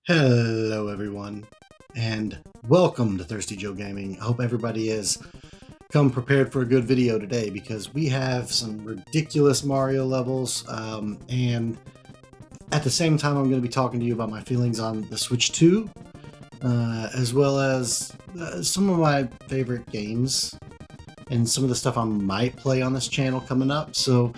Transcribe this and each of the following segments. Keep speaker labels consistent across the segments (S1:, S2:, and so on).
S1: Hello everyone, and welcome to Thirsty Joe Gaming. I hope everybody has come prepared for a good video today because we have some ridiculous Mario levels, and at the same time I'm going to be talking to you about my feelings on the Switch 2, as well as some of my favorite games and some of the stuff I might play on this channel coming up. So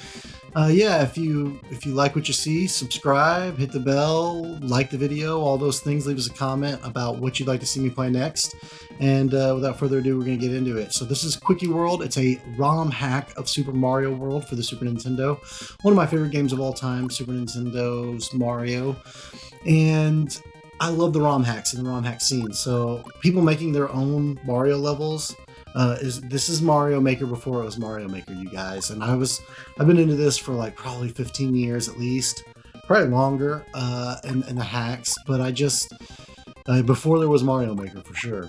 S1: yeah, if you like what you see, subscribe, hit the bell, like the video, all those things. Leave us a comment about what you'd like to see me play next. And without further ado, we're going to get into it. So this is Quickie World. It's a ROM hack of Super Mario World for the Super Nintendo. One of my favorite games of all time, Super Nintendo's Mario. And I love the ROM hacks and the ROM hack scene. So people making their own Mario levels. This is Mario Maker before it was Mario Maker, you guys, and I've been into this for like probably 15 years at least, probably longer, in the hacks. But I just before there was Mario Maker for sure,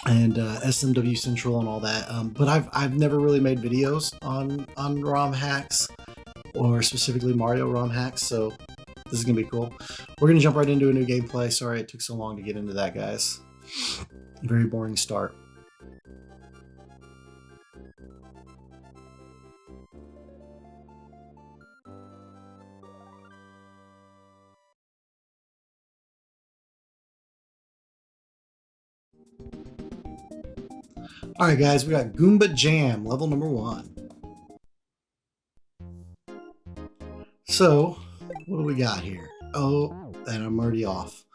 S1: and SMW Central and all that. But I've never really made videos on ROM hacks, or specifically Mario ROM hacks. So this is gonna be cool. We're gonna jump right into a new gameplay. Sorry it took so long to get into that, guys. Very boring start. Alright guys, we got Goomba Jam, level number 1. So, what do we got here? Oh, and I'm already off.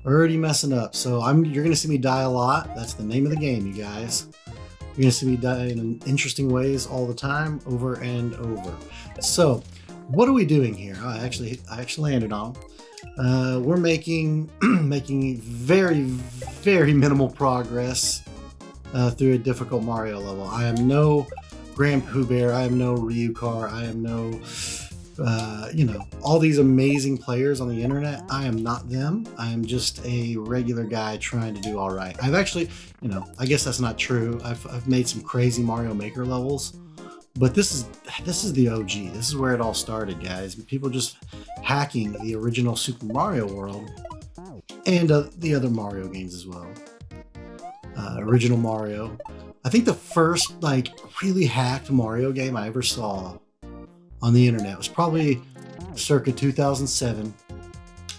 S1: Already messing up. So you're gonna see me die a lot. That's the name of the game, you guys. You're gonna see me die in interesting ways all the time, over and over. So, what are we doing here? I actually landed on. We're making very, very minimal progress through a difficult Mario level. I am no Grand Pooh Bear, I am no Ryukar, I am no, all these amazing players on the internet. I am not them. I am just a regular guy trying to do all right. I've actually, I guess that's not true. I've made some crazy Mario Maker levels, but this is the OG. This is where it all started, guys. People just hacking the original Super Mario World and the other Mario games as well. Original Mario. I think the first really hacked Mario game I ever saw on the internet was probably circa 2007,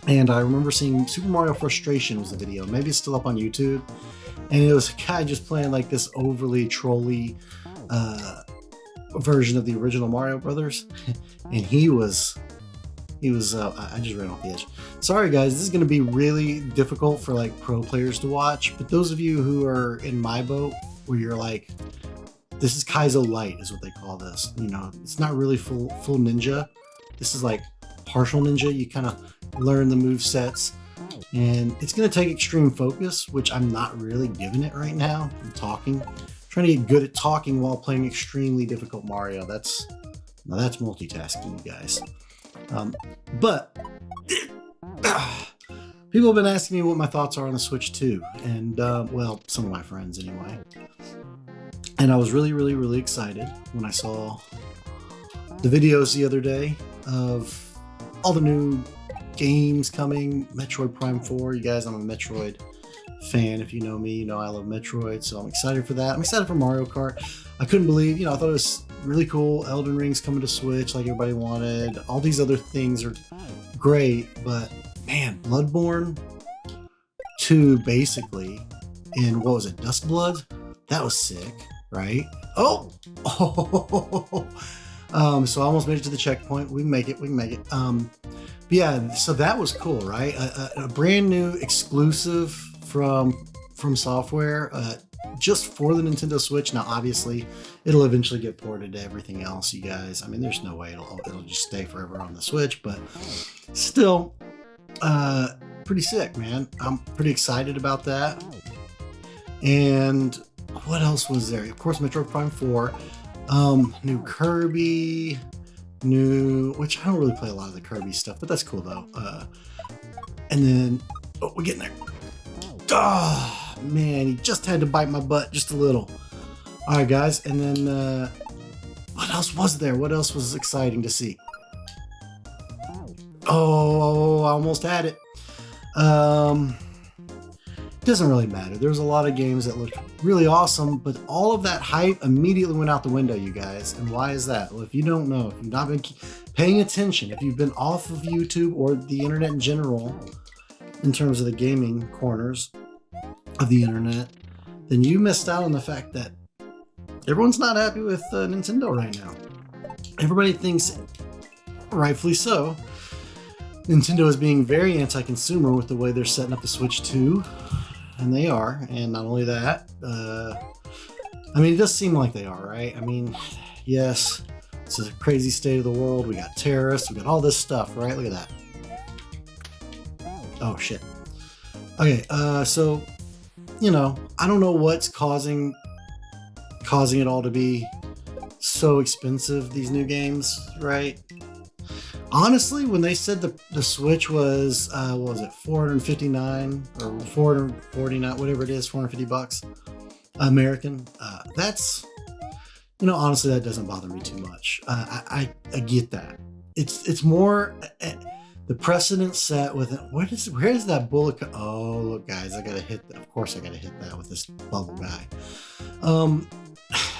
S1: and I remember seeing Super Mario Frustration was the video. Maybe it's still up on YouTube, and it was a guy just playing like this overly trolly version of the original Mario Brothers, and he was I just ran off the edge. Sorry guys, this is going to be really difficult for like pro players to watch, but those of you who are in my boat, where you're like, this is Kaizo Lite is what they call this. It's not really full ninja. This is like partial ninja. You kind of learn the move sets, and it's going to take extreme focus, which I'm not really giving it right now. I'm trying to get good at talking while playing extremely difficult Mario. That's multitasking, you guys. But people have been asking me what my thoughts are on the Switch 2, and well, some of my friends anyway. And I was really, really, really excited when I saw the videos the other day of all the new games coming. Metroid Prime 4, you guys, I'm a Metroid fan. If you know me, you know I love Metroid, so I'm excited for that. I'm excited for Mario Kart. I couldn't believe, I thought it was really cool. Elden Ring's coming to Switch like everybody wanted. All these other things are great, but man, Bloodborne 2 basically, in what was it, Duskblood? That was sick, right? Oh! So I almost made it to the checkpoint. We can make it. But yeah, so that was cool, right? A brand new exclusive from software, just for the Nintendo Switch. Now, obviously, it'll eventually get ported to everything else, you guys. I mean, there's no way it'll just stay forever on the Switch, but still, pretty sick, man. I'm pretty excited about that. And what else was there? Of course, Metroid Prime 4, new Kirby, which I don't really play a lot of the Kirby stuff, but that's cool though. And then, we're getting there. Oh, man, he just had to bite my butt just a little. All right, guys, and then what else was there? What else was exciting to see? Oh, I almost had it. It doesn't really matter. There's a lot of games that looked really awesome, but all of that hype immediately went out the window, you guys. And why is that? Well, if you don't know, if you've not been paying attention, if you've been off of YouTube or the internet in general, in terms of the gaming corners of the internet, then you missed out on the fact that everyone's not happy with Nintendo right now. Everybody thinks, rightfully so, Nintendo is being very anti-consumer with the way they're setting up the Switch 2. And they are. And not only that, I mean, it does seem like they are, right? I mean, yes, it's a crazy state of the world. We got terrorists. We got all this stuff, right? Look at that. Oh, shit. Okay, so, you know, I don't know what's causing it all to be so expensive, these new games, right? Honestly, when they said the Switch was, what was it, $459 or $449, whatever it is, $450 American, that's, you know, honestly, that doesn't bother me too much. I get that. It's more the precedent set with it. Where's that bullet? Oh, look, guys, I gotta hit that. Of course, I gotta hit that with this bubble guy.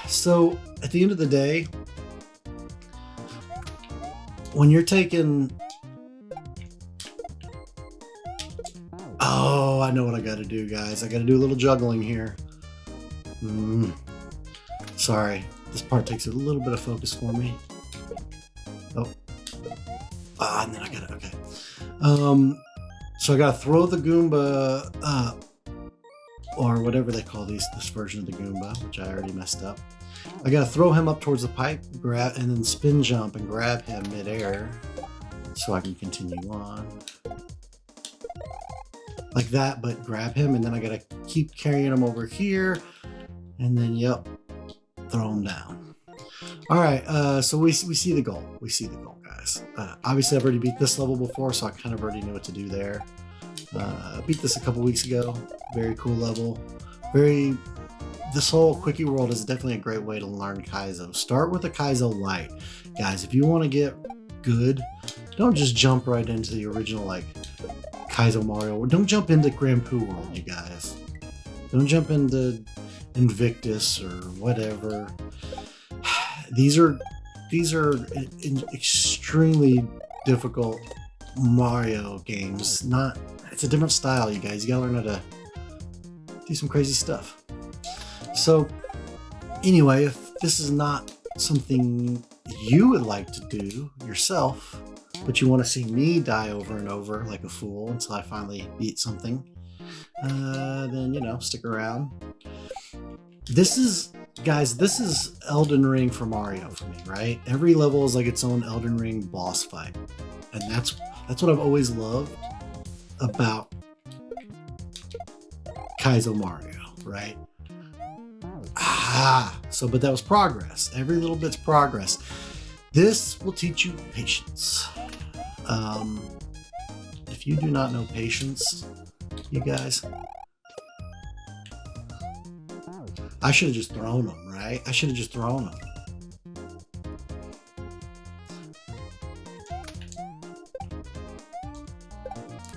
S1: So at the end of the day, when you're taking, oh, I know what I got to do, guys. I got to do a little juggling here. Sorry, this part takes a little bit of focus for me. Oh, and then I got it. Okay. So I got to throw the Goomba, or whatever they call this version of the Goomba, which I already messed up. I gotta throw him up towards the pipe, grab, and then spin jump and grab him midair so I can continue on. Like that, but grab him, and then I gotta keep carrying him over here, and then, yep, throw him down. Alright, so we see the goal. We see the goal, guys. Obviously, I've already beat this level before, so I kind of already knew what to do there. I beat this a couple weeks ago. Very cool level. This whole Quickie World is definitely a great way to learn Kaizo. Start with a Kaizo Lite. Guys, if you want to get good, don't just jump right into the original, like, Kaizo Mario. Don't jump into Grand Poo World, you guys. Don't jump into Invictus or whatever. These are extremely difficult Mario games. It's a different style, you guys. You gotta learn how to do some crazy stuff. So, anyway, if this is not something you would like to do yourself, but you want to see me die over and over like a fool until I finally beat something, then, you know, stick around. This is Elden Ring for Mario for me, right? Every level is like its own Elden Ring boss fight. And that's what I've always loved about Kaizo Mario, right? But that was progress. Every little bit's progress. This will teach you patience. If you do not know patience, you guys, I should have just thrown them, right? I should have just thrown them.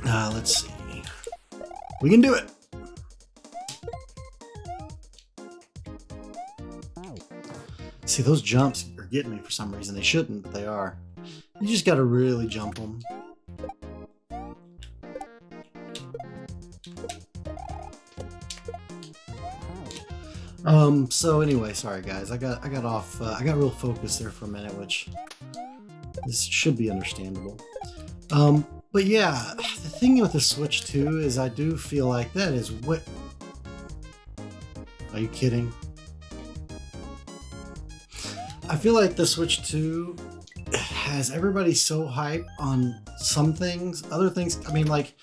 S1: Let's see. We can do it. See, those jumps are getting me for some reason. They shouldn't, but they are. You just got to really jump them. So anyway, sorry guys. I got off. I got real focused there for a minute, which this should be understandable. But yeah, the thing with the Switch 2 is I do feel like that is what. Are you kidding? I feel like the Switch 2 has everybody so hyped on some things. Other things, I mean, like,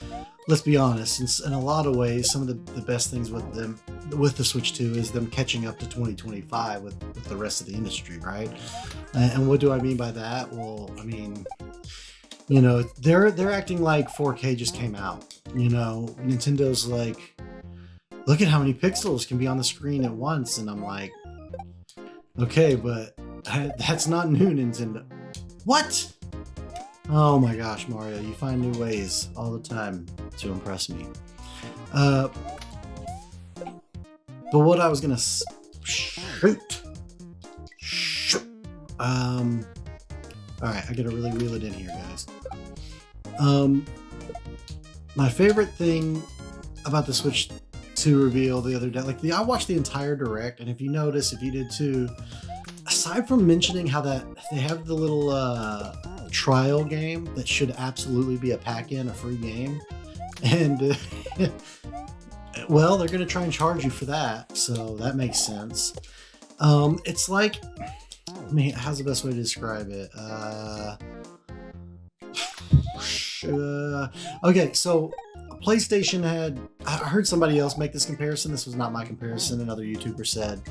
S1: let's be honest, in a lot of ways, some of the best things with the Switch 2 is them catching up to 2025 with the rest of the industry, right? And what do I mean by that? Well, I mean, you know, they're acting like 4K just came out. You know, Nintendo's like, look at how many pixels can be on the screen at once, and I'm like, okay, but that's not new, Nintendo. What? Oh my gosh, Mario, you find new ways all the time to impress me. But what I was gonna shoot. All right, I gotta really reel it in here, guys. My favorite thing about the Switch 2 reveal the other day, I watched the entire direct, and if you notice, if you did too, aside from mentioning how that they have the little trial game that should absolutely be a pack-in, a free game, and well, they're gonna try and charge you for that, so that makes sense. It's like, I mean, how's the best way to describe it? Okay, so PlayStation had, I heard somebody else make this comparison. This was not my comparison. Another YouTuber said,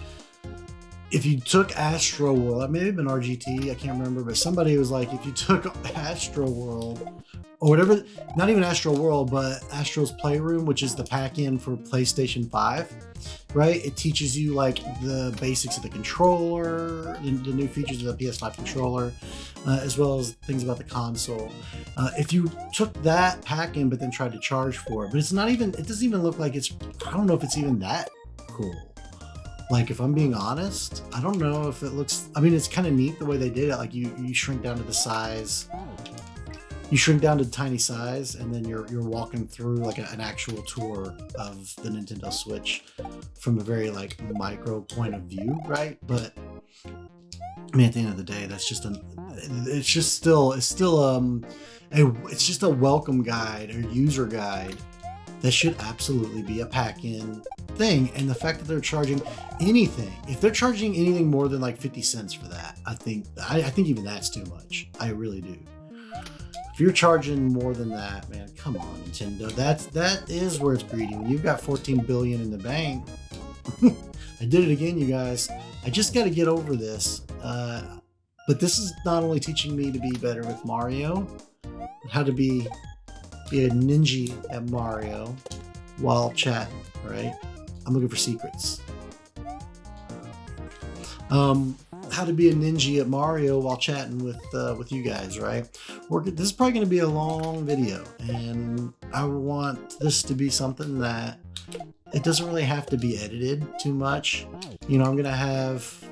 S1: if you took Astro World, it may have been RGT, I can't remember, but somebody was like, if you took Astro World, or whatever, not even Astro World, but Astro's Playroom, which is the pack-in for PlayStation 5, right? It teaches you like the basics of the controller, the new features of the PS5 controller, as well as things about the console. If you took that pack-in but then tried to charge for it, but it's not even, it doesn't even look like it's, I don't know if it's even that cool. Like, if I'm being honest, I don't know if it looks, I mean, it's kind of neat the way they did it. Like, you shrink down to the size, you shrink down to tiny size, and then you're walking through like an actual tour of the Nintendo Switch from a very like micro point of view, right? But I mean, at the end of the day, that's just it's just a welcome guide or user guide that should absolutely be a pack-in thing. And the fact that they're charging anything, if they're charging anything more than like 50 cents for that, I think even that's too much. I really do. If you're charging more than that, man, come on, Nintendo. That is where it's greedy. When you've got 14 billion in the bank, I did it again, you guys. I just got to get over this. But this is not only teaching me to be better with Mario, but how to be a ninja at Mario while chatting, right? I'm looking for secrets. How to be a ninja at Mario while chatting with you guys, right? This is probably going to be a long video, and I want this to be something that it doesn't really have to be edited too much. You know, I'm gonna have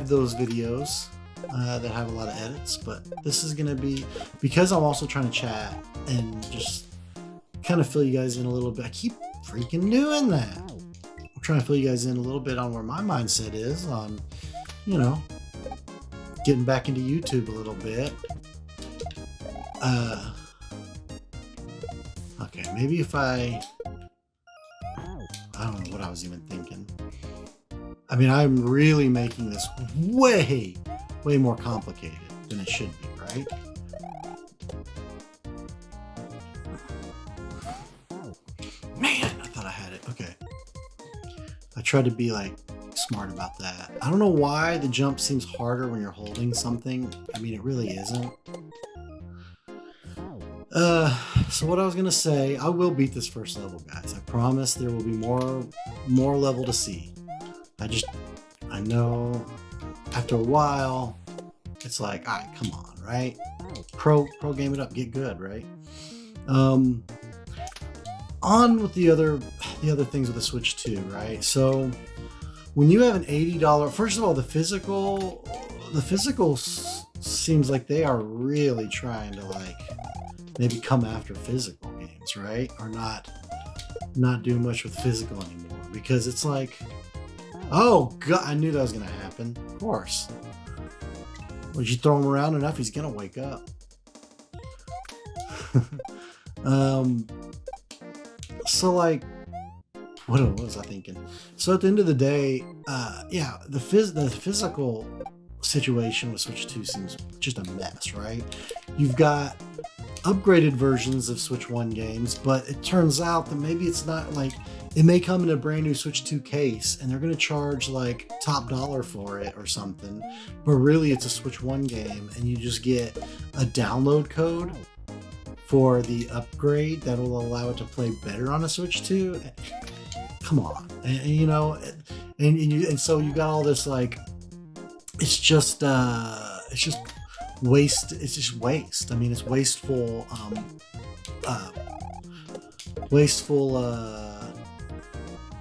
S1: those videos that have a lot of edits, but this is gonna be, because I'm also trying to chat and just kind of fill you guys in a little bit. I keep freaking doing that. I'm trying to fill you guys in a little bit on where my mindset is on, you know, getting back into YouTube a little bit. Okay, maybe if I don't know what I was even thinking. I mean, I'm really making this way more complicated than it should be, right? Man, I thought I had it. Okay. I tried to be like smart about that. I don't know why the jump seems harder when you're holding something. I mean, it really isn't. So what I was gonna say, I will beat this first level, guys. I promise there will be more level to see. I know after a while, it's like, all right, come on, right? Pro game it up, get good, right? On with the other things with the Switch 2, right? So when you have an $80, first of all, the physical seems like they are really trying to like maybe come after physical games, right? Or not do much with physical anymore, because it's like, oh god, I knew that was gonna happen. Of course. Once you throw him around enough, he's gonna wake up. So like, what was I thinking? So at the end of the day, yeah, the physical situation with Switch 2 seems just a mess, right? You've got upgraded versions of Switch 1 games, but it turns out that maybe it's not like, it may come in a brand new Switch 2 case and they're going to charge like top dollar for it or something, but really it's a Switch 1 game and you just get a download code for the upgrade that will allow it to play better on a Switch 2. Come on. And you know, and so you got all this like, it's just waste. It's just waste. I mean, it's wasteful. Wasteful.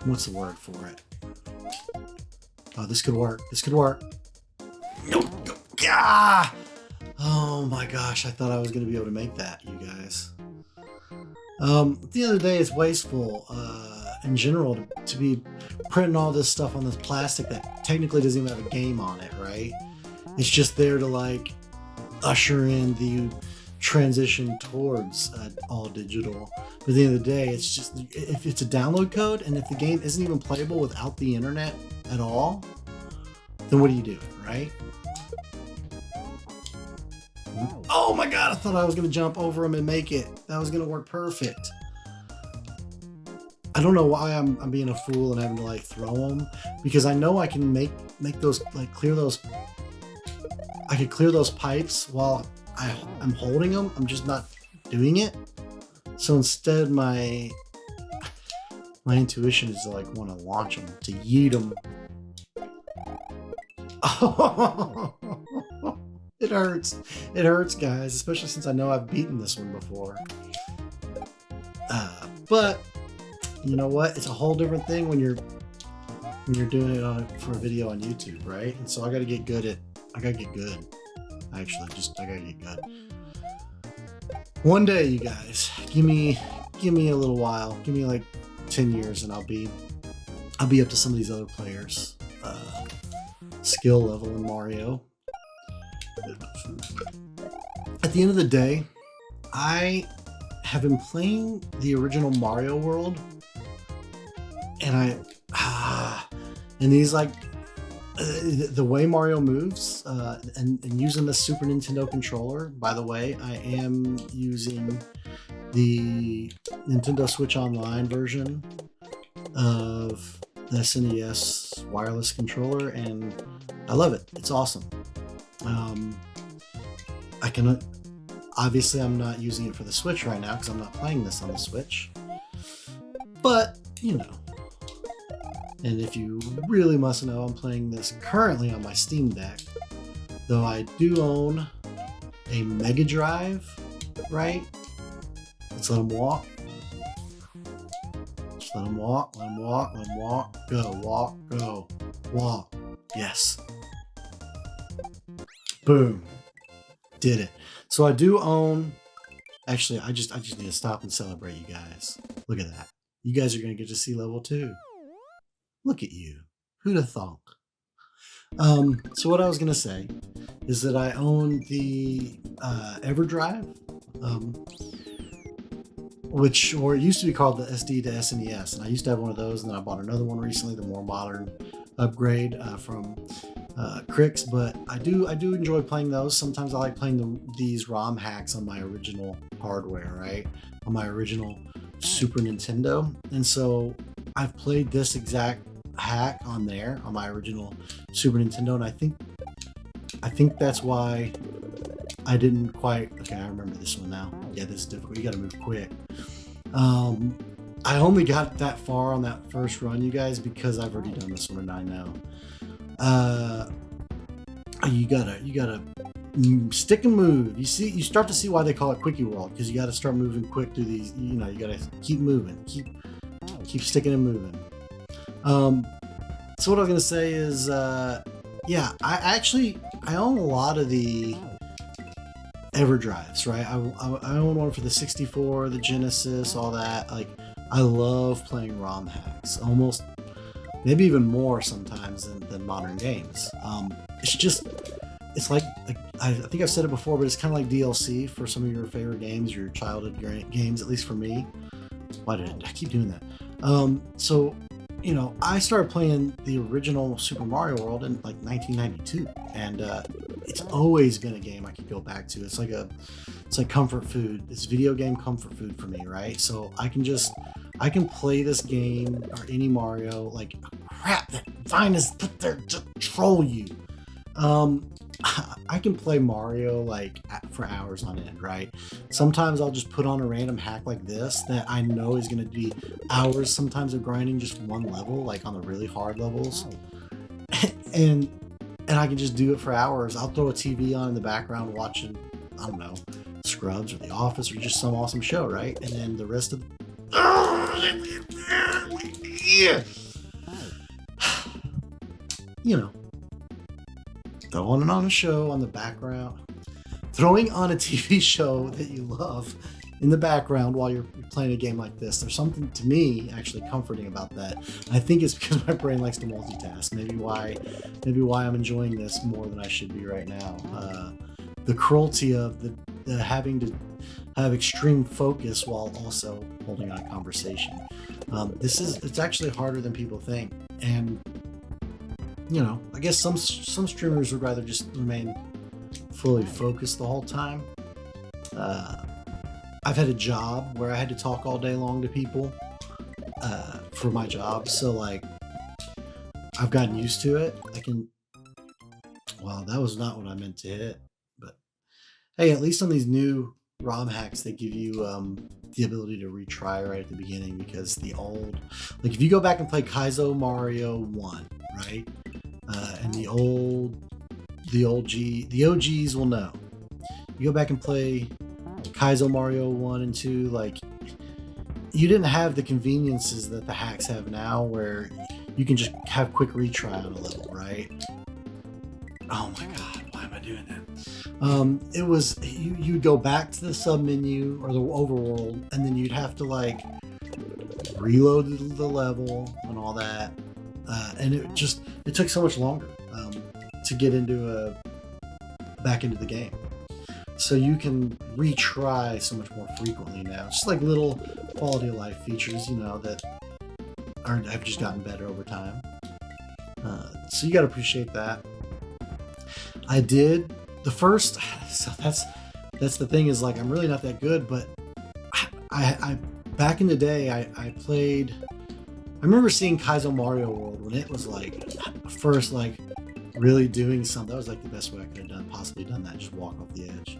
S1: What's the word for it? Oh, this could work. This could work. Nope. Ah! Oh my gosh! I thought I was going to be able to make that, you guys. At the end of the day, it's wasteful in general to be printing all this stuff on this plastic that technically doesn't even have a game on it, right? It's just there to like usher in the transition towards all digital. But at the end of the day, it's just, if it's a download code and if the game isn't even playable without the internet at all, then what do you do, right? Oh my god, I thought I was going to jump over them and make it. That was going to work perfect. I don't know why I'm being a fool and having to like throw them, because I know I can make those, like clear those. I could clear those pipes while I'm holding them. I'm just not doing it. So instead, my intuition is to like want to launch them, to yeet them. Oh, it hurts. It hurts, guys, especially since I know I've beaten this one before. But you know what? It's a whole different thing when you're doing it for a video on YouTube, right? And so I gotta get good. Actually, I gotta get good. One day, you guys, give me a little while. Give me like 10 years, and I'll be up to some of these other players' skill level in Mario. At the end of the day, I have been playing the original Mario World, and and these like the way Mario moves, and using the Super Nintendo controller. By the way, I am using the Nintendo Switch Online version of the SNES wireless controller, and I love it. It's awesome. I can obviously I'm not using it for the Switch right now because I'm not playing this on the Switch, but you know. And if you really must know, I'm playing this currently on my Steam Deck, though I do own a Mega Drive, right? Let's let him walk. Just let him walk, let him walk, let him walk. Go, walk. Yes. Boom. Did it. So I do own, actually, I just need to stop and celebrate you guys. Look at that. You guys are going to get to see level 2. Look at you. Who'd have thought? So what I was going to say is that I own the EverDrive, or it used to be called the SD to SNES, and I used to have one of those, and then I bought another one recently, the more modern upgrade from Crix. But I do enjoy playing those. Sometimes I like playing these ROM hacks on my original hardware, right? On my original Super Nintendo, and so I've played this exact hack on there on my original Super Nintendo, and I think that's why I didn't quite. Okay, I remember this one now. Yeah, this is difficult. You got to move quick. I only got that far on that first run, you guys, because I've already done this one, and I know. You gotta stick and move. You start to see why they call it Quickie World, because you got to start moving quick through these. You know, you got to keep moving, keep sticking and moving. So what I was gonna say is, yeah, I own a lot of the EverDrives, right? I own one for the 64, the Genesis, all that. Like, I love playing ROM hacks, almost, maybe even more sometimes than modern games. It's like I think I've said it before, but it's kind of like DLC for some of your favorite games, your childhood games, at least for me. Why did I keep doing that? So, you know, I started playing the original Super Mario World in like 1992, and it's always been a game I could go back to. It's like comfort food. It's video game comfort food for me, right? So I can play this game or any Mario like crap. That vine is put there to troll you. I can play Mario like for hours on end, right? Sometimes I'll just put on a random hack like this that I know is going to be hours sometimes of grinding just one level, like on the really hard levels. And and I can just do it for hours. I'll throw a TV on in the background watching, I don't know, Scrubs or The Office or just some awesome show, right? And then the rest of you know, throwing on a show on the background, throwing on a TV show that you love in the background while you're playing a game like this. There's something to me actually comforting about that. I think it's because my brain likes to multitask. Maybe why I'm enjoying this more than I should be right now. The cruelty of the having to have extreme focus while also holding on a conversation. It's actually harder than people think. And I guess some streamers would rather just remain fully focused the whole time. I've had a job where I had to talk all day long to people for my job, so like I've gotten used to it. Well, that was not what I meant to hit, but hey, at least on these new ROM hacks, they give you the ability to retry right at the beginning, because the old, like if you go back and play Kaizo Mario 1, right? And the OGs will know. You go back and play Kaizo Mario 1 and 2, like you didn't have the conveniences that the hacks have now, where you can just have quick retry on a level, right? Oh my god, why am I doing that? It was you'd go back to the sub menu or the overworld, and then you'd have to like reload the level and all that, and it took so much longer to get back into the game. So you can retry so much more frequently now. It's just like little quality of life features, that have just gotten better over time. So you got to appreciate that. I did the first. So that's the thing, is like I'm really not that good, but I back in the day I played. I remember seeing Kaizo Mario World when it was like first like really doing something. That was like the best way I could have possibly done that. Just walk off the edge.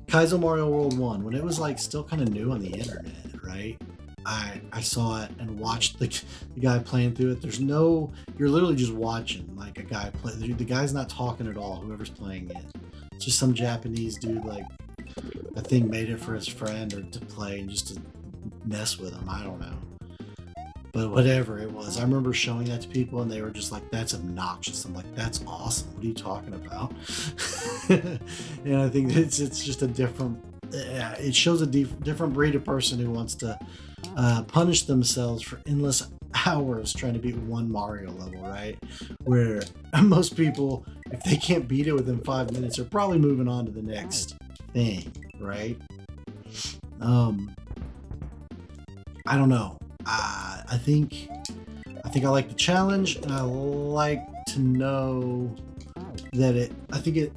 S1: Kaizo Mario World 1, when it was like still kind of new on the internet, right? I saw it and watched the guy playing through it. You're literally just watching like a guy play. The guy's not talking at all, whoever's playing it. It's just some Japanese dude, like I think made it for his friend or to play and just to mess with him. I don't know. But whatever it was, I remember showing that to people and they were just like, that's obnoxious. I'm like, that's awesome. What are you talking about? And I think it's just a different, it shows a different breed of person who wants to punish themselves for endless hours trying to beat one Mario level, right? Where most people, if they can't beat it within 5 minutes, are probably moving on to the next thing, right? I don't know. I think I like the challenge, and I like to know that I think it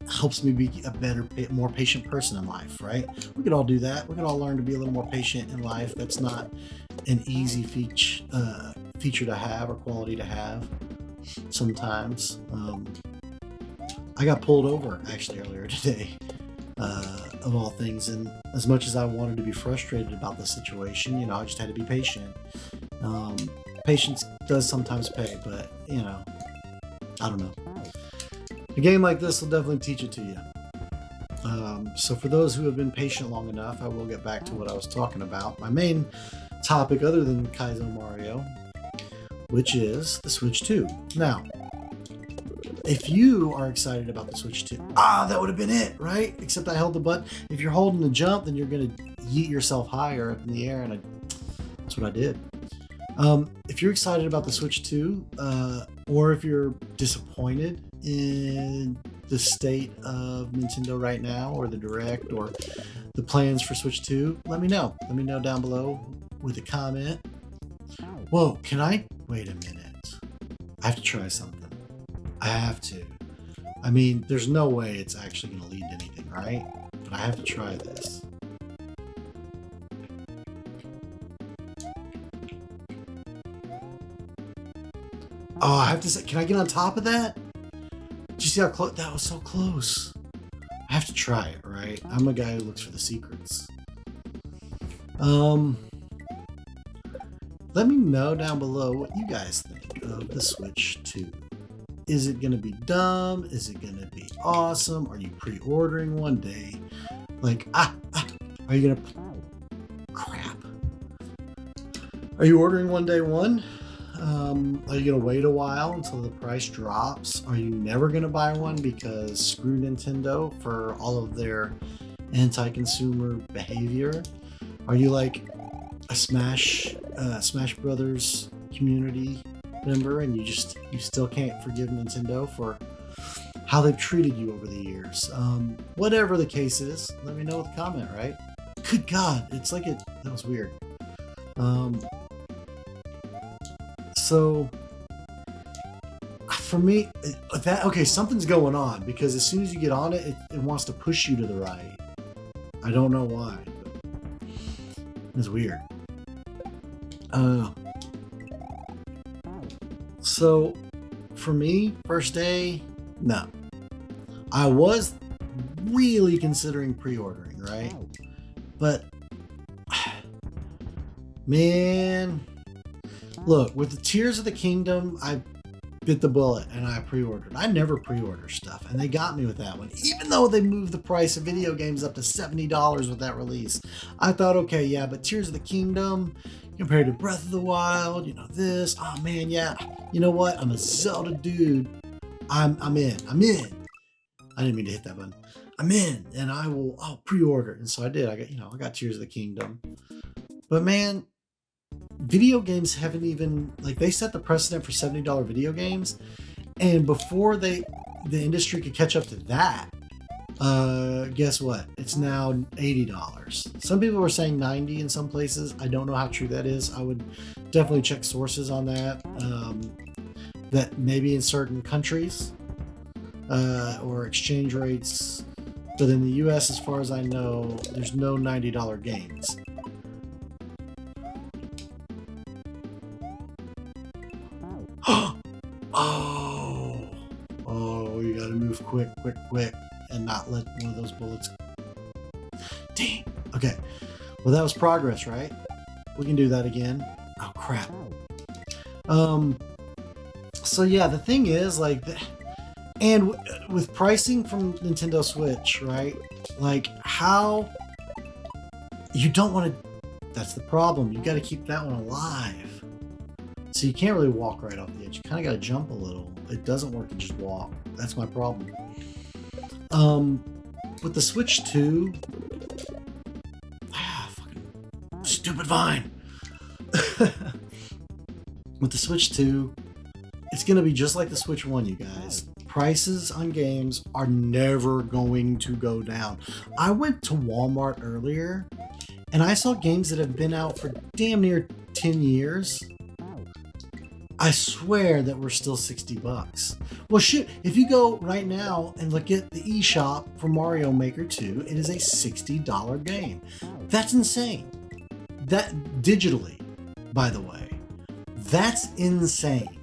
S1: helps me be a better, more patient person in life, right? We could all do that. We could all learn to be a little more patient in life. That's not an easy feature to have or quality to have sometimes. I got pulled over actually earlier today, of all things, and as much as I wanted to be frustrated about the situation, I just had to be patient. Patience does sometimes pay, but I don't know. A game like this will definitely teach it to you. So for those who have been patient long enough, I will get back to what I was talking about. My main topic, other than Kaizo Mario, which is the Switch 2. Now, if you are excited about the Switch 2, that would have been it, right? Except I held the button. If you're holding the jump, then you're going to yeet yourself higher up in the air, and that's what I did. If you're excited about the Switch 2, or if you're disappointed in the state of Nintendo right now, or the Direct, or the plans for Switch 2, let me know. Let me know down below with a comment. Whoa, wait a minute. I have to try something. I have to. I mean, there's no way it's actually going to lead to anything, right? But I have to try this. Oh, I have to say, can I get on top of that? Did you see how close? That was so close. I have to try it, right? I'm a guy who looks for the secrets. let me know down below what you guys think of the Switch 2. Is it going to be dumb? Is it going to be awesome? Are you pre-ordering one day? Like, are you going to... Crap. Are you ordering one day one? Are you going to wait a while until the price drops? Are you never going to buy one because screw Nintendo for all of their anti-consumer behavior? Are you like a Smash Brothers community member and you still can't forgive Nintendo for how they've treated you over the years? Whatever the case is, let me know with a comment, right? Good God, it's like that was weird. So for me, something's going on because as soon as you get on it, it wants to push you to the right. I don't know why. It's weird. So for me, first day, no. I was really considering pre-ordering, right? But man, look, with the Tears of the Kingdom, I bit the bullet and I pre-ordered. I never pre-order stuff, and they got me with that one. Even though they moved the price of video games up to $70 with that release, I thought, okay, yeah, but Tears of the Kingdom compared to Breath of the Wild, this. Oh man, yeah. You know what? I'm a Zelda dude. I'm in. I didn't mean to hit that button. I'm in, and I'll pre-order. And so I did. I got Tears of the Kingdom. But man, video games haven't even, they set the precedent for $70 video games, and before the industry could catch up to that, guess what? It's now $80. Some people were saying $90 in some places. I don't know how true that is. I would definitely check sources on that. That maybe in certain countries or exchange rates, but in the US, as far as I know, there's no $90 games. Oh, you gotta move quick, and not let one of those bullets. Dang. Okay. Well, that was progress, right? We can do that again. Oh, crap. So yeah, the thing is, and with pricing from Nintendo Switch, right? How you don't want to. That's the problem. You got to keep that one alive. So you can't really walk right off the edge. You kind of got to jump a little. It doesn't work to just walk. That's my problem. With the Switch 2, fucking stupid Vine. With the Switch 2, it's going to be just like the Switch 1, you guys. Prices on games are never going to go down. I went to Walmart earlier, and I saw games that have been out for damn near 10 years. I swear that we're still $60. Well, shit, if you go right now and look at the eShop for Mario Maker 2, it is a $60 game. That's insane. That digitally, by the way. That's insane.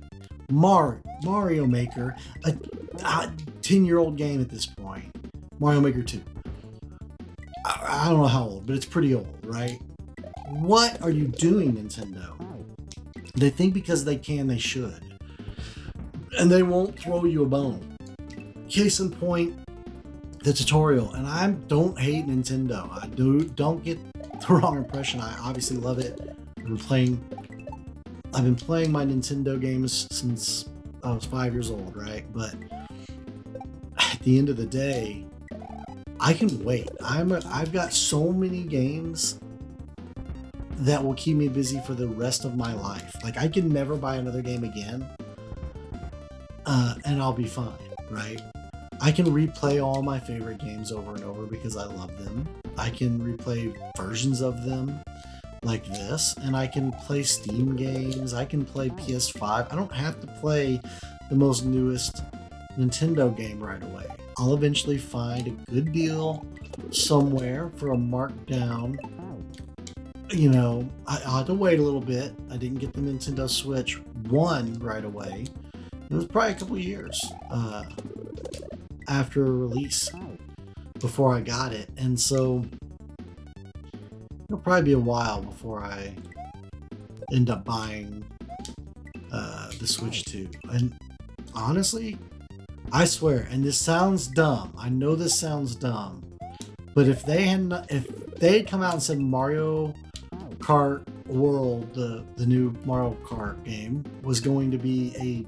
S1: Mario Maker, a 10-year-old game at this point. Mario Maker 2. I don't know how old, but it's pretty old, right? What are you doing, Nintendo? They think because they can, they should. And they won't throw you a bone. Case in point, the tutorial. And I don't hate Nintendo. Don't get the wrong impression. I obviously love it. I've been playing my Nintendo games since I was 5 years old, right? But at the end of the day, I can wait. I've got so many games that will keep me busy for the rest of my life. I can never buy another game again, and I'll be fine, right? I can replay all my favorite games over and over because I love them. I can replay versions of them like this, and I can play Steam games. I can play PS5. I don't have to play the most newest Nintendo game right away. I'll eventually find a good deal somewhere for a markdown. I'll have to wait a little bit. I didn't get the Nintendo Switch 1 right away. It was probably a couple years after release before I got it. And so it'll probably be a while before I end up buying the Switch 2. And honestly, I swear, and this sounds dumb. I know this sounds dumb, but if they had come out and said Mario Kart World, the new Mario Kart game, was going to be a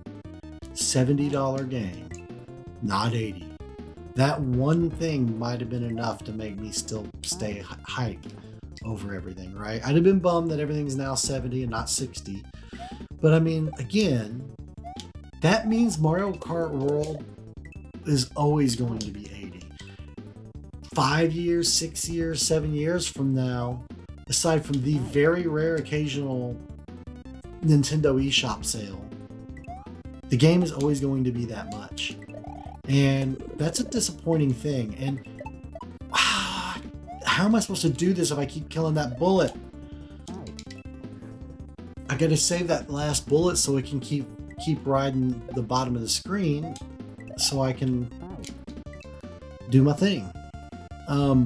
S1: $70 game, not $80. That one thing might have been enough to make me still stay hyped over everything, right? I'd have been bummed that everything's now 70 and not 60. But I mean, again, that means Mario Kart World is always going to be 80. 5 years, 6 years, 7 years from now, aside from the very rare occasional Nintendo eShop sale, the game is always going to be that much. And that's a disappointing thing. And how am I supposed to do this if I keep killing that bullet? I gotta save that last bullet so it can keep riding the bottom of the screen so I can do my thing. I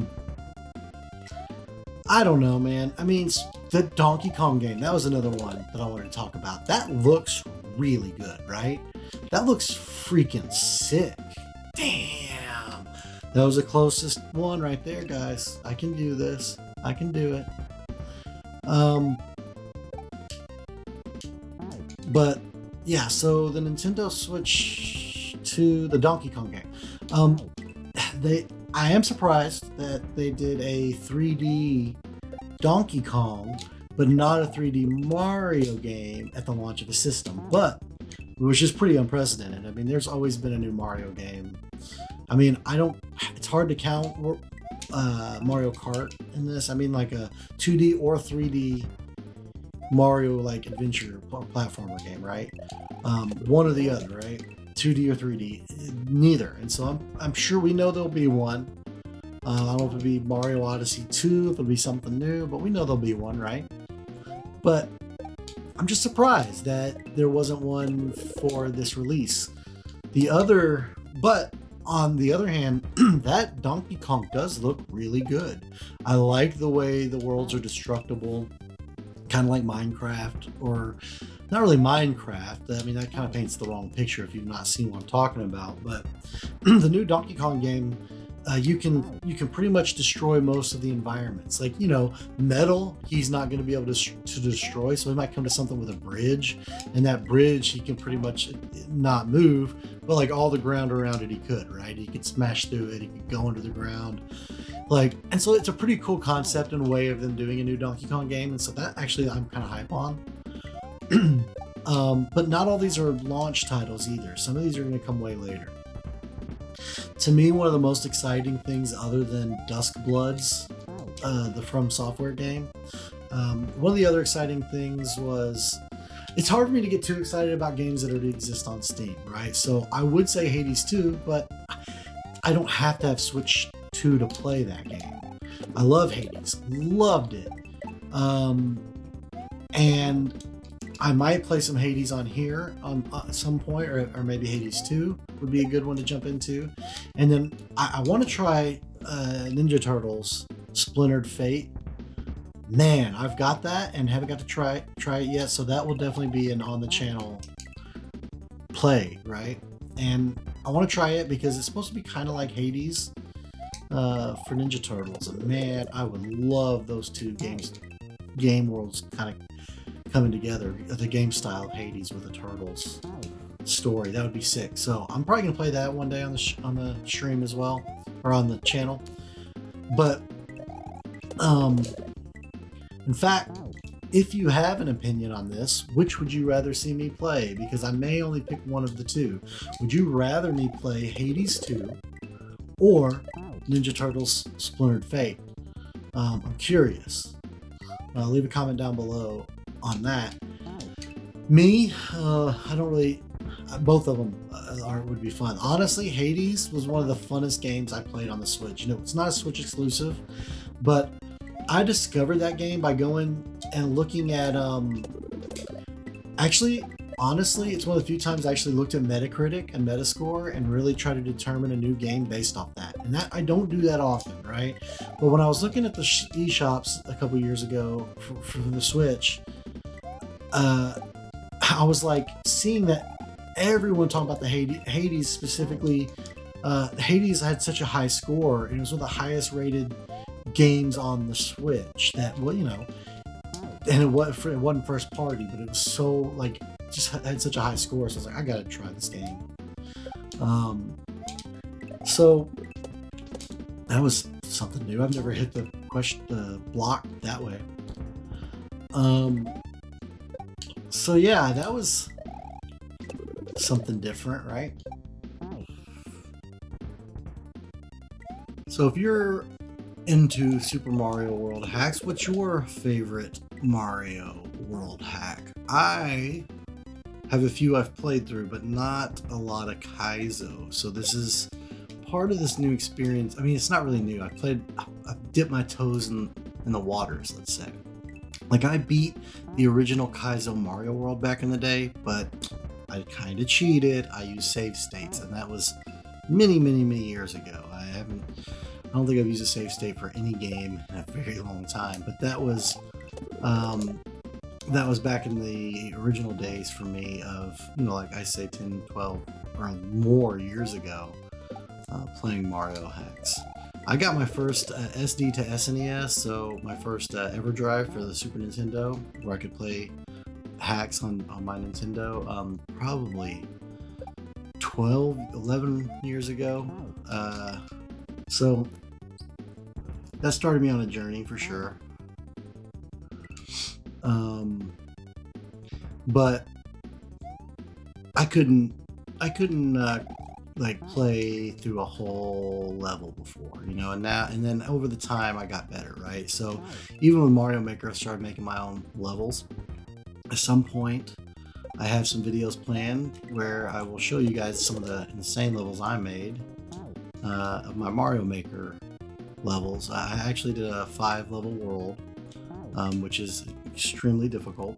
S1: don't know, man. I mean, the Donkey Kong game, that was another one that I wanted to talk about. That looks really good, right? That looks freaking sick. Damn. That was the closest one right there, guys. I can do this. I can do it. But yeah, so the Nintendo Switch 2, the Donkey Kong game. I am surprised that they did a 3D Donkey Kong, but not a 3D Mario game at the launch of the system. But which is pretty unprecedented. I mean, there's always been a new Mario game. I mean, it's hard to count Mario Kart in this. I mean, like a 2D or 3D Mario like adventure platformer game, right? One or the other, right? 2D or 3D, neither. And so I'm sure we know there'll be one. I don't know if it'll be Mario Odyssey 2, if it'll be something new, but we know there'll be one, right? But I'm just surprised that there wasn't one for this release. But on the other hand, that Donkey Kong does look really good. I like the way the worlds are destructible, kind of like Minecraft, or not really Minecraft. I mean, that kind of paints the wrong picture if you've not seen what I'm talking about. But the new Donkey Kong game, you can pretty much destroy most of the environments. Like, metal, he's not going to be able to destroy, so he might come to something with a bridge, and that bridge he can pretty much not move, but like all the ground around it he could, right? He could smash through it, he could go under the ground. And so it's a pretty cool concept and way of them doing a new Donkey Kong game, and so that actually I'm kind of hype on. But not all these are launch titles either. Some of these are going to come way later. To me, one of the most exciting things other than Dusk Bloods, the From Software game, one of the other exciting things was, it's hard for me to get too excited about games that already exist on Steam, right? So I would say Hades 2, but I don't have to have Switch 2 to play that game. I love Hades, loved it. And I might play some Hades on here at some point, or maybe Hades 2 would be a good one to jump into. And then I want to try Ninja Turtles Splintered Fate. Man, I've got that and haven't got to try it yet, so that will definitely be an on the channel play, right? And I want to try it because it's supposed to be kind of like Hades for Ninja Turtles. And man, I would love those two game worlds kind of coming together, the game style of Hades with the Turtles story. That would be sick. So I'm probably gonna play that one day on the stream as well, or on the channel. But in fact, if you have an opinion on this, which would you rather see me play? Because I may only pick one of the two. Would you rather me play Hades 2 or Ninja Turtles Splintered Fate? I'm curious. Leave a comment down below on that. Me, I don't really. Both of them would be fun. Honestly, Hades was one of the funnest games I played on the Switch. It's not a Switch exclusive, but I discovered that game by going and looking at. Actually, honestly, it's one of the few times I actually looked at Metacritic and Metascore and really tried to determine a new game based off that. And that I don't do that often, right? But when I was looking at the eShops a couple years ago for the Switch, I was like seeing that everyone talking about the Hades specifically. Hades had such a high score, and it was one of the highest rated games on the Switch. That, well, you know, and it wasn't first party, but it was so like just had such a high score. So I was like, I gotta try this game. So that was something new. I've never hit the block that way. So yeah, that was something different, right? So if you're into Super Mario World hacks, what's your favorite Mario World hack? I have a few I've played through, but not a lot of Kaizo. So this is part of this new experience. I mean, it's not really new. I've dipped my toes in the waters, let's say. Like, I beat the original Kaizo Mario World back in the day, but I kind of cheated. I used save states, and that was many years ago. I don't think I've used a save state for any game in a very long time, but that was back in the original days for me of, you know, like I say 10, 12 or more years ago, playing Mario hacks. I got my first SD to SNES, so my first EverDrive for the Super Nintendo, where I could play hacks on my Nintendo, probably 11 years ago. So that started me on a journey for sure. But I couldn't like play through a whole level before, you know, and then over the time I got better, right? So even with Mario Maker, I started making my own levels. At some point, I have some videos planned where I will show you guys some of the insane levels I made of my Mario Maker levels. I actually did a 5-level world, which is extremely difficult,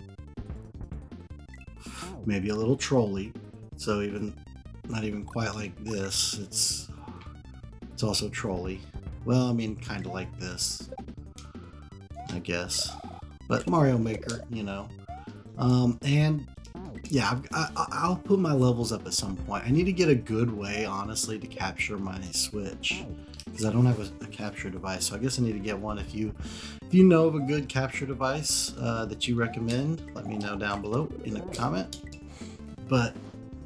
S1: maybe a little trolly. So not even quite like this. It's also trolly. Well, I mean, kind of like this, I guess. But Mario Maker, you know. And yeah, I'll put my levels up at some point. I need to get a good way, honestly, to capture my Switch, because I don't have a capture device. So I guess I need to get one. If you know of a good capture device that you recommend, let me know down below in a comment. But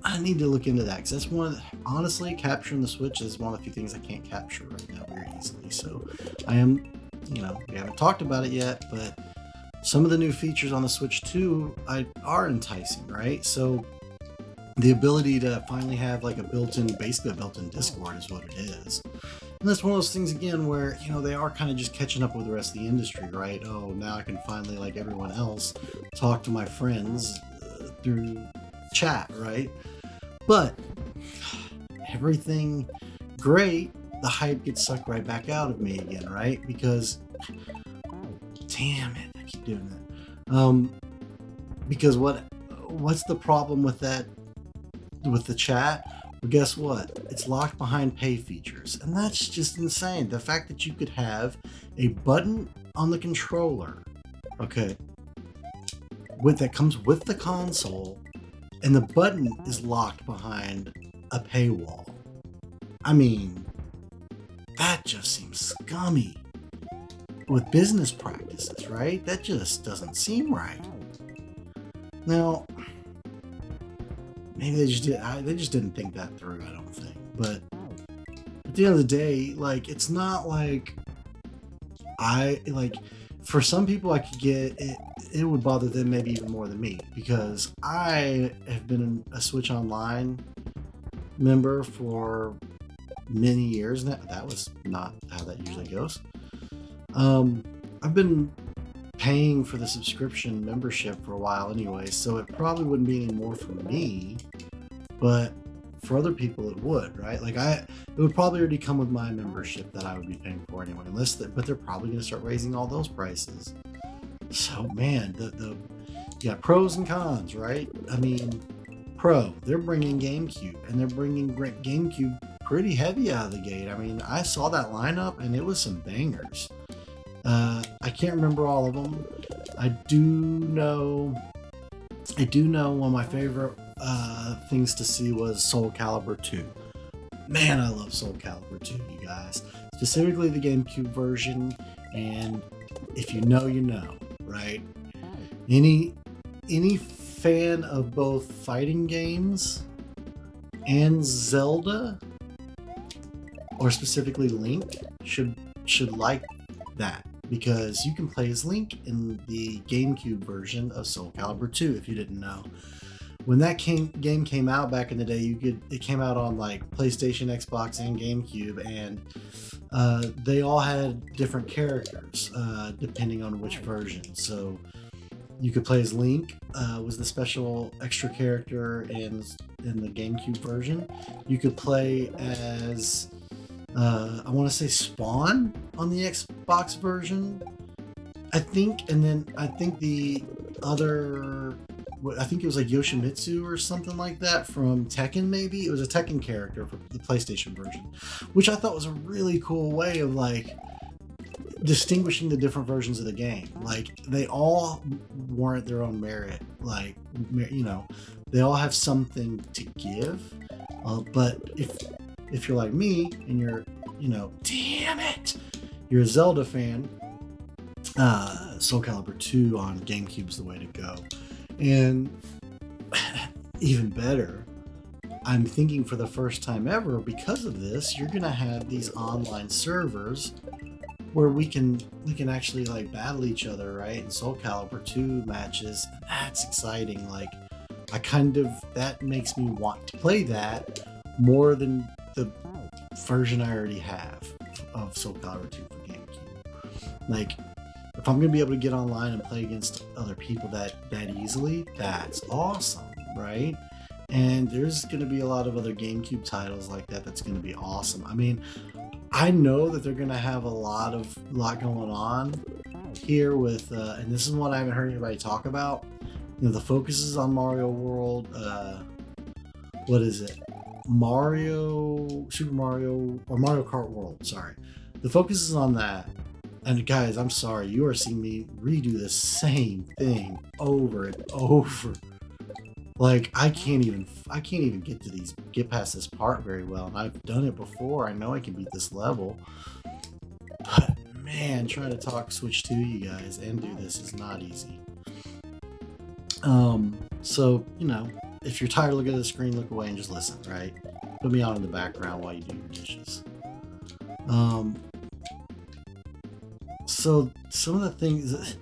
S1: I need to look into that, because that's honestly, capturing the Switch is one of the few things I can't capture right now very easily. So I am, you know, we haven't talked about it yet, but some of the new features on the Switch 2 are enticing, right? So the ability to finally have like basically a built-in Discord is what it is. And that's one of those things, again, where, you know, they are kind of just catching up with the rest of the industry, right? Oh, now I can finally, like everyone else, talk to my friends through chat, right? But everything great, the hype gets sucked right back out of me again, right? Because, damn it, I keep doing that. Because what's the problem with that, with the chat? Well, guess what? It's locked behind pay features, and that's just insane. The fact that you could have a button on the controller, okay, that comes with the console, and the button is locked behind a paywall. I mean, that just seems scummy with business practices, right? That just doesn't seem right. Now, maybe they just didn't think that through, I don't think. But at the end of the day, like, it's not like for some people I could get it. It would bother them maybe even more than me, because I have been a Switch Online member for many years now. That was not how that usually goes. I've been paying for the subscription membership for a while anyway, so it probably wouldn't be any more for me, but for other people it would, right? Like, it would probably already come with my membership that I would be paying for anyway, but they're probably going to start raising all those prices. So man, you got pros and cons, right? I mean, they're bringing GameCube, and they're bringing GameCube pretty heavy out of the gate. I mean, I saw that lineup, and it was some bangers. I can't remember all of them. I do know I do know one of my favorite things to see was Soul Calibur 2. Man, I love Soul Calibur 2, you guys. Specifically the GameCube version, and if you know, you know, right? Any fan of both fighting games and Zelda, or specifically Link, should like that, because you can play as Link in the GameCube version of Soul Calibur 2 if you didn't know. When that game came out back in the day, it came out on like PlayStation, Xbox, and GameCube, and they all had different characters depending on which version. So you could play as Link, was the special extra character in the GameCube version. You could play as I want to say Spawn on the Xbox version, I think, and then I think the other, I think it was like Yoshimitsu or something like that from Tekken. Maybe it was a Tekken character for the PlayStation version, which I thought was a really cool way of like distinguishing the different versions of the game. Like they all warrant their own merit. Like, you know, they all have something to give. But if you're like me and you're, you know, damn it, you're a Zelda fan, Soul Calibur 2 on GameCube's the way to go. And even better, I'm thinking for the first time ever, because of this, you're gonna have these online servers where we can actually like battle each other, right? In Soul Calibur 2 matches. And that's exciting. Like that makes me want to play that more than the version I already have of Soul Calibur 2 for GameCube. Like, if I'm gonna be able to get online and play against other people that easily, that's awesome, right? And there's gonna be a lot of other GameCube titles like that that's gonna be awesome. I mean, I know that they're gonna have a lot going on here with, and this is one I haven't heard anybody talk about. You know, the focus is on Mario World. What is it? Super Mario, or Mario Kart World. Sorry, the focus is on that. And guys, I'm sorry, you are seeing me redo the same thing over and over. Like I can't even get past this part very well. And I've done it before. I know I can beat this level. But man, trying to talk Switch 2, you guys, and do this is not easy. So, you know, if you're tired of looking at the screen, look away and just listen, right? Put me on in the background while you do your dishes. So some of the things,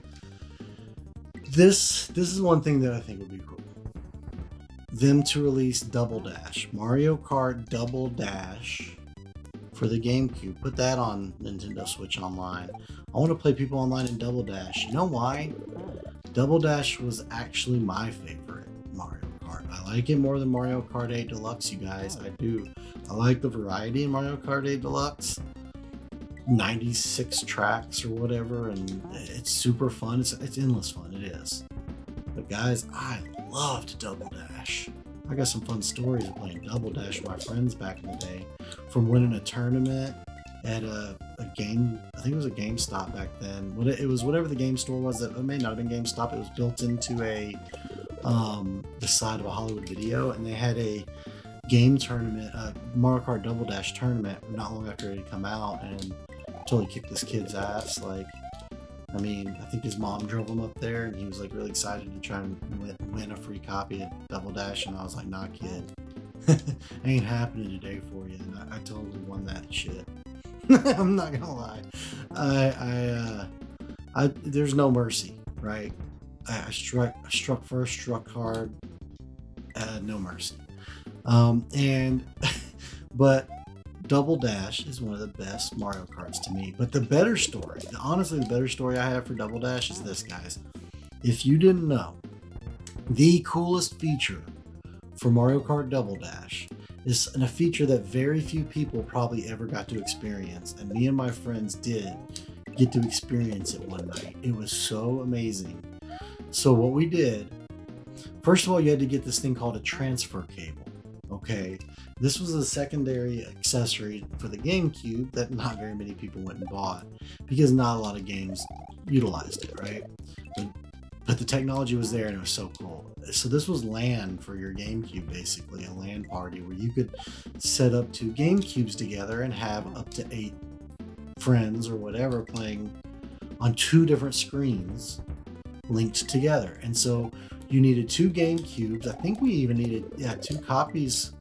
S1: this is one thing that I think would be cool. Them to release Double Dash, Mario Kart Double Dash for the GameCube. Put that on Nintendo Switch Online. I want to play people online in Double Dash. You know why? Double Dash was actually my favorite Mario Kart. I like it more than Mario Kart 8 Deluxe, you guys. I do. I like the variety in Mario Kart 8 Deluxe. 96 tracks or whatever, and it's super fun. It's endless fun. It is. But guys, I loved Double Dash. I got some fun stories of playing Double Dash with my friends back in the day, from winning a tournament at a game. I think it was a GameStop back then. It was whatever the game store was. That it may not have been GameStop. It was built into the side of a Hollywood Video, and they had a game tournament, a Mario Kart Double Dash tournament, not long after it had come out, and totally kicked this kid's ass. Like, I mean, I think his mom drove him up there, and he was like really excited to try and win a free copy of Double Dash, and I was like, nah, kid, ain't happening today for you. And I totally won that shit. I'm not gonna lie. I there's no mercy, right? I struck first, struck hard, no mercy. But Double Dash is one of the best Mario Karts to me. But the better story, honestly, the better story I have for Double Dash is this, guys. If you didn't know, the coolest feature for Mario Kart Double Dash is a feature that very few people probably ever got to experience. And me and my friends did get to experience it one night. It was so amazing. So what we did, first of all, you had to get this thing called a transfer cable. Okay, this was a secondary accessory for the GameCube that not very many people went and bought, because not a lot of games utilized it, right? But but the technology was there and it was so cool. So this was LAN for your GameCube, basically a LAN party where you could set up 2 GameCubes together and have up to 8 friends or whatever playing on 2 different screens linked together. And so you needed 2 GameCubes. I think we even needed 2 copies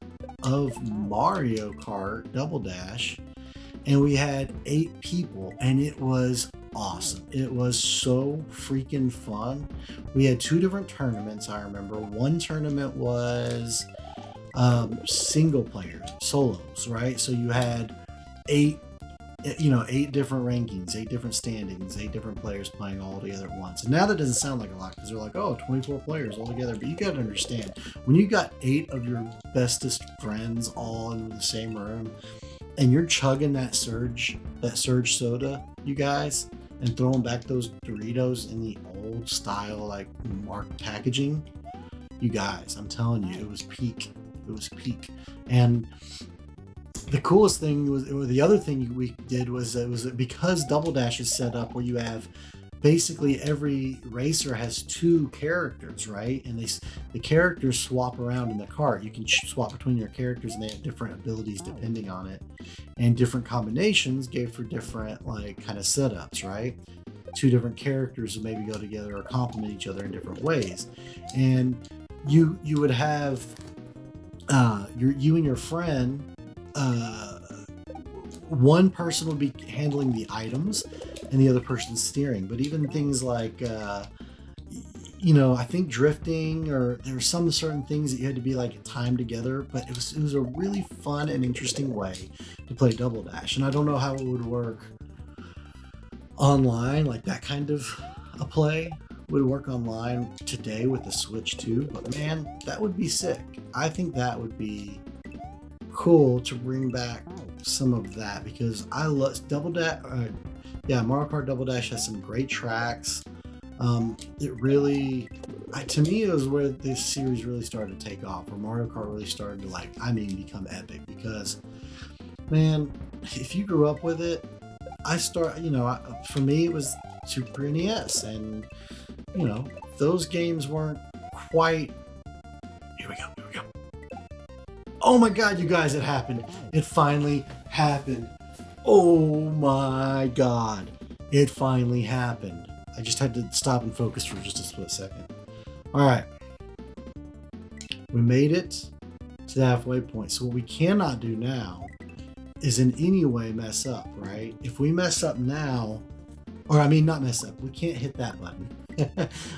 S1: of Mario Kart Double Dash, and we had 8 people, and it was awesome. It was so freaking fun. We had 2 different tournaments. I remember one tournament was single player solos, right? So you had 8 different rankings, 8 different standings, 8 different players playing all together at once. And now that doesn't sound like a lot because they're like, oh, 24 players all together. But you got to understand, when you got 8 of your bestest friends all in the same room and you're chugging that Surge soda, you guys, and throwing back those Doritos in the old style, like marked packaging, you guys, I'm telling you, it was peak. It was peak. And the coolest thing was, or the other thing we did was because Double Dash is set up where you have basically every racer has 2 characters, right? And the characters swap around in the cart. You can swap between your characters, and they have different abilities depending on it, and different combinations gave for different like kind of setups, right? 2 different characters would maybe go together or complement each other in different ways, and you would have you and your friend. One person would be handling the items and the other person steering. But even things like, I think drifting, or there were some certain things that you had to be like timed together. But it was a really fun and interesting way to play Double Dash. And I don't know how it would work online, like that kind of a play would work online today with the Switch too. But man, that would be sick. I think that would be cool to bring back some of that, because I love Mario Kart Double Dash has some great tracks. It really, to me, it was where this series really started to take off, where Mario Kart really started to become epic. Because man, if you grew up with it, for me it was Super NES, and those games weren't quite. Here we go. Oh my god, you guys, it happened. It finally happened. Oh my god. It finally happened. I just had to stop and focus for just a split second. Alright. We made it to the halfway point. So what we cannot do now is in any way mess up, right? If we mess up now, not mess up, we can't hit that button.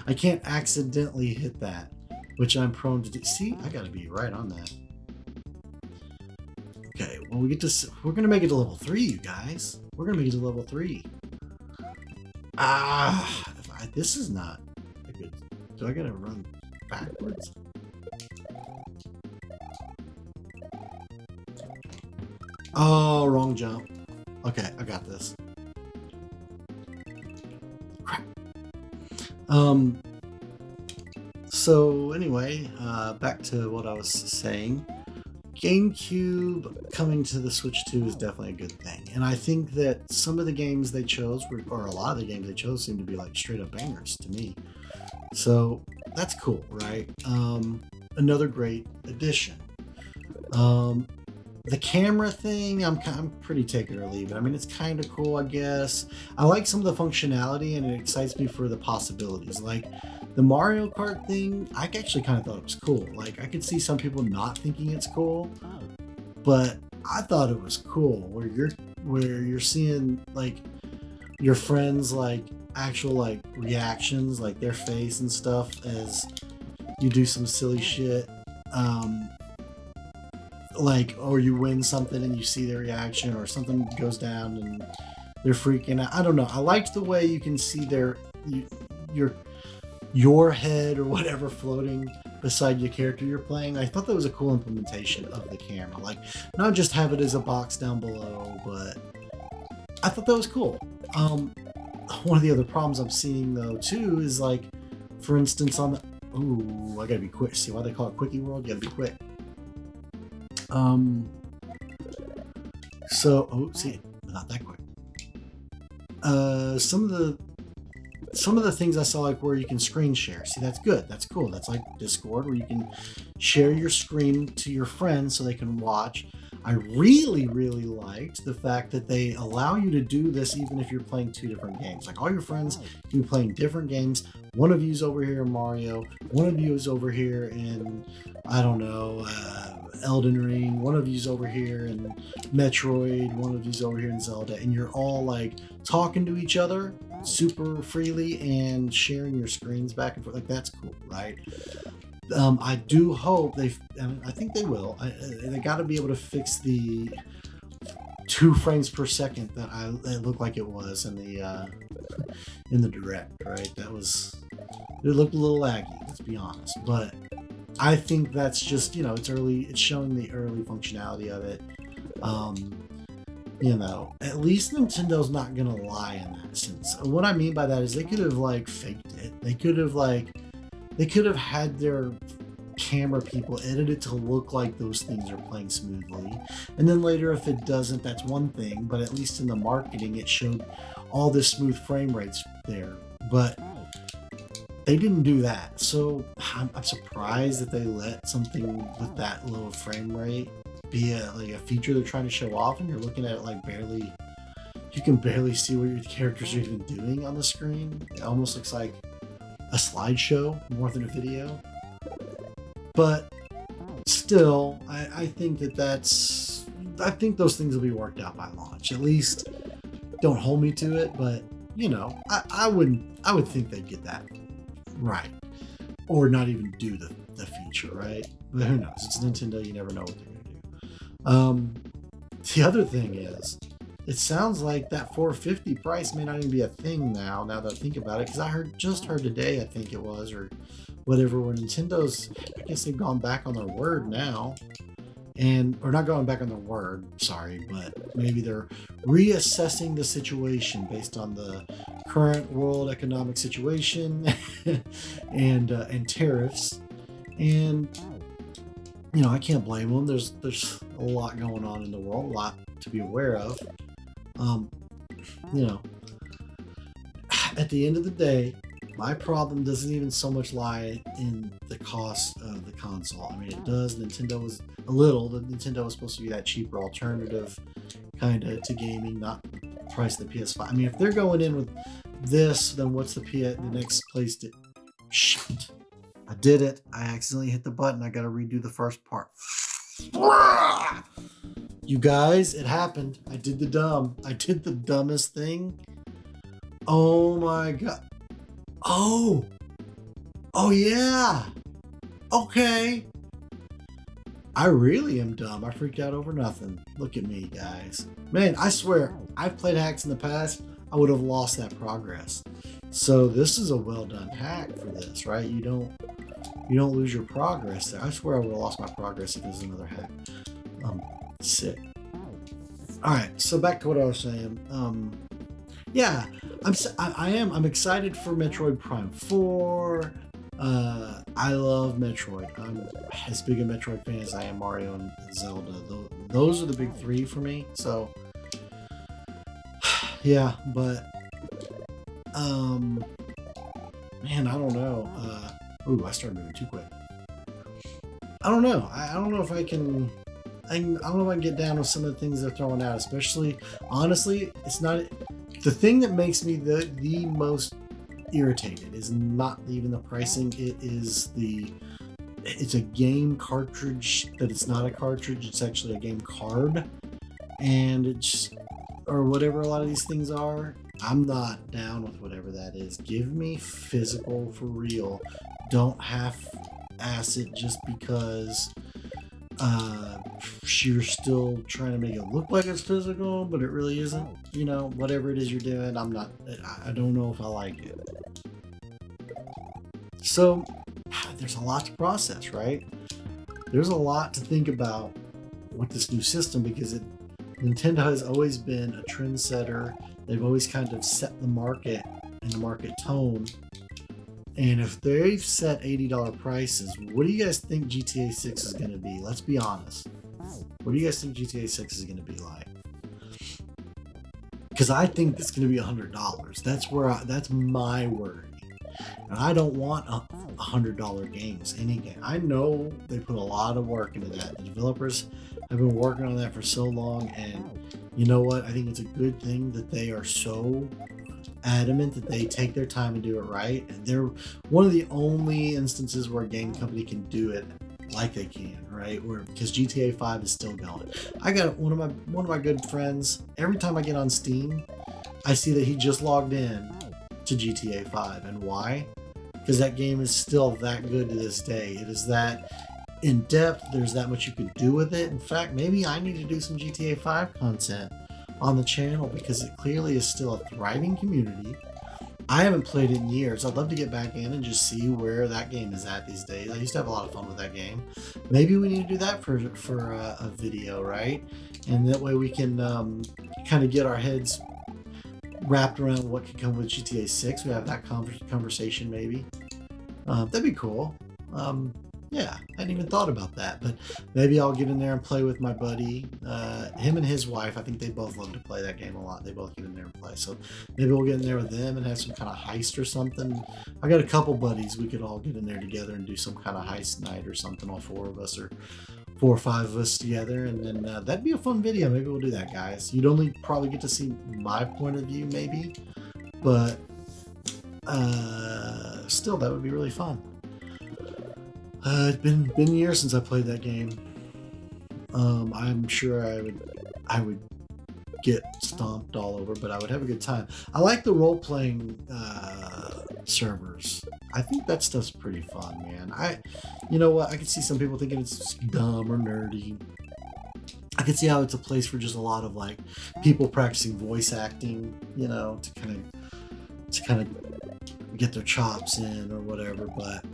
S1: I can't accidentally hit that, which I'm prone to do. See, I gotta be right on that. Okay, well, we're gonna make it to level 3, you guys. We're gonna make it to level 3. This is not a good. Do I gotta run backwards? Oh, wrong jump. Okay, I got this. Crap. So anyway, back to what I was saying. GameCube coming to the Switch 2 is definitely a good thing. And I think that some of the games they chose, or a lot of the games they chose, seem to be like straight up bangers to me. So that's cool, right? Another great addition. The camera thing, I'm pretty take it or leave it. I mean, it's kind of cool, I guess. I like some of the functionality, and it excites me for the possibilities. Like the Mario Kart thing, I actually kind of thought it was cool. Like I could see some people not thinking it's cool, but I thought it was cool. Where you're seeing like your friends like actual like reactions, like their face and stuff as you do some silly shit. Or you win something and you see their reaction, or something goes down and they're freaking out. I don't know. I liked the way you can see your head or whatever floating beside your character you're playing. I thought that was a cool implementation of the camera. Like, not just have it as a box down below, but I thought that was cool. One of the other problems I'm seeing though too is like, for instance, on the I gotta be quick. See why they call it Quickie World? You gotta be quick. See, not that quick. Some of the some of the things I saw, like where you can screen share. See, that's good. That's cool. That's like Discord, where you can share your screen to your friends so they can watch. I really, really liked the fact that they allow you to do this even if you're playing 2 different games. Like all your friends can be playing different games. One of you's over here in Mario. One of you is over here in, I don't know, Elden Ring. One of you's over here in Metroid. One of you's over here in Zelda. And you're all like talking to each other super freely and sharing your screens back and forth. Like that's cool, right? I do hope I think they will. They got to be able to fix the 2 frames per second that it looked like it was in the direct, right? It looked a little laggy, let's be honest. But I think that's just, it's early. It's showing the early functionality of it. At least Nintendo's not gonna lie in that sense. What I mean by that is they could have like faked it. They could have had their camera people edit it to look like those things are playing smoothly. And then later, if it doesn't, that's one thing. But at least in the marketing, it showed all this smooth frame rates there. But they didn't do that. So I'm surprised that they let something with that low of frame rate be a feature they're trying to show off. And you're looking at it like you can barely see what your characters are even doing on the screen. It almost looks like a slideshow more than a video. But still, I think I think those things will be worked out by launch. At least don't hold me to it, but I would think they'd get that right. Or not even do the feature, right? But who knows? It's Nintendo, you never know what they're gonna do. The other thing is, it sounds like that $450 price may not even be a thing now that I think about it, because I just heard today, I think it was, or whatever, where Nintendo's, I guess they've gone back on their word now, or not going back on their word, sorry, but maybe they're reassessing the situation based on the current world economic situation and tariffs, and I can't blame them. There's a lot going on in the world, a lot to be aware of. At the end of the day, my problem doesn't even so much lie in the cost of the console. I mean, it does. Nintendo was supposed to be that cheaper alternative kind of to gaming, not the price of the PS5. I mean, if they're going in with this, then what's the next place to... Shit. I did it. I accidentally hit the button. I got to redo the first part. You guys, it happened. I did the dumbest thing. Oh my god. Oh yeah. Okay. I really am dumb. I freaked out over nothing. Look at me, guys. Man, I swear, I've played hacks in the past. I would have lost that progress. So this is a well done hack for this, right? You don't lose your progress there. I swear I would have lost my progress if there's another hack. Sick. All right, so back to what I was saying. Yeah, I'm excited for Metroid Prime 4. I love Metroid. I'm as big a Metroid fan as I am Mario and Zelda. Those are the big 3 for me. So yeah, but man, I don't know. I started moving too quick. I don't know. I don't know if I can. I don't know if I can get down with some of the things they're throwing out. Especially, honestly, it's not the thing that makes me the most irritated. Is not even the pricing. It's a game cartridge that it's not a cartridge. It's actually a game card, and it's or whatever a lot of these things are. I'm not down with whatever that is. Give me physical for real. Don't half-ass it just because you're still trying to make it look like it's physical, but it really isn't. Whatever it is you're doing, I don't know if I like it. So, there's a lot to process, right? There's a lot to think about with this new system because Nintendo has always been a trendsetter. They've always kind of set the market and the market tone. And if they've set $80 prices, what do you guys think GTA 6 is going to be? Let's be honest. What do you guys think GTA 6 is going to be like? because I think it's going to be $100. That's my worry. And I don't want $100 games, any game. I know they put a lot of work into that. The developers have been working on that for so long, and you know what? I think it's a good thing that they are so adamant that they take their time and do it right. And they're one of the only instances where a game company can do it like they can, right? Because GTA 5 is still going. I got one of my good friends. Every time I get on Steam, I see that he just logged in to GTA 5. And why? Because that game is still that good to this day. It is that in depth. There's that much you can do with it. In fact, maybe I need to do some GTA 5 content on the channel because it clearly is still a thriving community. I haven't played it in years. I'd love to get back in and just see where that game is at these days. I used to have a lot of fun with that game. Maybe we need to do that for a video, right? And that way we can kind of get our heads wrapped around what could come with GTA 6. We have that conversation maybe. That'd be cool. Yeah, I hadn't even thought about that, but maybe I'll get in there and play with my buddy. Him and his wife, I think they both love to play that game a lot. They both get in there and play. So maybe we'll get in there with them and have some kind of heist or something. I got a couple buddies. We could all get in there together and do some kind of heist night or something, all four of us or 4 or 5 of us together. And then that'd be a fun video. Maybe we'll do that, guys. You'd only probably get to see my point of view, maybe. But still, that would be really fun. It's been years since I played that game. I'm sure I would get stomped all over, but I would have a good time. I like the role-playing servers. I think that stuff's pretty fun, man. You know what? I can see some people thinking it's dumb or nerdy. I can see how it's a place for just a lot of like people practicing voice acting, you know, to kind of get their chops in or whatever. But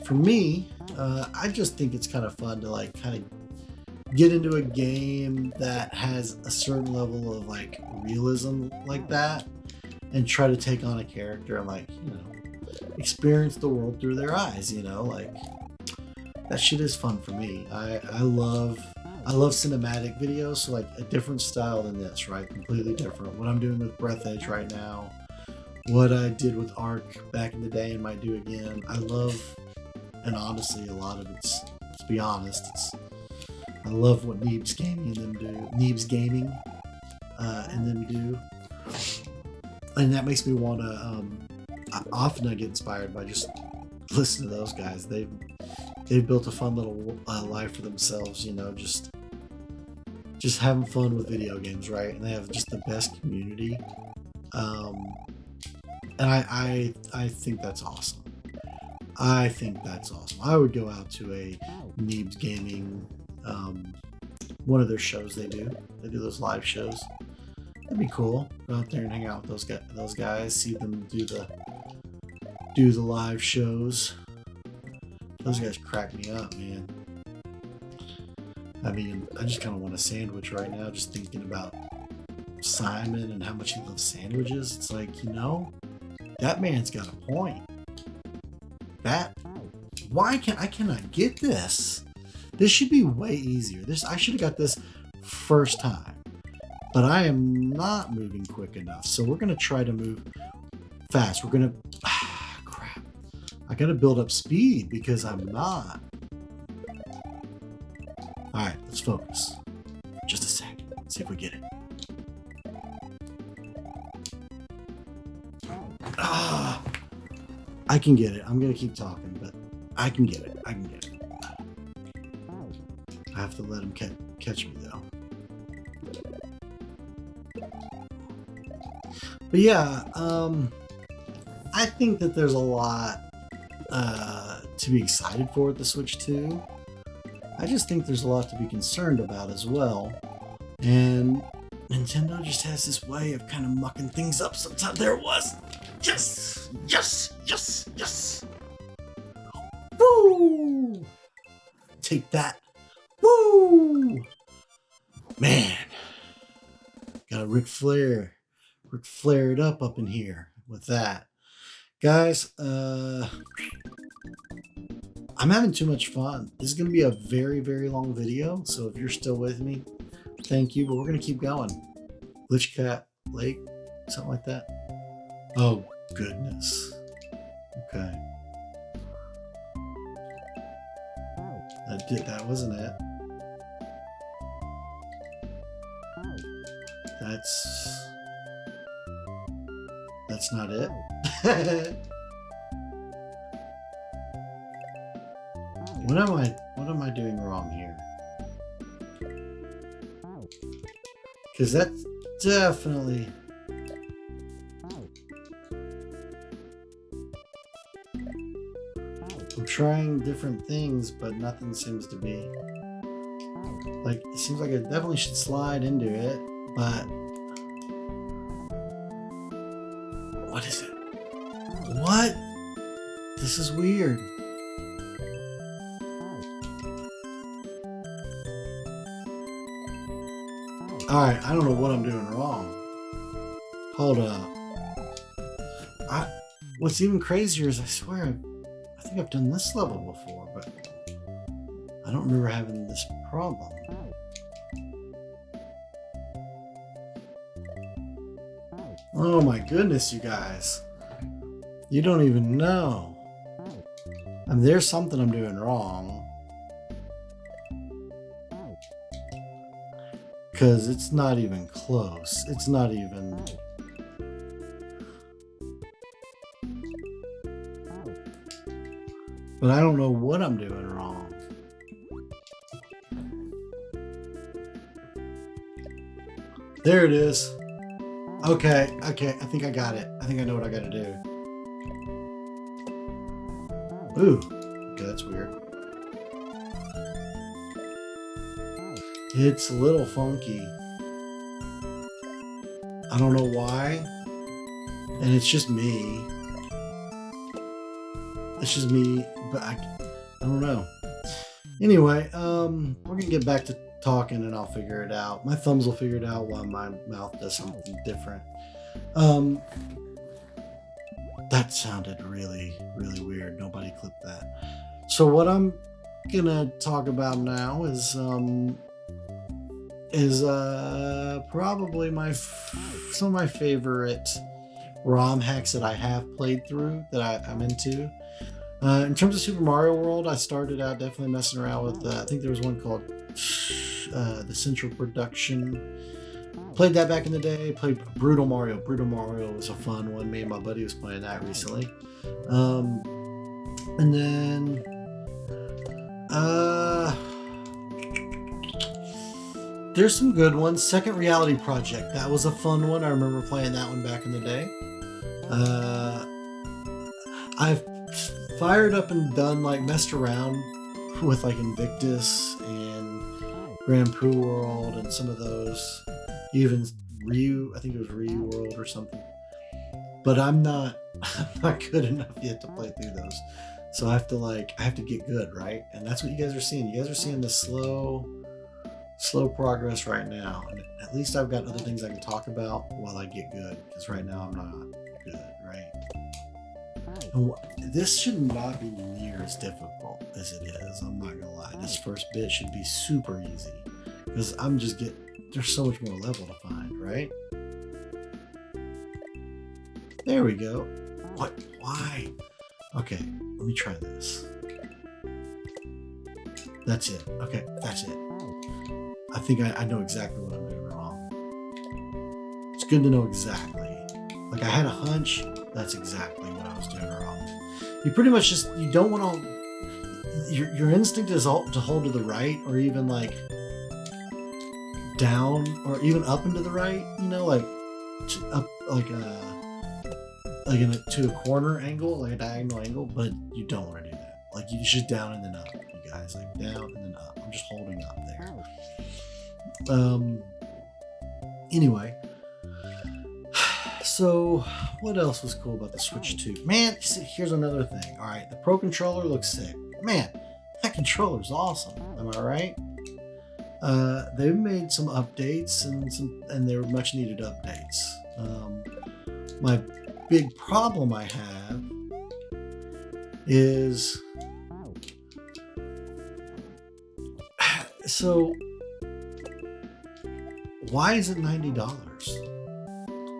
S1: for me, I just think it's kind of fun to like kind of get into a game that has a certain level of like realism like that and try to take on a character and like, you know, experience the world through their eyes, you know, like that shit is fun for me. I love cinematic videos, so like a different style than this, right? Completely different. What I'm doing with Breath Edge right now, what I did with Ark back in the day and might do again. I love, and honestly, a lot of it's, let's be honest, I love what Neebs Gaming and them do. And that makes me want to, often I get inspired by just listening to those guys. They've built a fun little life for themselves, you know, just having fun with video games, right? And they have just the best community. And I think that's awesome. I think that's awesome. I would go out to a Neebs Gaming, one of their shows they do. They do those live shows. That'd be cool. Go out there and hang out with those guys. See them do the live shows. Those guys crack me up, man. I mean, I just kind of want a sandwich right now, just thinking about Simon and how much he loves sandwiches. It's like, you know, that man's got a point. I cannot get this? This should be way easier. I should have got this first time. But I am not moving quick enough. So we're going to try to move fast. We're going to... crap. I got to build up speed because I'm not. Alright, let's focus. Just a sec. See if we get it. I can get it. I'm going to keep talking, but I can get it. I have to let him catch me, though. But yeah, I think that there's a lot to be excited for with the Switch 2. I just think there's a lot to be concerned about as well. And Nintendo just has this way of kind of mucking things up sometimes. There it was. Yes! Yes! Yes! Yes! Woo! Take that. Woo! Man. Got a Ric Flair it up in here with that. Guys, I'm having too much fun. This is going to be a very, very long video. So if you're still with me, thank you. But we're going to keep going. Glitchcat Lake, something like that. Oh goodness. Okay. That wasn't it. That's not it. What am I doing wrong here? Because that's definitely... I'm trying different things, but nothing seems to be... Like, it seems like I definitely should slide into it, but... What is it? What? This is weird. Alright, I don't know what I'm doing wrong. Hold up. What's even crazier is I swear I think I've done this level before, but I don't remember having this problem. Oh my goodness, you guys. You don't even know. I mean, there's something I'm doing wrong. Because it's not even close. It's not even... But I don't know what I'm doing wrong. There it is. Okay, I think I got it. I think I know what I gotta do. Ooh, okay, that's weird. It's a little funky. I don't know why. And it's just me. It's just me, but I don't know. Anyway, we're gonna get back to talking and I'll figure it out. My thumbs will figure it out while my mouth does something different. That sounded really, really weird. Nobody clipped that. So what I'm gonna talk about now is probably some of my favorite ROM hacks that I have played through that I'm into. In terms of Super Mario World, I started out definitely messing around with, I think there was one called the Central Production. Played that back in the day. Played Brutal Mario. Brutal Mario was a fun one. Me and my buddy was playing that recently. And then there's some good ones. Second Reality Project. That was a fun one. I remember playing that one back in the day. I've fired up and done, like, messed around with, like, Invictus and Grand Prix World and some of those. Even Ryu, I think it was Ryu World or something. But I'm not good enough yet to play through those. So I have to get good, right? And that's what you guys are seeing. You guys are seeing the slow progress right now. And at least I've got other things I can talk about while I get good. Because right now I'm not good, right? And this should not be near as difficult as it is. I'm not gonna lie. This first bit should be super easy. Because there's so much more level to find, right? There we go. What? Why? Okay, let me try this. That's it. Okay, that's it. I think I know exactly what I'm doing wrong. It's good to know exactly. Like, I had a hunch. That's exactly what I was doing wrong. You pretty much you don't want to... Your instinct is to hold to the right, or even, like, down, or even up and to the right, you know, like up, to a corner angle, like a diagonal angle, but you don't want to do that. Like, you should down and then up, you guys, like down and then up. I'm just holding up there. Anyway, so what else was cool about the Switch 2? Man, see, here's another thing. All right, the Pro Controller looks sick. Man, that controller's awesome. Am I right? They've made some updates and they were much needed updates. My big problem I have is, so why is it $90?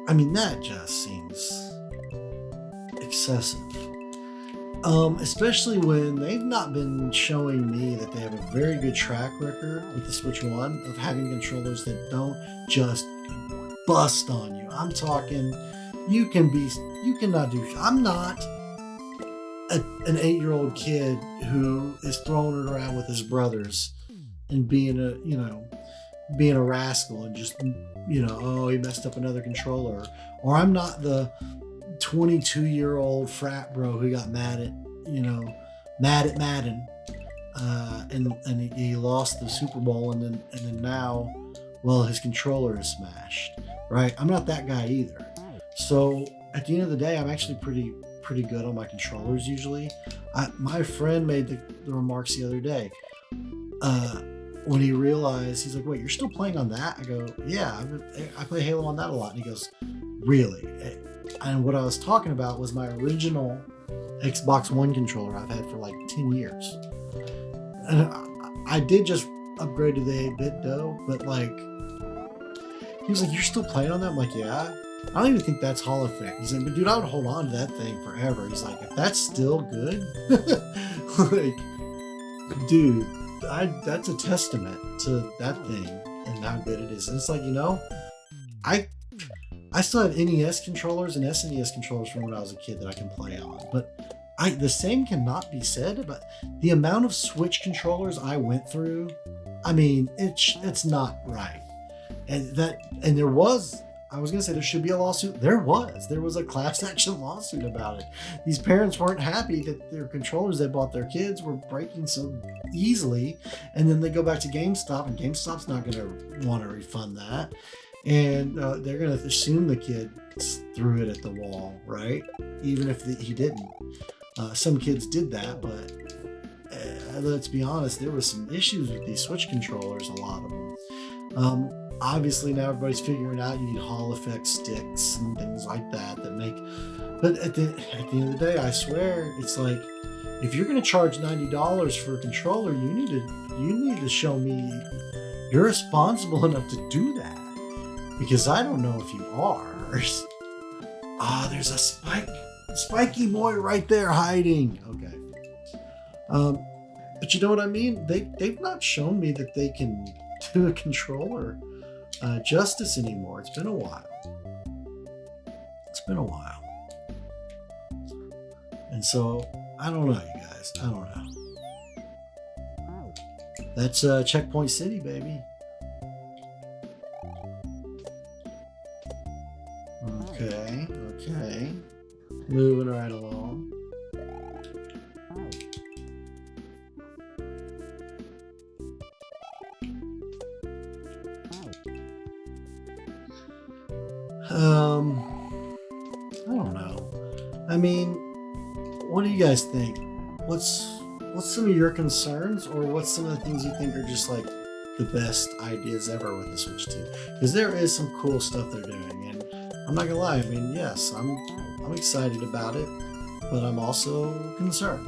S1: I mean, that just seems excessive. Especially when they've not been showing me that they have a very good track record with the Switch 1 of having controllers that don't just bust on you. I'm talking, you cannot do, I'm not an 8-year-old kid who is throwing it around with his brothers and being a rascal and just, oh, he messed up another controller. Or I'm not the 22-year-old frat bro who got mad at Madden, and he lost the Super Bowl, and then now, well, his controller is smashed, right? I'm not that guy either. So at the end of the day, I'm actually pretty good on my controllers usually. My friend made the remarks the other day when he realized, he's like, "Wait, you're still playing on that?" I go, "Yeah, I play Halo on that a lot." And he goes, "Really?" And what I was talking about was my original Xbox One controller I've had for like 10 years. And I did just upgrade to the 8-bit though, but like, he was like, "You're still playing on that?" I'm like, "Yeah." I don't even think that's Hall of Fame. He's like, "But dude, I would hold on to that thing forever." He's like, "If that's still good," like, dude, that's a testament to that thing and how good it is. And it's like, I still have NES controllers and SNES controllers from when I was a kid that I can play on, but the same cannot be said about the amount of Switch controllers I went through. I mean, it's not right. And there was, I was going to say there should be a lawsuit. There was a class action lawsuit about it. These parents weren't happy that their controllers they bought their kids were breaking so easily. And then they go back to GameStop, and GameStop's not going to want to refund that. And they're going to assume the kid threw it at the wall, right? Even if he didn't. Some kids did that, but let's be honest, there was some issues with these Switch controllers, a lot of them. Obviously, now everybody's figuring out you need Hall effect sticks and things like that make. But at the end of the day, I swear, it's like, if you're going to charge $90 for a controller, you need to show me you're responsible enough to do that. Because I don't know if you are. There's a spiky boy right there hiding. Okay. But you know what I mean? They've not shown me that they can do a controller justice anymore. It's been a while. And so, I don't know, you guys. I don't know. That's Checkpoint City, baby. Okay. Moving right along. I don't know. I mean, what do you guys think? What's some of your concerns, or what's some of the things you think are just like the best ideas ever with the Switch 2? Because there is some cool stuff they're doing, and I'm not gonna lie. I mean, yes, I'm excited about it, but I'm also concerned.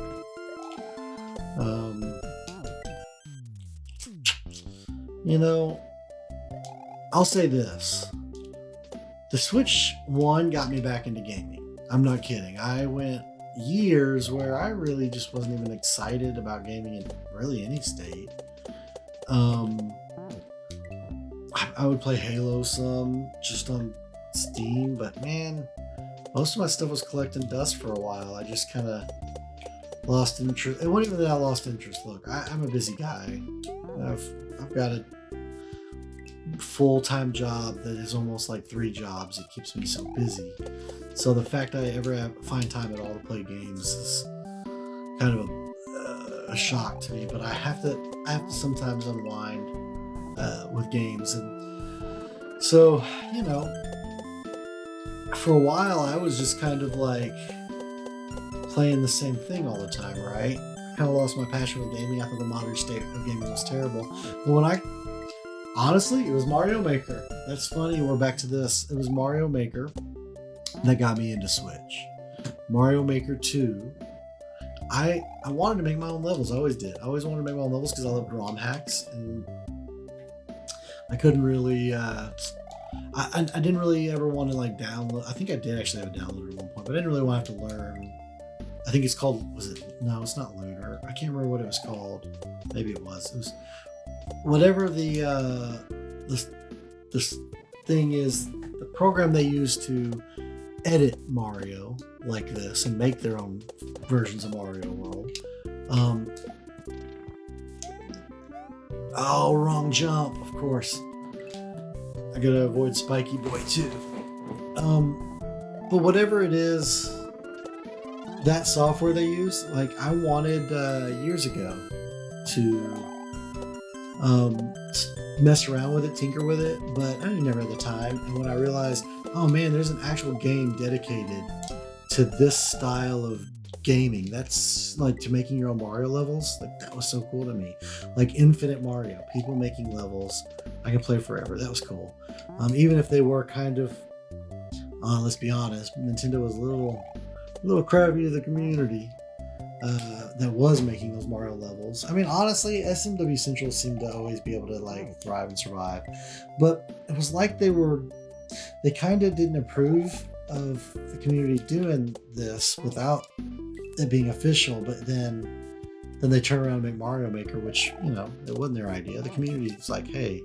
S1: I'll say this: the Switch 1 got me back into gaming. I'm not kidding. I went years where I really just wasn't even excited about gaming in really any state. I would play Halo some just on Steam, but man, most of my stuff was collecting dust for a while. I just kind of lost interest. It wasn't even that I lost interest. Look, I'm a busy guy. I've got a full-time job that is almost like 3 jobs. It keeps me so busy. So the fact I ever find time at all to play games is kind of a shock to me. But I have to sometimes unwind with games, and so for a while I was just kind of like playing the same thing all the time, right? I kind of lost my passion with gaming. I thought the modern state of gaming was terrible. But honestly, it was Mario Maker. That's funny. We're back to this. It was Mario Maker that got me into Switch. Mario Maker 2. I wanted to make my own levels. I always did. I always wanted to make my own levels because I loved ROM hacks, and I couldn't really I didn't really ever want to like download. I think I did actually have a downloader at one point, but I didn't really want to have to learn. I think it's called, was it? No, it's not Lunar. I can't remember what it was called. Maybe it was. It was whatever this thing is, the program they use to edit Mario like this and make their own versions of Mario World. Oh, wrong jump, of course. I gotta avoid Spiky Boy too. But whatever it is, that software they use, like I wanted years ago to mess around with it, tinker with it, but I never had the time. And when I realized, oh man, there's an actual game dedicated to this style of gaming, that's like to making your own Mario levels, like that was so cool to me. Like Infinite Mario, people making levels I can play forever. That was cool. Even if they were kind of, let's be honest, Nintendo was a little crabby to the community that was making those Mario levels. I mean, honestly, SMW Central seemed to always be able to like thrive and survive, but it was like they kind of didn't approve of the community doing this without it being official. But then they turn around and make Mario Maker, which, you know, it wasn't their idea. The community's like, hey,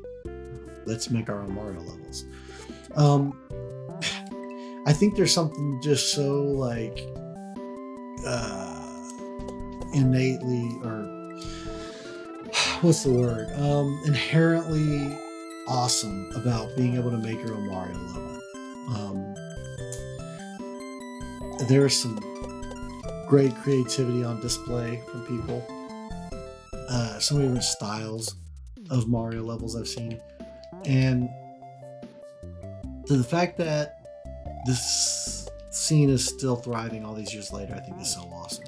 S1: let's make our own Mario levels. I think there's something just so like innately, or what's the word, inherently awesome about being able to make your own Mario level. There's some great creativity on display from people. So many different styles of Mario levels I've seen, and the fact that this scene is still thriving all these years later, I think is so awesome.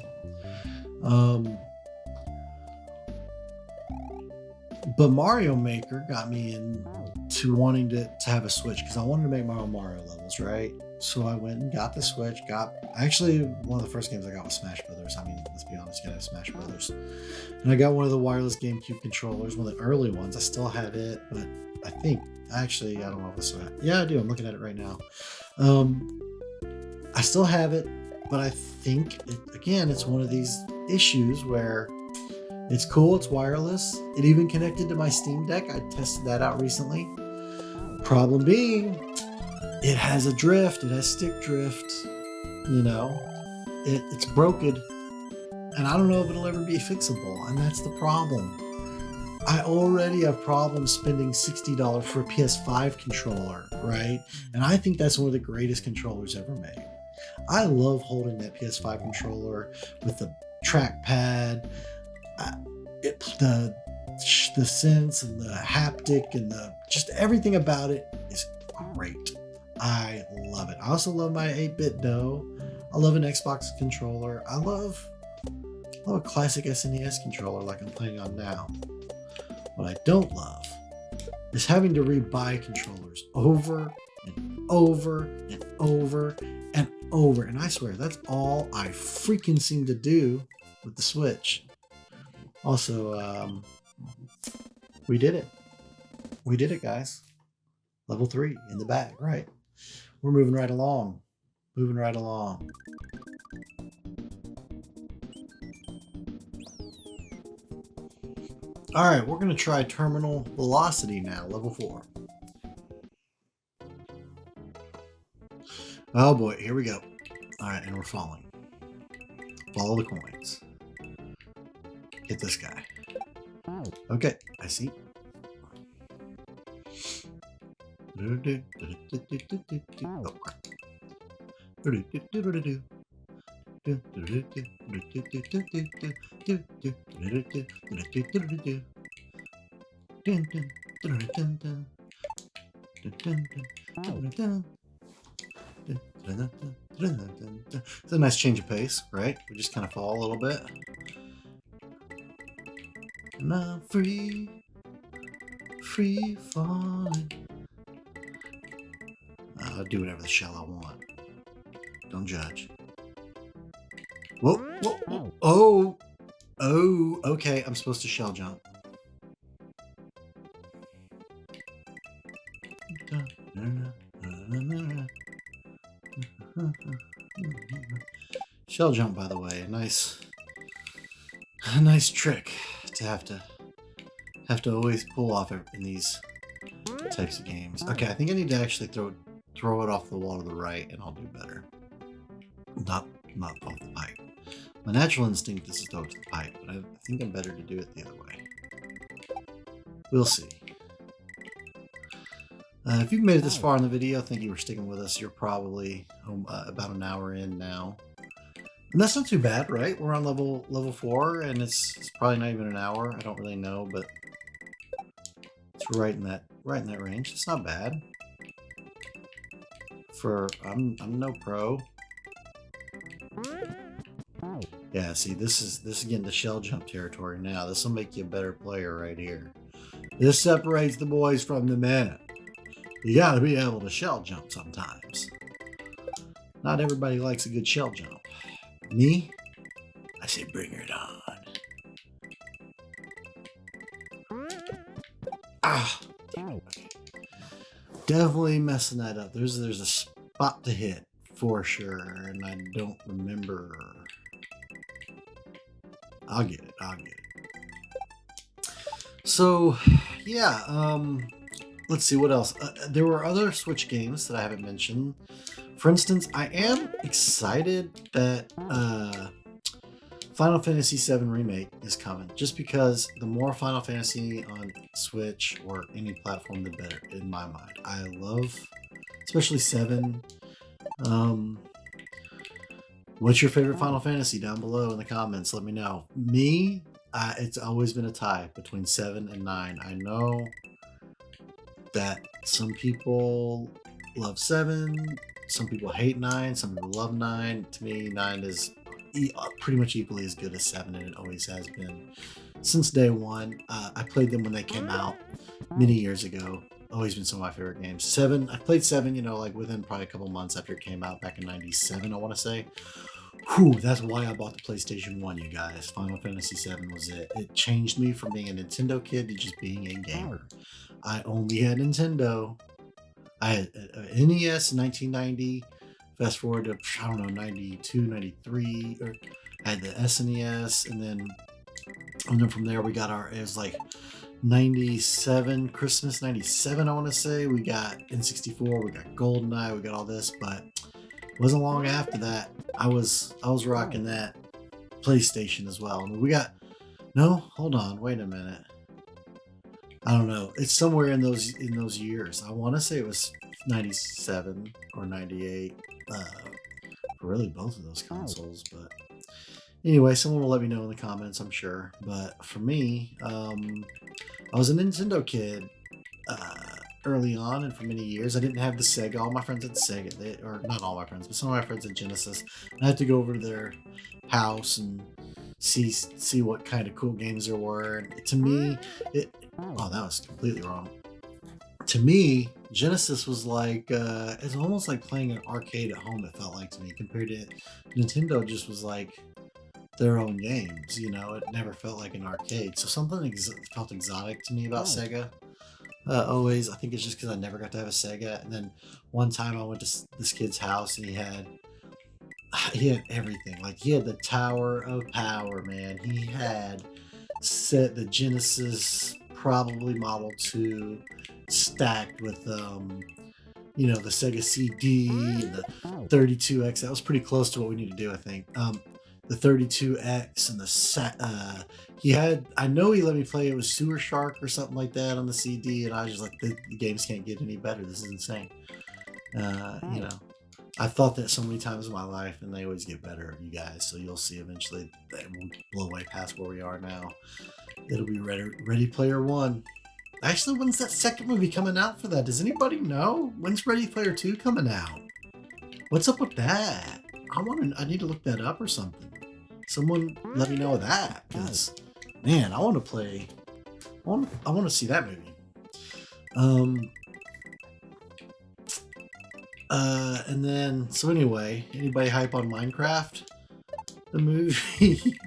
S1: But Mario Maker got me into wanting to have a Switch, because I wanted to make my own Mario levels, right? So I went and got the Switch. Actually, one of the first games I got was Smash Brothers. I mean, let's be honest, you gotta have Smash Brothers. And I got one of the wireless GameCube controllers, one of the early ones. I still have it, but I think, actually, I don't know if it's, yeah, I do. I'm looking at it right now. I still have it, but I think, it's one of these issues where it's cool, it's wireless. It even connected to my Steam Deck. I tested that out recently. Problem being, it has a drift. It has stick drift. You know, it's broken. And I don't know if it'll ever be fixable. And that's the problem. I already have problems spending $60 for a PS5 controller, right? And I think that's one of the greatest controllers ever made. I love holding that PS5 controller with the trackpad, the sense and the haptic and just everything about it is great. I love it. I also love my 8-bit dough. I love an Xbox controller. I love a classic SNES controller like I'm playing on now. What I don't love is having to rebuy controllers over and over and over and over. And I swear, that's all I freaking seem to do with the Switch. Also, we did it. We did it, guys. Level 3 in the bag, right? We're moving right along. Moving right along. All right, we're going to try terminal velocity now, level 4. Oh boy, here we go. All right, and we're falling. Follow the coins. Hit this guy. Okay, I see. Oh, crap. It's a nice change of pace, right? We just kind of fall a little bit. And I'm free falling. I'll do whatever the hell I want. Don't judge. Whoa, whoa, whoa. Oh, okay. I'm supposed to shell jump. Shell jump, by the way, a nice trick to have to always pull off in these types of games. Okay, I think I need to actually throw it off the wall to the right, and I'll do better. Not off the pipe. My natural instinct is to throw it to the pipe, but I think I'm better to do it the other way. We'll see. If you've made it this far in the video, thank you for sticking with us. You're probably about an hour in now. And that's not too bad, right? We're on level 4, and it's probably not even an hour. I don't really know, but it's right in that range. It's not bad. I'm no pro. Yeah, see, this is getting the shell jump territory now. This will make you a better player right here. This separates the boys from the men. You gotta be able to shell jump sometimes. Not everybody likes a good shell jump. Me, I say bring it on. Ah, damn it. Okay. Definitely messing that up. There's a spot to hit for sure, and I don't remember. I'll get it. So, yeah. Let's see what else. There were other Switch games that I haven't mentioned. For instance, I am excited that Final Fantasy VII Remake is coming. Just because the more Final Fantasy on Switch or any platform, the better, in my mind. I love, especially 7. What's your favorite Final Fantasy? Down below in the comments, let me know. Me, it's always been a tie between 7 and 9. I know that some people love 7, some people hate 9, some people love 9. To me, 9 is pretty much equally as good as 7, and it always has been since day one. I played them when they came out many years ago. Always been some of my favorite games. 7, I played 7, like within probably a couple months after it came out back in 97, I want to say. Whew, that's why I bought the PlayStation 1, you guys. Final Fantasy 7 was it. It changed me from being a Nintendo kid to just being a gamer. I only had Nintendo. I had an NES in 1990. Fast forward to, I don't know, 92, 93. Or I had the SNES. And then from there, we got it was like 97, Christmas 97, I want to say. We got N64, we got GoldenEye, we got all this. But it wasn't long after that, I was rocking that PlayStation as well. I mean, hold on, wait a minute. I don't know. It's somewhere in those years. I want to say it was 97 or 98 for really both of those consoles. But anyway, someone will let me know in the comments, I'm sure. But for me, I was a Nintendo kid early on, and for many years. I didn't have the Sega. All my friends had Sega. Or not all my friends, but some of my friends had Genesis. I had to go over to their house and see what kind of cool games there were. And to me, oh, that was completely wrong. To me, Genesis was like, it's almost like playing an arcade at home, it felt like to me, compared to Nintendo just was like their own games, it never felt like an arcade. So something felt exotic to me about Sega. Always, I think it's just because I never got to have a Sega. And then one time I went to this kid's house and he had everything. Like, he had the Tower of Power, man. He had the Genesis, probably Model 2, stacked with the Sega CD and the 32X. That was pretty close to what we need to do, I think. The 32X and I know he let me play, it was Sewer Shark or something like that on the CD, and I was just like, the games can't get any better. This is insane. I've thought that so many times in my life, and they always get better, you guys. So you'll see eventually that we'll blow way past where we are now. It'll be Ready Player One. Actually, when's that second movie coming out for that? Does anybody know? When's Ready Player 2 coming out? What's up with that? I need to look that up or something. Someone let me know that, because man, I want to play. I want to see that movie. And then anyway, anybody hype on Minecraft, the movie?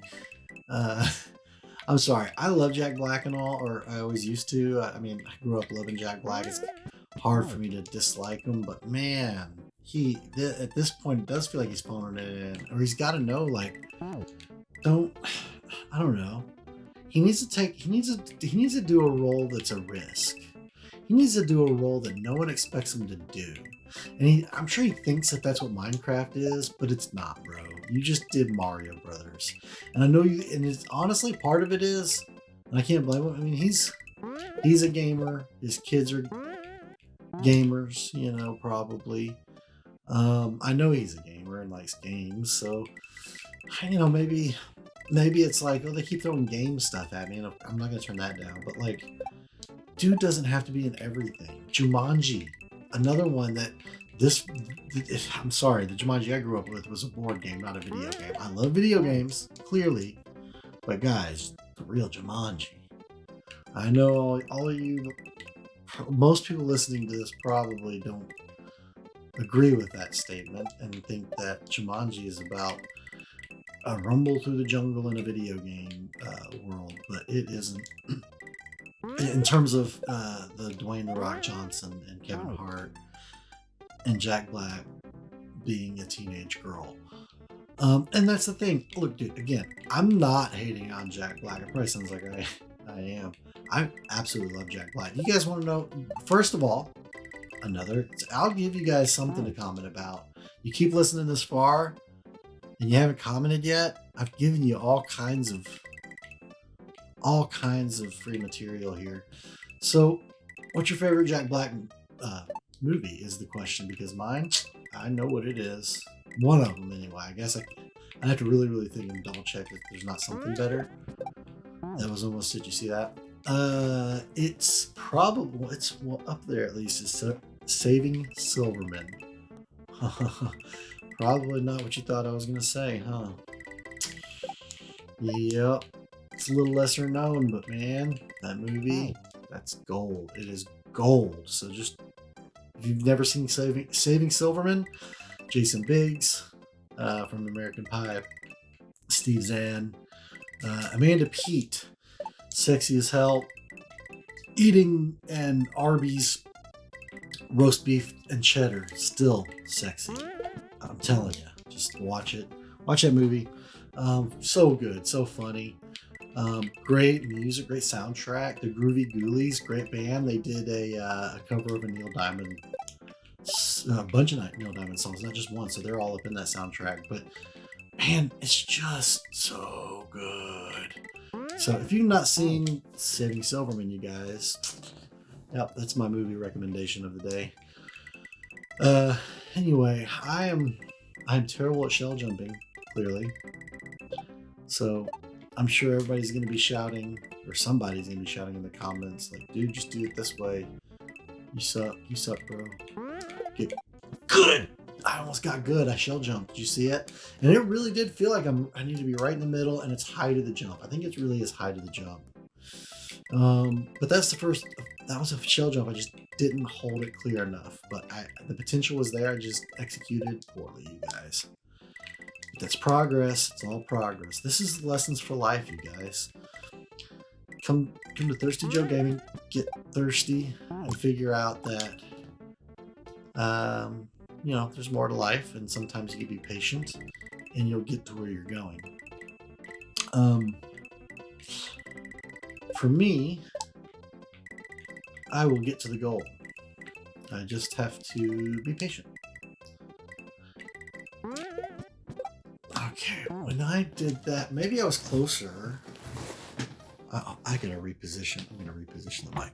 S1: I'm sorry, I love Jack Black and all, or I always used to. I mean, I grew up loving Jack Black. It's hard for me to dislike him, but man, at this point, it does feel like he's phoning it in, or he's got to know, like, don't, I don't know. He needs to do a role that's a risk. He needs to do a role that no one expects him to do. And I'm sure he thinks that that's what Minecraft is, but it's not, bro. You just did Mario Brothers. And I know you, and it's honestly, part of it is, and I can't blame him. I mean, he's a gamer. His kids are gamers, you know, probably. I know he's a gamer and likes games, so, you know, maybe it's like, oh, they keep throwing game stuff at me, and I'm not gonna turn that down. But like, dude doesn't have to be in everything. Jumanji, another one that I'm sorry, the Jumanji I grew up with was a board game, not a video game. I love video games, clearly, but guys, the real Jumanji. I know all of you, most people listening to this probably don't agree with that statement and think that Jumanji is about a rumble through the jungle in a video game world, but it isn't. In terms of the Dwayne "The Rock" Johnson and Kevin Hart and Jack Black being a teenage girl. And that's the thing. Look, dude, again, I'm not hating on Jack Black. It probably sounds like I am. I absolutely love Jack Black. You guys want to know, first of all, I'll give you guys something to comment about. You keep listening this far and you haven't commented yet, I've given you all kinds of free material here. So, what's your favorite Jack Black movie is the question, because mine, I know what it is. One of them, anyway. I guess I have to really think and double check if there's not something better. That was almost, did you see that? It's up there at least. It's Saving Silverman. Probably not what you thought I was going to say, huh? Yep. It's a little lesser known, but man, that movie, that's gold. It is gold. So just, if you've never seen Saving Silverman, Jason Biggs from American Pie, Steve Zahn, Amanda Peet, sexy as hell, eating an Arby's roast beef and cheddar, still sexy. I'm telling you, just watch it. Watch that movie. So good, so funny. Great music, great soundtrack. The Groovy Ghoulies, great band. They did a cover of a Neil Diamond, a bunch of Neil Diamond songs, not just one. So they're all up in that soundtrack. But man, it's just so good. So if you've not seen Saving Silverman, you guys, yep, that's my movie recommendation of the day. Anyway, I'm terrible at shell jumping, clearly. So I'm sure everybody's going to be shouting, or somebody's going to be shouting in the comments, like, dude, just do it this way. You suck, bro. Get good. I almost got good. I shell jumped. Did you see it? And it really did feel like I need to be right in the middle, and it's high to the jump. I think it really is high to the jump. But that was a shell jump. I just didn't hold it clear enough. But the potential was there. I just executed poorly, you guys. But that's progress. It's all progress. This is lessons for life, you guys. Come to Thirsty Joe Gaming, get thirsty, and figure out that there's more to life, and sometimes you can be patient, and you'll get to where you're going. For me, I will get to the goal. I just have to be patient. Okay, when I did that, maybe I was closer. I gotta reposition. I'm gonna reposition the mic.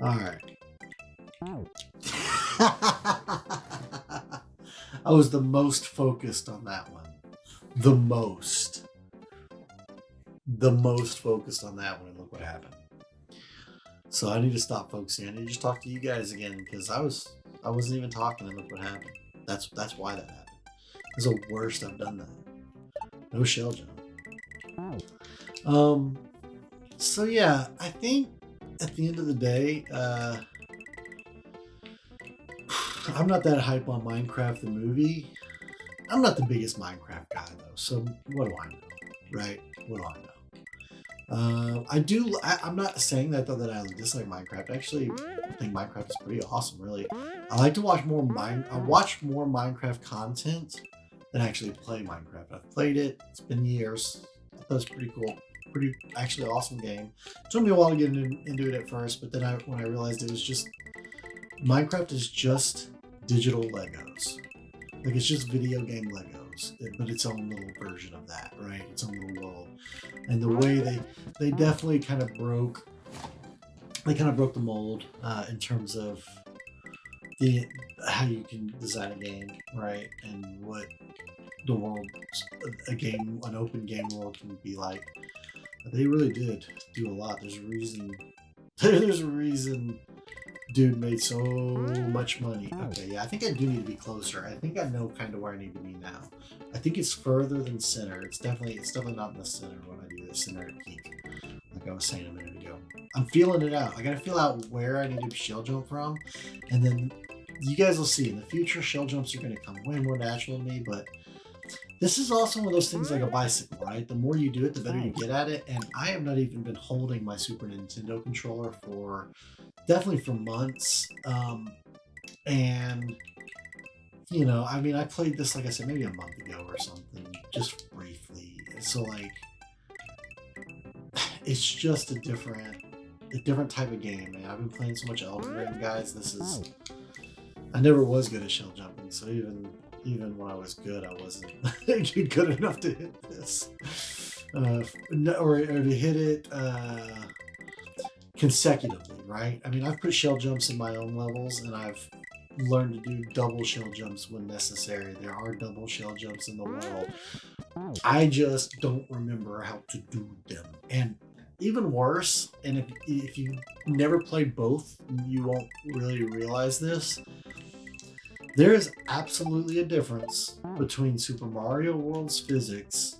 S1: All right. I was the most focused on that one. The most focused on that one, and look what happened. So I need to stop focusing. I need to just talk to you guys again, because I wasn't even talking, and look what happened. That's why that happened. It's the worst I've done that. No shell jump. So yeah, I think at the end of the day, I'm not that hype on Minecraft the movie. I'm not the biggest Minecraft guy though, so what do I know, right? What do I know? I'm not saying that though that I dislike Minecraft. I actually think Minecraft is pretty awesome. Really, I like to watch more Minecraft content than actually play Minecraft. I've played it. It's been years. I thought it was pretty cool. Pretty actually awesome game. It took me a while to get into it at first, but then when I realized it was just Minecraft is just digital Legos. Like it's just video game Legos, but its own little version of that, right? Its own little world. And the way they definitely kind of broke the mold in terms of how you can design a game, right? And what the world, an open game world can be like. They really did do a lot. There's a reason. There's a reason. Dude made so much money. Okay, yeah, I think I do need to be closer. I think I know kind of where I need to be now. I think it's further than center. It's definitely not in the center when I do the center at peak, like I was saying a minute ago. I'm feeling it out. I gotta feel out where I need to shell jump from, and then you guys will see in the future shell jumps are gonna come way more natural to me. But this is also one of those things like a bicycle, right? The more you do it, the better you get at it. And I have not even been holding my Super Nintendo controller for definitely for months. And you know, I mean, I played this, like I said, maybe a month ago or something, just briefly. So like, it's just a different type of game, man. I've been playing so much Elden Ring, guys. I never was good at shell jumping, so even when I was good, I wasn't good enough to hit this, or to hit it consecutively, right? I mean, I've put shell jumps in my own levels, and I've learned to do double shell jumps when necessary. There are double shell jumps in the world. I just don't remember how to do them. And even worse, and if you never played both, you won't really realize this. There is absolutely a difference between Super Mario World's physics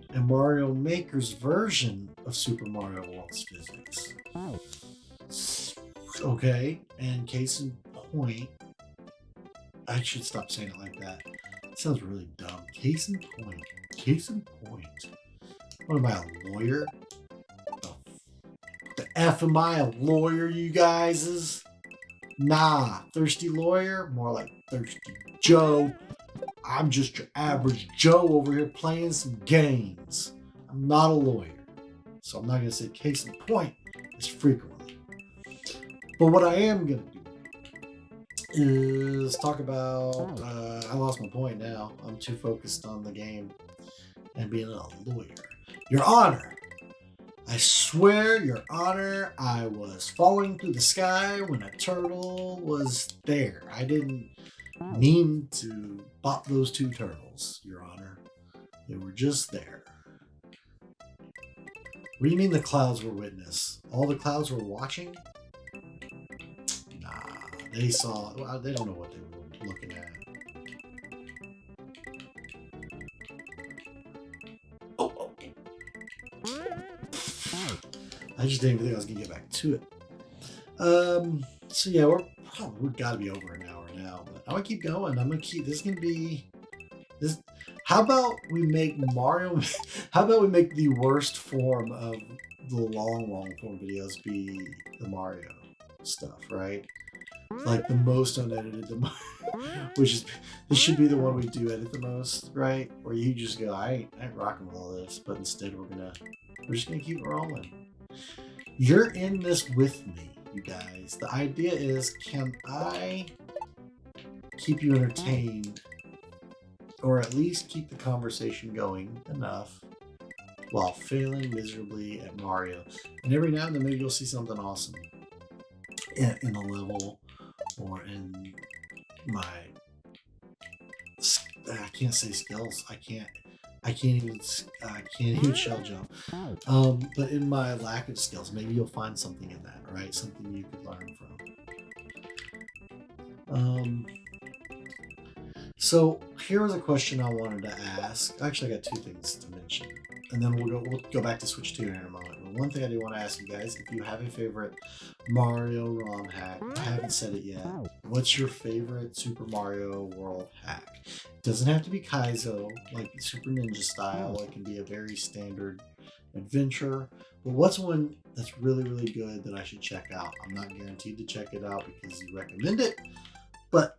S1: and Mario Maker's version of Super Mario World's physics. Okay, and case in point, I should stop saying it like that. It sounds really dumb. Case in point. What am I, a lawyer? The F am I, a lawyer, you guys? Nah, thirsty lawyer? More like Thirsty Joe. I'm just your average Joe over here playing some games. I'm not a lawyer. So I'm not going to say case in point as frequently. But what I am going to do is talk about, I lost my point now. I'm too focused on the game and being a lawyer. Your Honor, I swear, Your Honor, I was falling through the sky when a turtle was there. I didn't mean to bop those two turtles, Your Honor. They were just there. What do you mean the clouds were witness? All the clouds were watching? Nah, they saw. Well, they don't know what they were looking at. Oh. I just didn't even think I was gonna get back to it. So yeah, we've got to be over an hour now, but I'm gonna keep going. This is gonna be this. How about we make Mario? How about we make the worst form of the long form videos be the Mario stuff, right? Like the most unedited, this should be the one we do edit the most, right? Where you just go, I ain't rocking with all this, but instead we're just gonna keep rolling. You're in this with me, you guys. The idea is, can I keep you entertained, or at least keep the conversation going enough while failing miserably at Mario? And every now and then maybe you'll see something awesome in a level or in my, I can't say skills. I can't even shell jump. But in my lack of skills, maybe you'll find something in that, right? Something you could learn from. So here was a question I wanted to ask. Actually, I got two things to mention, and then we'll go back to Switch 2 in a moment. one thing I do want to ask you guys, if you have a favorite Mario ROM hack, I haven't said it yet. What's your favorite Super Mario World hack? It doesn't have to be Kaizo, like Super Ninja style. It can be a very standard adventure. But what's one that's really, really good that I should check out? I'm not guaranteed to check it out because you recommend it, but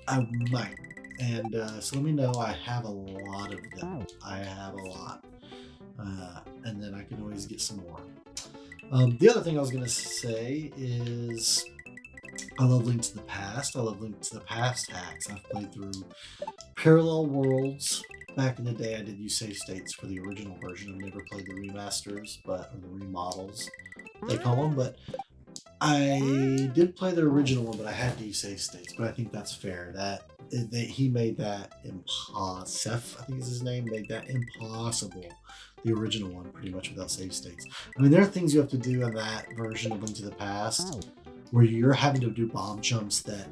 S1: I might. And so let me know. I have a lot of them. I have a lot. And then I can always get some more. The other thing I was going to say is I love Link to the Past. I love Link to the Past hacks. I've played through Parallel Worlds. Back in the day, I did use save states for the original version. I've never played the remasters, or the remodels, they call them. But I did play the original one, but I had to use save states. But I think that's fair. He made that impossible. Seth, I think is his name, made that impossible. The original one, pretty much without save states. I mean, there are things you have to do in that version of Link to the Past where you're having to do bomb jumps that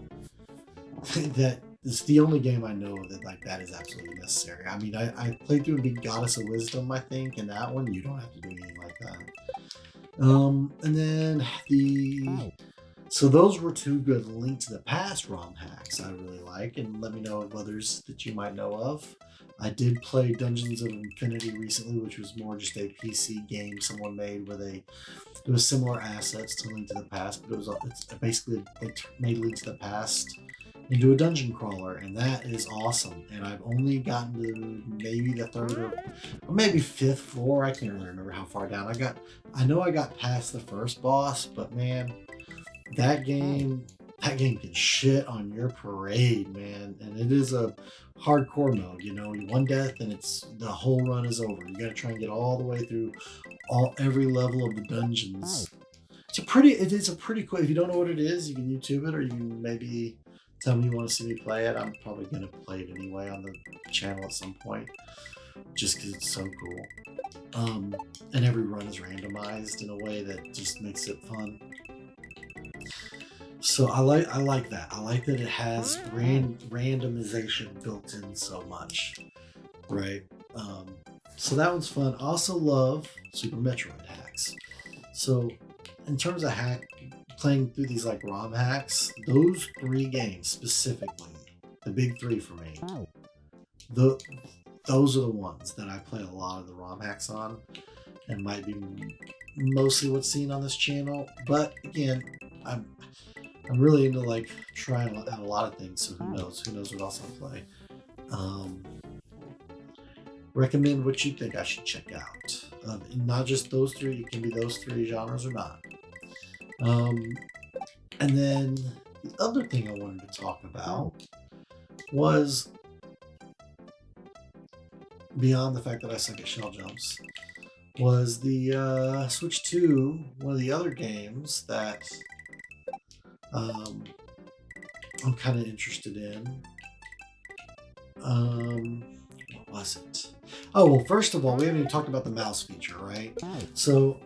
S1: is the only game I know that like that is absolutely necessary. I mean, I played through and beat Goddess of Wisdom, I think, and that one you don't have to do anything like that. And then so those were two good Link to the Past ROM hacks I really like, and let me know of others that you might know of. I did play Dungeons of Infinity recently, which was more just a PC game someone made where it was similar assets to Link to the Past, but it's basically they made Link to the Past into a dungeon crawler, and that is awesome. And I've only gotten to maybe the third or maybe fifth floor. I can't really remember how far down I know I got past the first boss, but man, that game can shit on your parade, man. And it is a hardcore mode, one death and the whole run is over. You got to try and get all the way through every level of the dungeons. It is a pretty cool. If you don't know what it is, you can YouTube it, or you can maybe tell me you want to see me play it. I'm probably going to play it anyway on the channel at some point, just because it's so cool. And every run is randomized in a way that just makes it fun. So I like that. I like that it has randomization built in so much, right? So that one's fun. I also love Super Metroid hacks. So in terms of playing through these like ROM hacks, those three games specifically, the big three for me, those are the ones that I play a lot of the ROM hacks on, and might be mostly what's seen on this channel. But again, I'm really into like trying out a lot of things, so who knows what else I'll play. Recommend what you think I should check out. Not just those three, it can be those three genres or not. And then the other thing I wanted to talk about was, beyond the fact that I suck at shell jumps, was the Switch 2, one of the other games that I'm kind of interested in. What was it? Oh, well, first of all, we haven't even talked about the mouse feature, right? So,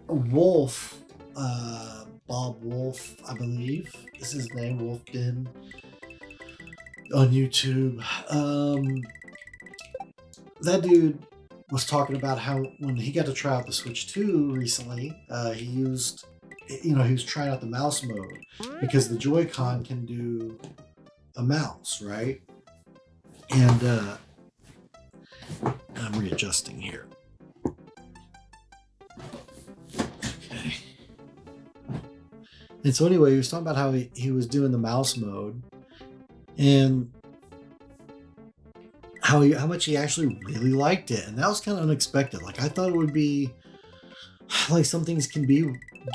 S1: Wolf, Bob Wolf, I believe is his name, Wolf Den, on YouTube. That dude was talking about how when he got to try out the Switch 2 recently, he was trying out the mouse mode because the Joy-Con can do a mouse, right? And I'm readjusting here. Okay. And so anyway, he was talking about how he was doing the mouse mode and how much he actually really liked it. And that was kind of unexpected. Like, I thought it would be like some things can be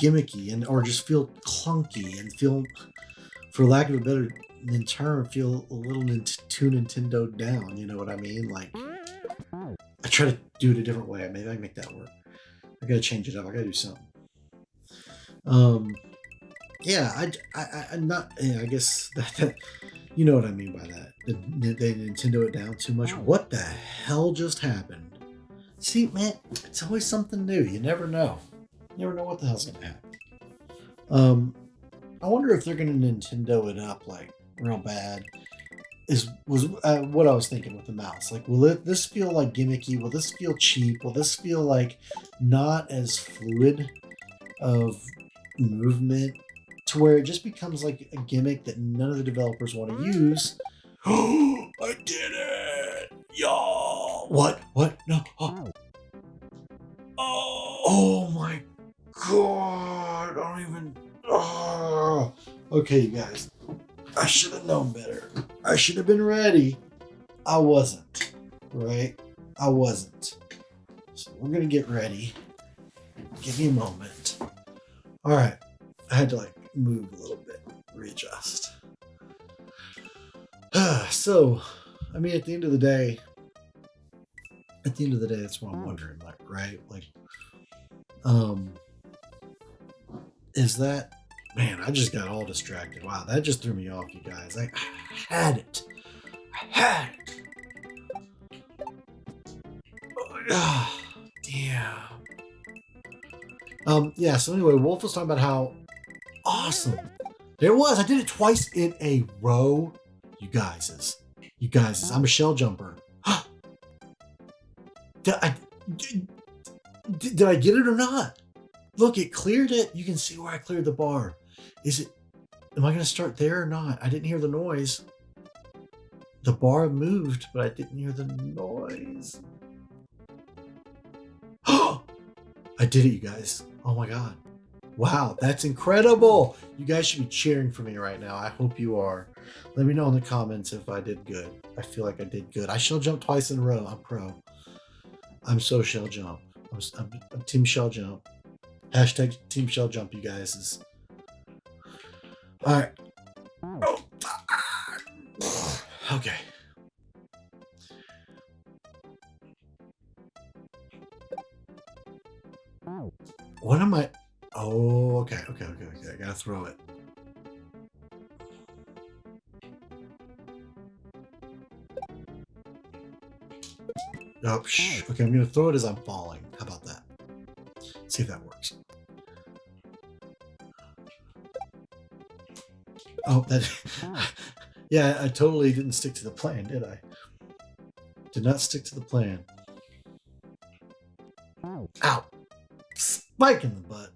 S1: gimmicky or just feel clunky and feel, for lack of a better term, feel a little too Nintendo down. You know what I mean? Like, I try to do it a different way. Maybe I can make that work. I gotta change it up. I gotta do something. I guess that you know what I mean by that. They Nintendo it down too much. What the hell just happened? See, man, it's always something new. You never know. You never know what the hell's gonna happen. I wonder if they're gonna Nintendo it up like real bad was what I was thinking with the mouse. Like, will this feel like gimmicky? Will this feel cheap? Will this feel like not as fluid of movement to where it just becomes like a gimmick that none of the developers want to use? Oh, I did it! Y'all! What? What? No. Oh my god! I don't even. Oh. Okay, you guys. I should have known better. I should have been ready. I wasn't. Right? I wasn't. So we're gonna get ready. Give me a moment. Alright. I had to like move a little bit. Readjust. So, I mean, at the end of the day, that's what I'm wondering, like, right? Like, is that, man, I just got all distracted. Wow, that just threw me off, you guys. I had it. Oh, damn. Yeah, so anyway, Wolf was talking about how awesome. There it was. I did it twice in a row. You guys, I'm a shell jumper. Did I get it or not? Look, it cleared it. You can see where I cleared the bar. Am I going to start there or not? I didn't hear the noise. The bar moved, but I didn't hear the noise. I did it, you guys. Oh my God. Wow, that's incredible. You guys should be cheering for me right now. I hope you are. Let me know in the comments if I did good. I feel like I did good. I shell jump twice in a row. I'm pro. I'm so shell jump. I'm team shell jump. Hashtag team shell jump, you guys. All right. Oh. Okay. What am I? Oh, okay. I gotta throw it. Oh, shh. Okay, I'm gonna throw it as I'm falling. How about that? See if that works. Oh, that. Yeah, I totally didn't stick to the plan, did I? Did not stick to the plan. Ow! Spike in the butt.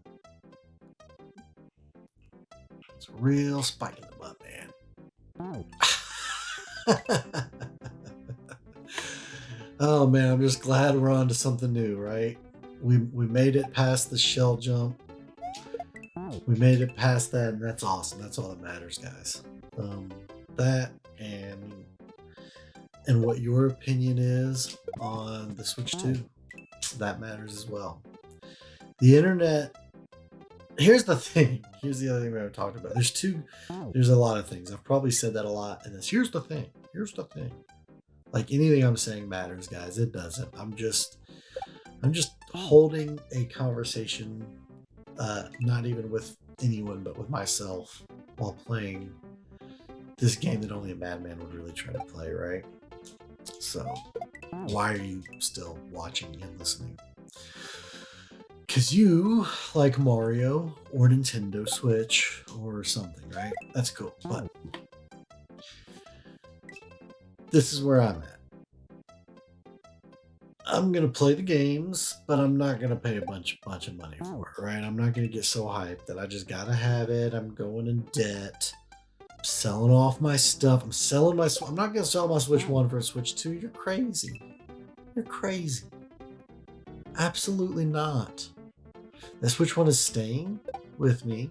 S1: It's a real spike in the butt, man. Oh man, I'm just glad we're on to something new, right? We made it past the shell jump. We made it past that, and that's awesome. That's all that matters, guys. That and what your opinion is on the Switch 2, that matters as well. The internet. Here's the thing. Here's the other thing we haven't talked about. There's a lot of things. I've probably said that a lot in this. Here's the thing. Like anything I'm saying matters, guys. It doesn't. I'm just holding a conversation, not even with anyone, but with myself while playing this game that only a madman would really try to play, right? So why are you still watching and listening? Because you like Mario or Nintendo Switch or something, right? That's cool. But this is where I'm at. I'm going to play the games, but I'm not going to pay a bunch of money for it, right? I'm not going to get so hyped that I just got to have it. I'm going in debt. I'm selling off my stuff. I'm not going to sell my Switch 1 for a Switch 2. You're crazy. You're crazy. Absolutely not. The Switch 1 is staying with me,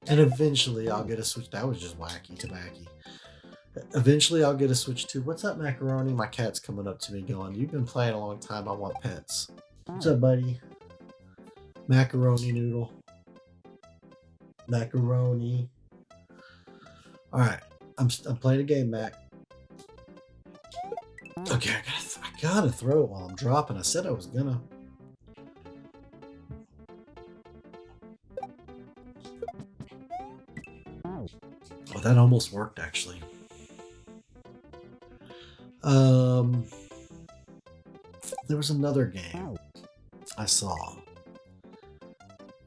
S1: and eventually I'll get a Switch. That was just wacky tobacco. Eventually I'll get a Switch 2. What's up, Macaroni? My cat's coming up to me going, you've been playing a long time. I want pets. What's up, buddy? Macaroni noodle. Macaroni. All right. I'm playing a game, Mac. Okay, I gotta throw it while I'm dropping. I said I was gonna. Oh, that almost worked, actually. There was another game I saw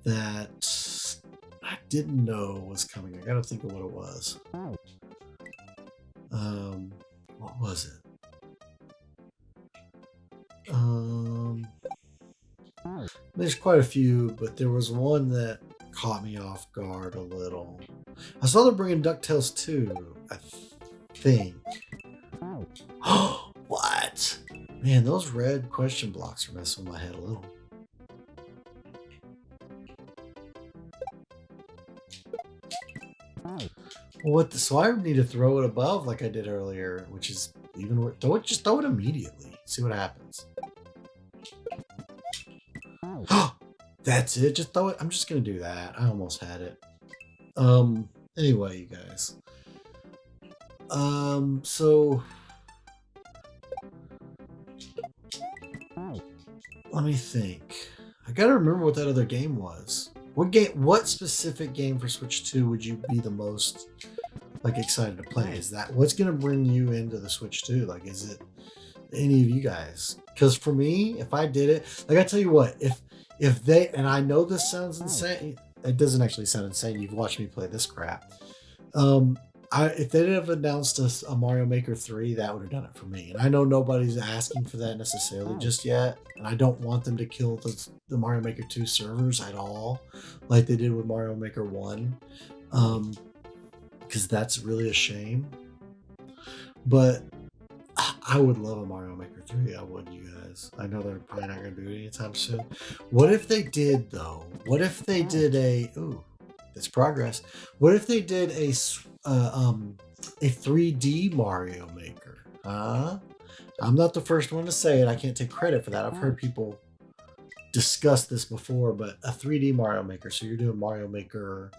S1: that I didn't know was coming. I gotta think of what it was. was it? There's quite a few, but there was one that caught me off guard a little. I saw they're bringing DuckTales 2, I think. What? Man, those red question blocks are messing with my head a little. What? So I need to throw it above like I did earlier, which is even just throw it immediately. See what happens. That's it. Just throw it. I'm just gonna do that. I almost had it. Anyway, you guys. So let me think. I gotta remember what that other game was. What specific game for Switch 2 would you be the most like excited to play? Is that what's gonna bring you into the Switch 2? Like, is it any of you guys? Because for me, if I did it, like I tell you what, if they, and I know this sounds insane, it doesn't actually sound insane. You've watched me play this crap. If they didn't have announced a Mario Maker 3, that would have done it for me. And I know nobody's asking for that necessarily just yet, and I don't want them to kill the Mario Maker 2 servers at all, like they did with Mario Maker 1, because that's really a shame. But I would love a Mario Maker 3. I would, you guys. I know they're probably not going to do it anytime soon. What if they did, though? What if they did that's progress. What if they did a 3D Mario Maker? I'm not the first one to say it. I can't take credit for that. I've heard people discuss this before, but a 3D Mario Maker. So you're doing Mario Maker,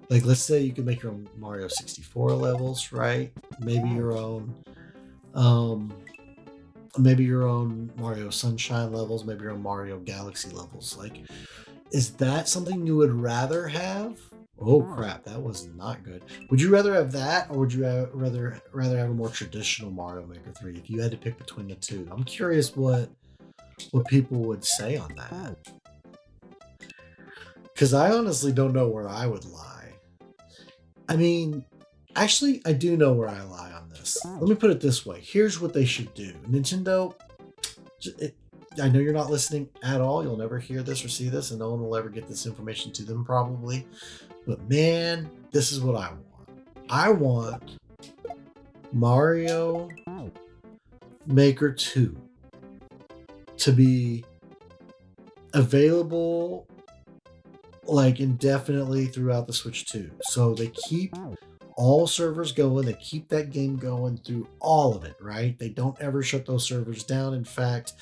S1: like let's say you could make your own Mario 64 levels, right? Maybe your own Mario Sunshine levels, maybe your own Mario Galaxy levels. Like, is that something you would rather have? Oh crap, that was not good. Would you rather have that, or would you rather have a more traditional Mario Maker 3 if you had to pick between the two? I'm curious what people would say on that. Because I honestly don't know where I would lie. I mean, actually, I do know where I lie on this. Let me put it this way. Here's what they should do. Nintendo, I know you're not listening at all. You'll never hear this or see this, and no one will ever get this information to them probably. But man, this is what I want. I want Mario Maker 2 to be available like indefinitely throughout the Switch 2. So they keep all servers going. They keep that game going through all of it, right? They don't ever shut those servers down. In fact,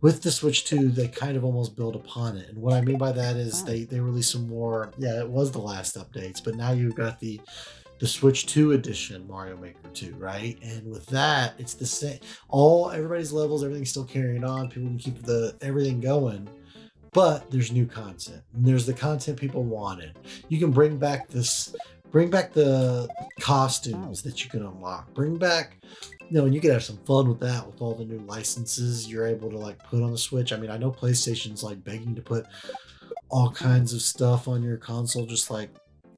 S1: with the Switch 2, they kind of almost build upon it. And what I mean by that is they released some more, it was the last updates, but now you've got the Switch 2 edition Mario Maker 2, right? And with that, it's the same. Everybody's levels, everything's still carrying on. People can keep everything going, but there's new content. And there's the content people wanted. You can bring back the costumes that you can unlock. Bring back, and you could have some fun with that, with all the new licenses you're able to like put on the Switch. I mean, I know PlayStation's like begging to put all kinds of stuff on your console, just like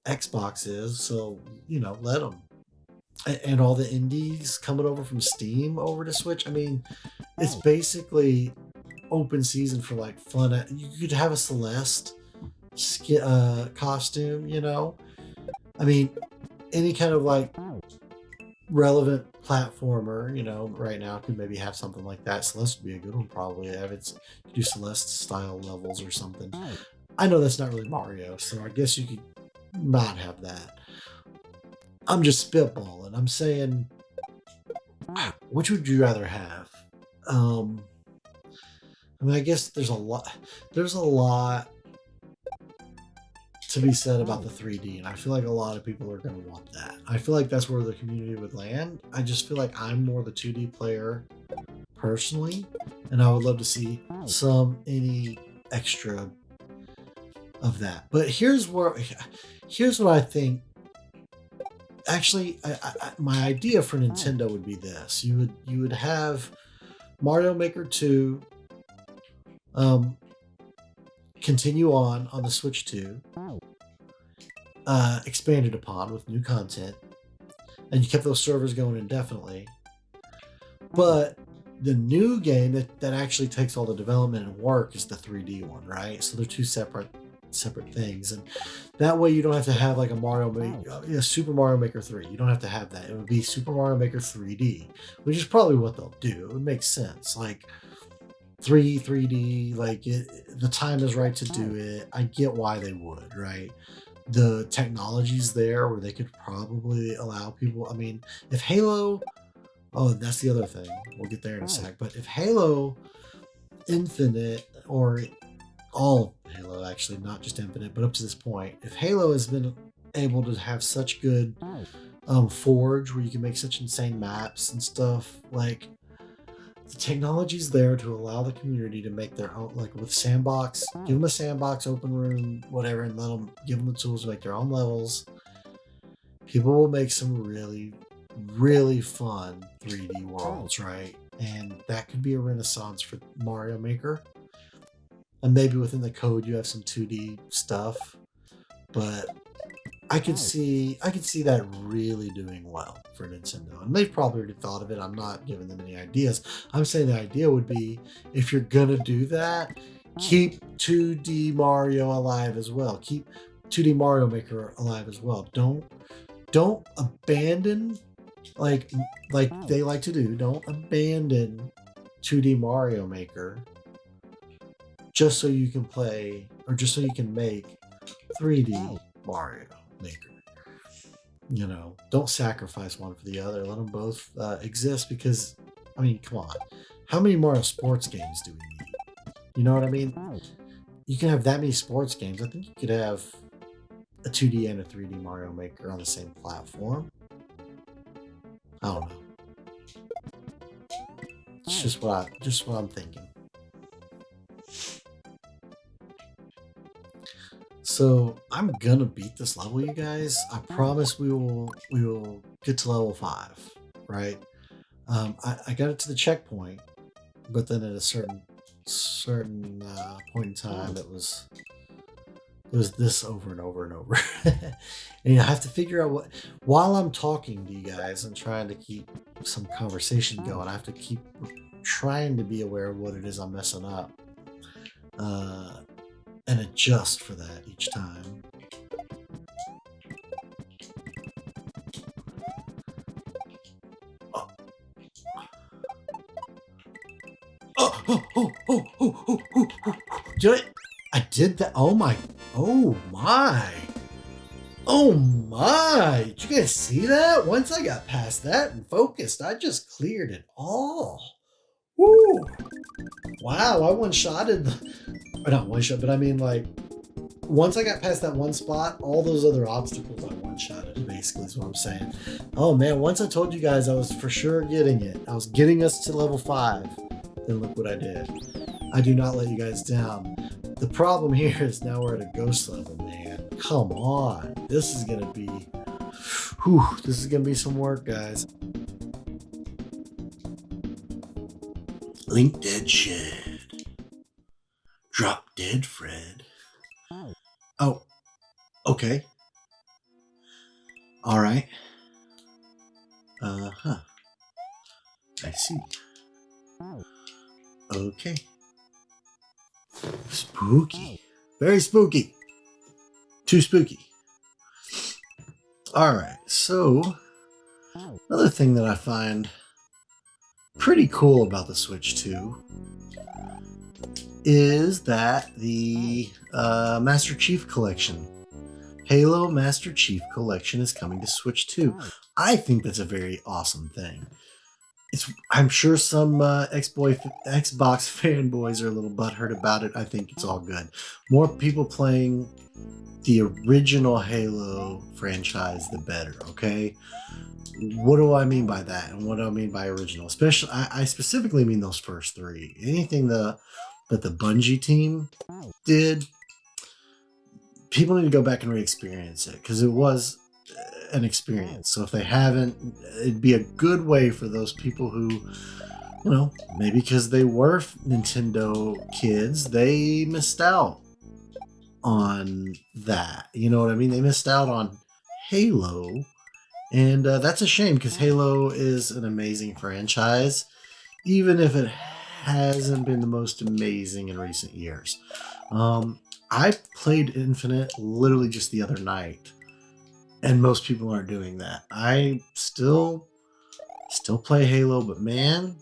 S1: Xbox is. So, let them. And all the indies coming over from Steam over to Switch. I mean, it's basically open season for like fun. You could have a Celeste costume, I mean, any kind of like relevant platformer, right now could maybe have something like that. Celeste would be a good one, probably. Do Celeste style levels or something. I know that's not really Mario, so I guess you could not have that. I'm just spitballing. I'm saying, which would you rather have? I mean, I guess there's a lot to be said about the 3D, and I feel like a lot of people are going to want that. I feel like that's where the community would land. I just feel like I'm more the 2D player personally, and I would love to see any extra of that. But here's what I think. Actually, my idea for Nintendo would be this: you would have Mario Maker 2 continue on the Switch 2, expanded upon with new content, and you kept those servers going indefinitely. But the new game that actually takes all the development and work is the 3D one, right? So they're two separate things, and that way you don't have to have like a Super Mario Maker 3. You don't have to have that. It would be Super Mario Maker 3D, which is probably what they'll do. It would make sense. Like 3D, like the time is right to do it. I get why they would, right? The technology's there where they could probably allow people. I mean, if Halo, oh, that's the other thing. We'll get there in a sec. But if Halo Infinite, or all Halo actually, not just Infinite, but up to this point, if Halo has been able to have such good Forge where you can make such insane maps and stuff, like the technology's there to allow the community to make their own, like with sandbox, give them a sandbox, open room, whatever, and give them the tools to make their own levels. People will make some really, really fun 3D worlds, right? And that could be a renaissance for Mario Maker. And maybe within the code you have some 2D stuff, but I could see that really doing well for Nintendo. And they've probably already thought of it. I'm not giving them any ideas. I'm saying the idea would be, if you're gonna do that, keep 2D Mario alive as well. Keep 2D Mario Maker alive as well. Don't abandon, like they like to do. Don't abandon 2D Mario Maker just so you can play, or just so you can make 3D Mario Maker. You know, don't sacrifice one for the other. Let them both exist, because, I mean, come on. How many Mario sports games do we need? You know what I mean? You can have that many sports games. I think you could have a 2D and a 3D Mario Maker on the same platform. I don't know. It's just what I'm thinking. So I'm gonna beat this level, you guys. I promise we will get to level 5, right? I got it to the checkpoint, but then at a certain point in time, it was this over and over and over. And I have to figure out while I'm talking to you guys and trying to keep some conversation going, I have to keep trying to be aware of what it is I'm messing up. And adjust for that each time. Did I did that? Oh my. Oh my. Did you guys see that? Once I got past that and focused, I just cleared it all. Woo. Wow, I one-shotted or not one shot, but I mean, like, once I got past that one spot, all those other obstacles I one-shotted, basically, is what I'm saying. Oh man, once I told you guys I was for sure getting it. I was getting us to level 5. Then look what I did. I do not let you guys down. The problem here is now we're at a ghost level, man. Come on. This is gonna be some work, guys. Linkdead Shed. Drop dead, Fred. Oh, okay. All right. I see. Okay. Spooky. Very spooky. Too spooky. All right. So, another thing that I find pretty cool about the Switch 2 is that the Master Chief Collection, Halo Master Chief Collection, is coming to Switch 2. I think that's a very awesome thing. I'm sure some Xbox fanboys are a little butthurt about it. I think it's all good. More people playing the original Halo franchise, the better, okay? What do I mean by that? And what do I mean by original? Especially, I specifically mean those first 3. Anything that the Bungie team did, people need to go back and re-experience it, because it was an experience. So if they haven't, it'd be a good way for those people who, you know, maybe because they were Nintendo kids, they missed out on that. You know what I mean? They missed out on Halo, and that's a shame, because Halo is an amazing franchise. even if it hasn't been the most amazing in recent years. I played Infinite literally just the other night, and most people aren't doing that. I still play Halo, but man,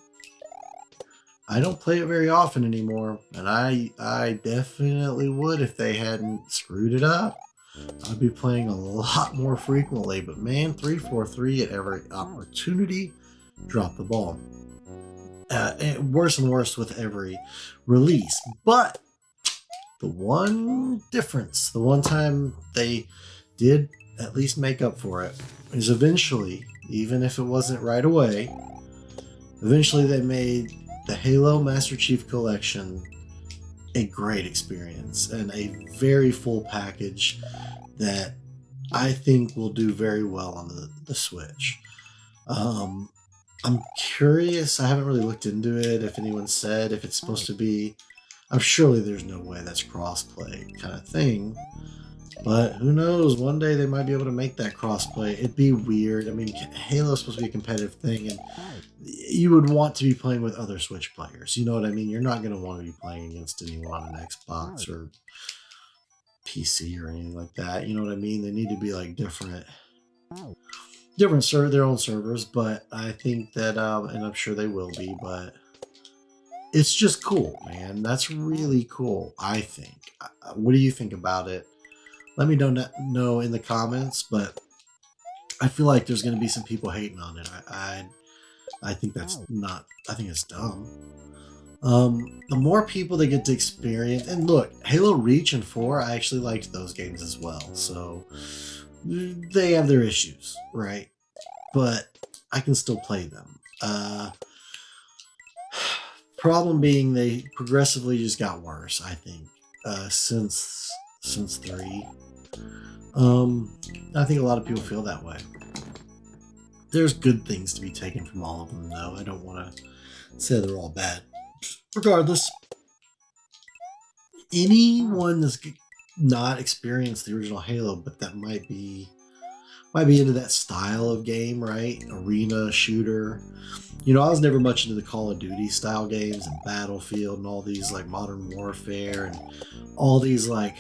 S1: I don't play it very often anymore, and I definitely would if they hadn't screwed it up. I'd be playing a lot more frequently, but man, 343 at every opportunity, drop the ball. Worse and worse with every release. But the one difference, the one time they did at least make up for it, is eventually, even if it wasn't right away, eventually they made the Halo Master Chief Collection a great experience and a very full package that I think will do very well on the Switch. I'm curious, I haven't really looked into it, if anyone said if it's supposed to be, I'm surely there's no way that's crossplay kind of thing, but who knows, one day they might be able to make that crossplay. It'd be weird. I mean, Halo's supposed to be a competitive thing, and you would want to be playing with other Switch players, you know what I mean? You're not going to want to be playing against anyone on an Xbox or PC or anything like that, you know what I mean? They need to be like different their own servers, but I think that and I'm sure they will be, but it's just cool, man. That's really cool, I think. What do you think about it? Let me know in the comments, but I feel like there's going to be some people hating on it. I think that's not, I think it's dumb. The more people they get to experience, and look, Halo Reach and 4, I actually liked those games as well, so they have their issues, right? But I can still play them. Problem being, they progressively just got worse, I think, since 3. I think a lot of people feel that way. There's good things to be taken from all of them, though. I don't want to say they're all bad. Regardless, anyone that's not experienced the original Halo, but that might be into that style of game, right? Arena shooter. You know, I was never much into the Call of Duty style games and Battlefield and all these like Modern Warfare and all these like,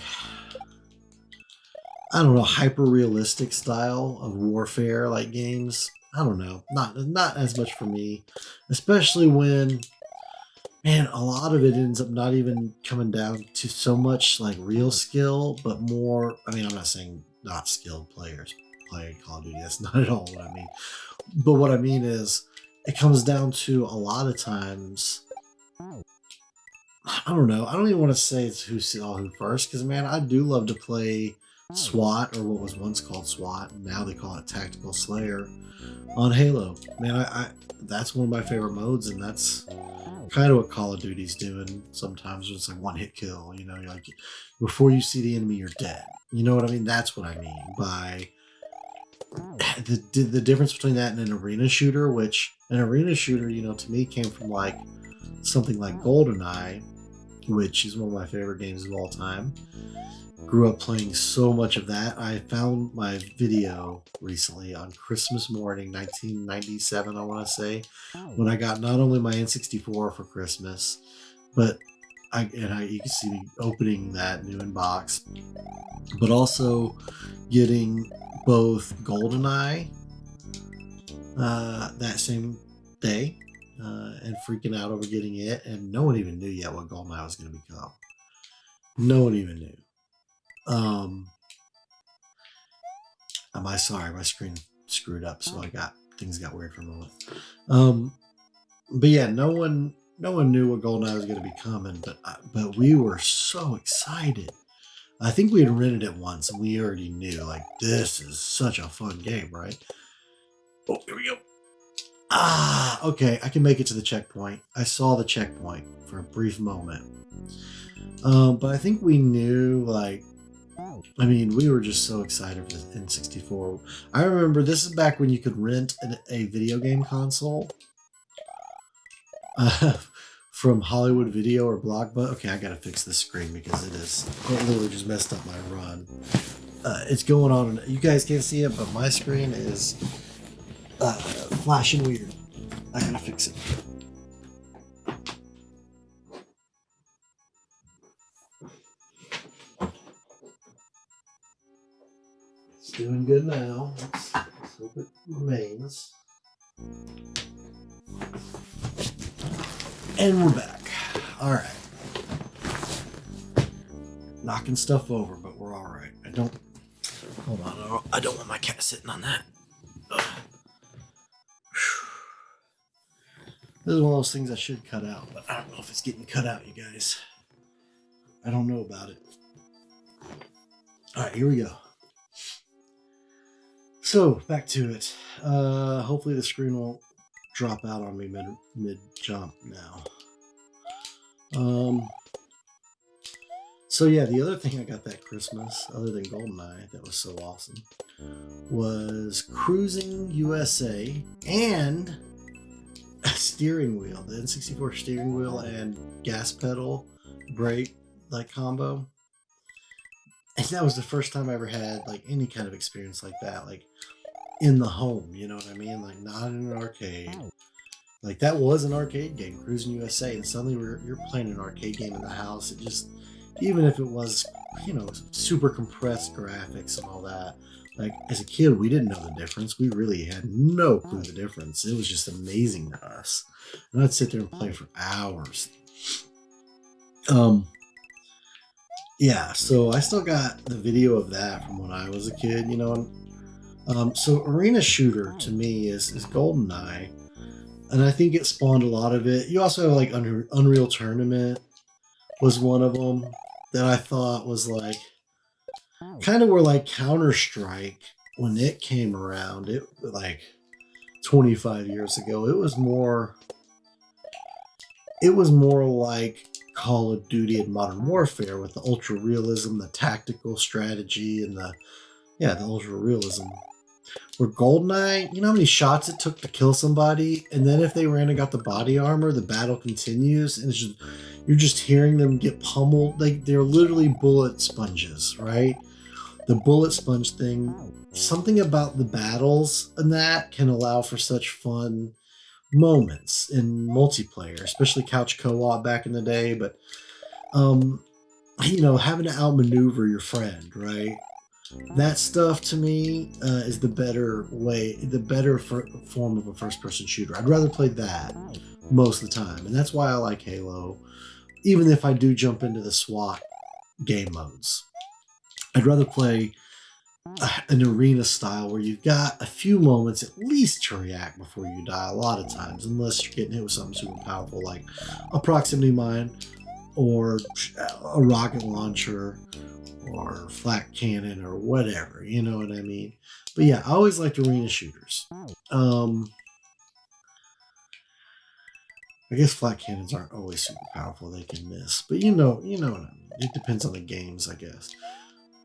S1: I don't know, hyper realistic style of warfare like games. I don't know, not as much for me, especially when, man, a lot of it ends up not even coming down to so much like real skill, but more, I mean, I'm not saying not skilled players playing Call of Duty, that's not at all what I mean. But what I mean is, it comes down to a lot of times, I don't know, I don't even want to say it's who saw who first, because man, I do love to play SWAT, or what was once called SWAT, and now they call it Tactical Slayer on Halo. Man, I that's one of my favorite modes, and that's kind of what Call of Duty's doing sometimes. It's like one hit kill, you know, you're like, before you see the enemy, you're dead. You know what I mean? That's what I mean by the difference between that and an arena shooter, which an arena shooter, you know, to me came from like something like GoldenEye, which is one of my favorite games of all time. Grew up playing so much of that. I found my video recently on Christmas morning, 1997, I want to say, when I got not only my N64 for Christmas, but you can see me opening that new in box, but also getting both GoldenEye that same day, and freaking out over getting it, and no one even knew yet what GoldenEye was going to become. No one even knew. My screen screwed up, so things got weird for a moment. But yeah, no one knew what GoldenEye was going to become, but we were so excited. I think we had rented it once, and we already knew, like, this is such a fun game, right? Oh, here we go. Okay, I can make it to the checkpoint. I saw the checkpoint for a brief moment. But I think we knew, like, I mean, we were just so excited for the N64. I remember this is back when you could rent a video game console from Hollywood Video or Blockbuster. Okay, I gotta fix this screen because it literally just messed up my run. It's going on. You guys can't see it, but my screen is flashing weird. I gotta fix it. was. And we're back. All right. Knocking stuff over, but we're all right. Hold on. I don't want my cat sitting on that. Ugh. This is one of those things I should cut out, but I don't know if it's getting cut out, you guys. I don't know about it. All right, here we go. So, back to it. Hopefully the screen won't drop out on me mid-jump now. So yeah, the other thing I got that Christmas, other than GoldenEye, that was so awesome, was Cruising USA and a steering wheel, the N64 steering wheel and gas pedal brake like combo. And that was the first time I ever had like any kind of experience like that, like in the home, you know what I mean? Like not in an arcade. Like that was an arcade game, Cruising USA, and suddenly you're playing an arcade game in the house. It just, even if it was, you know, super compressed graphics and all that, like as a kid we didn't know the difference. We really had no clue the difference. It was just amazing to us, and I'd sit there and play for hours. Yeah, so I still got the video of that from when I was a kid, you know. So arena shooter to me is GoldenEye, and I think it spawned a lot of it. You also have like Unreal Tournament was one of them that I thought was like kind of where like Counter-Strike when it came around, it like 25 years ago, it was more like Call of Duty and Modern Warfare with the ultra realism, the tactical strategy, and the ultra realism. Where GoldenEye, you know how many shots it took to kill somebody, and then if they ran and got the body armor, the battle continues, and you're just hearing them get pummeled. Like they're literally bullet sponges, right? The bullet sponge thing, something about the battles and that can allow for such fun moments in multiplayer, especially couch co-op back in the day. But you know, having to outmaneuver your friend, right? That stuff to me is the better form of a first-person shooter. I'd rather play that most of the time, and that's why I like Halo. Even if I do jump into the SWAT game modes, I'd rather play an arena style where you've got a few moments at least to react before you die. A lot of times, unless you're getting hit with something super powerful like a proximity mine or a rocket launcher or flak cannon or whatever, you know what I mean? But yeah, I always liked arena shooters. I guess flak cannons aren't always super powerful; they can miss. But you know what I mean. It depends on the games, I guess.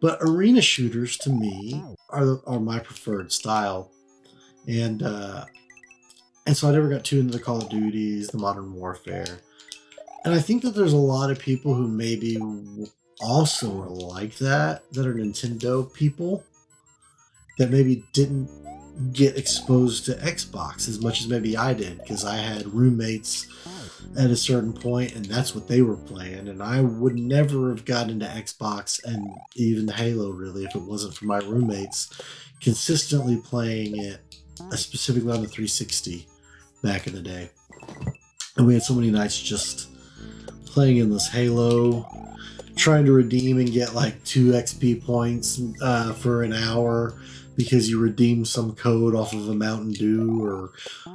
S1: But arena shooters to me are my preferred style, and so I never got too into the Call of Duties, the Modern Warfare, and I think that there's a lot of people who maybe also are like that are Nintendo people that maybe didn't get exposed to Xbox as much as maybe I did, because I had roommates at a certain point and that's what they were playing, and I would never have gotten into Xbox and even Halo really if it wasn't for my roommates consistently playing it, specifically on the 360 back in the day. And we had so many nights just playing in this Halo, trying to redeem and get like 2 XP points for an hour because you redeemed some code off of a Mountain Dew or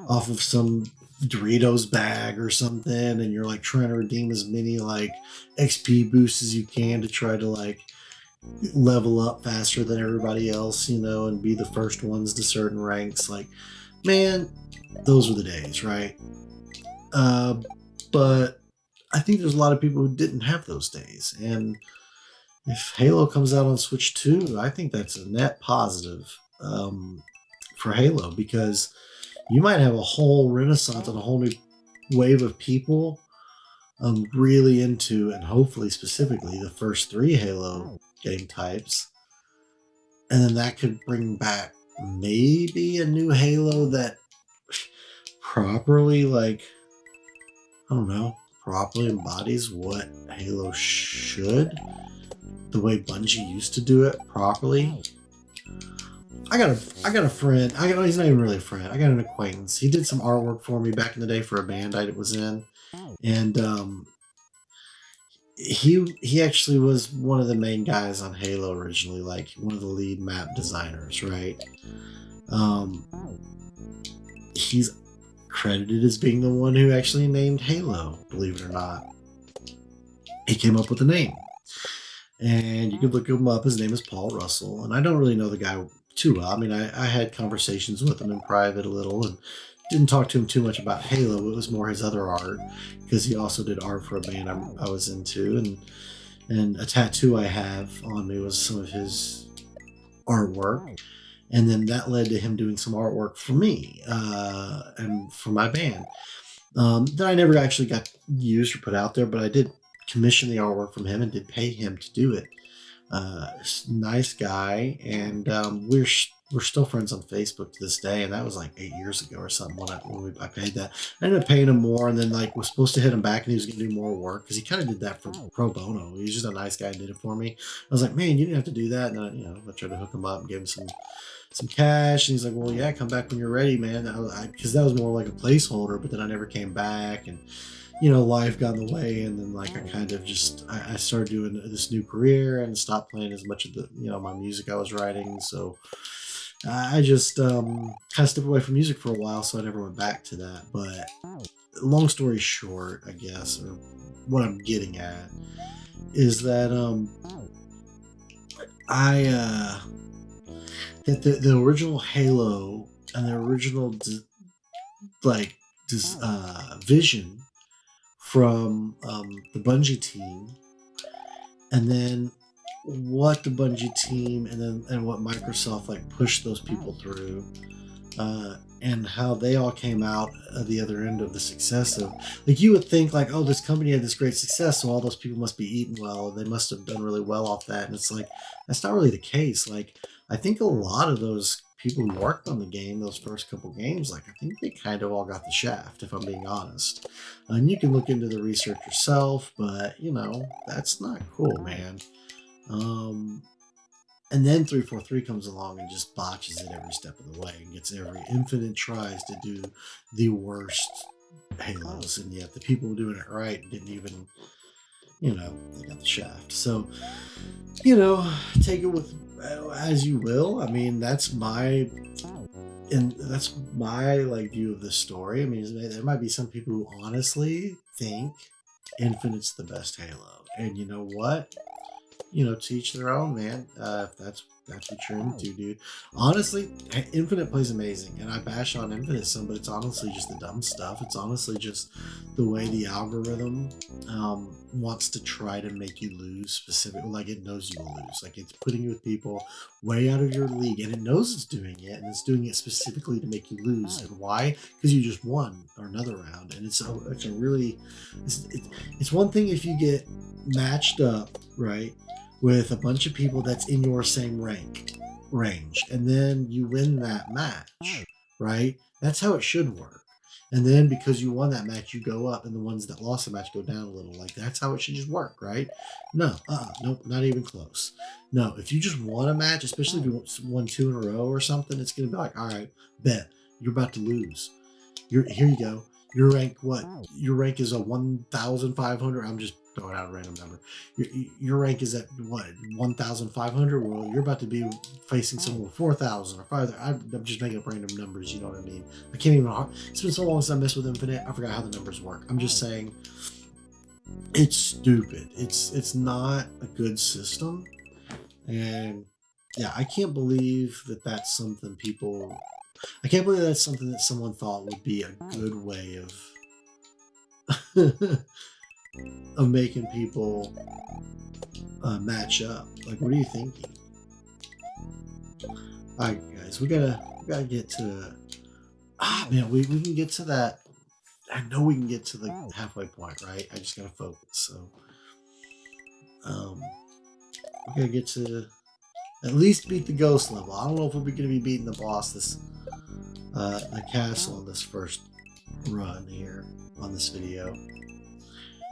S1: off of some Doritos bag or something, and you're like trying to redeem as many like XP boosts as you can to try to like level up faster than everybody else, you know, and be the first ones to certain ranks. Like, man, those were the days, right? But I think there's a lot of people who didn't have those days, and if Halo comes out on Switch 2, I think that's a net positive for Halo, because you might have a whole renaissance and a whole new wave of people really into, and hopefully specifically, the first 3 Halo game types. And then that could bring back maybe a new Halo that properly, like, I don't know, properly embodies what Halo should, the way Bungie used to do it properly. I got a friend. He's not even really a friend. I got an acquaintance. He did some artwork for me back in the day for a band I was in, and he actually was one of the main guys on Halo originally, like one of the lead map designers, right? Um, he's credited as being the one who actually named Halo, believe it or not. He came up with the name. And you can look him up. His name is Paul Russell. And I don't really know the guy too well. I mean, I had conversations with him in private a little and didn't talk to him too much about Halo. It was more his other art because he also did art for a band I was into. And a tattoo I have on me was some of his artwork. And then that led to him doing some artwork for me and for my band that I never actually got used or put out there, but I did commission the artwork from him and did pay him to do it. Nice guy, and we're still friends on Facebook to this day. And that was like 8 years ago or something when I paid that. I ended up paying him more, and then like was supposed to hit him back, and he was going to do more work because he kind of did that for pro bono. He was just a nice guy and did it for me. I was like, man, you didn't have to do that. And I tried to hook him up and give him some cash, and he's like, well, yeah, come back when you're ready, man. Because that was more like a placeholder, but then I never came back, and life got in the way, and then like I kind of just I started doing this new career and stopped playing as much of the my music I was writing. So I just kind of stepped away from music for a while, so I never went back to that. But long story short, I guess, or what I'm getting at is that I that the original Halo and the original vision from the Bungie team, and then what the Bungie team and what Microsoft like pushed those people through, and how they all came out at the other end of the success of, like, you would think like, oh, this company had this great success, so all those people must be eating well, they must have done really well off that. And it's like, that's not really the case. Like, I think a lot of those people who worked on the game, those first couple games, like, I think they kind of all got the shaft, if I'm being honest. And you can look into the research yourself, but that's not cool, man. And then 343 comes along and just botches it every step of the way and gets every infinite tries to do the worst Halos, and yet the people doing it right didn't even, they got the shaft. So, take it with as you will. I mean, that's my like view of this story. I mean, there might be some people who honestly think Infinite's the best Halo, and you know what? To each their own, man. If that's what you're into, dude. Honestly, Infinite plays amazing, and I bash on Infinite some, but it's honestly just the dumb stuff. It's honestly just the way the algorithm wants to try to make you lose specifically. Like, it knows you will lose. Like, it's putting you with people way out of your league, and it knows it's doing it, and it's doing it specifically to make you lose. And why? Because you just won another round, and it's one thing if you get matched up, right, with a bunch of people that's in your same range, and then you win that match, right? That's how it should work. And then because you won that match, you go up, and the ones that lost the match go down a little. Like, that's how it should just work, right? No, nope, not even close. No, if you just won a match, especially if you won 2 in a row or something, it's gonna be like, all right, bet you're about to lose. Here you go. Your rank, what? Your rank is a 1,500. I'm just throwing out a random number. Your rank is at what? 1,500. Well, you're about to be facing someone with 4,000 or 5,000. I'm just making up random numbers. You know what I mean? I can't even. It's been so long since I messed with Infinite. I forgot how the numbers work. I'm just saying, it's stupid. It's not a good system, and yeah, I can't believe that that's something people. I can't believe that's something that someone thought would be a good way of of making people match up. Like, what are you thinking? All right, guys, we gotta get to. Man, we can get to that. I know we can get to the halfway point, right? I just gotta focus. So, we gotta get to at least beat the ghost level. I don't know if we're gonna be beating the boss, the castle in this first run here on this video.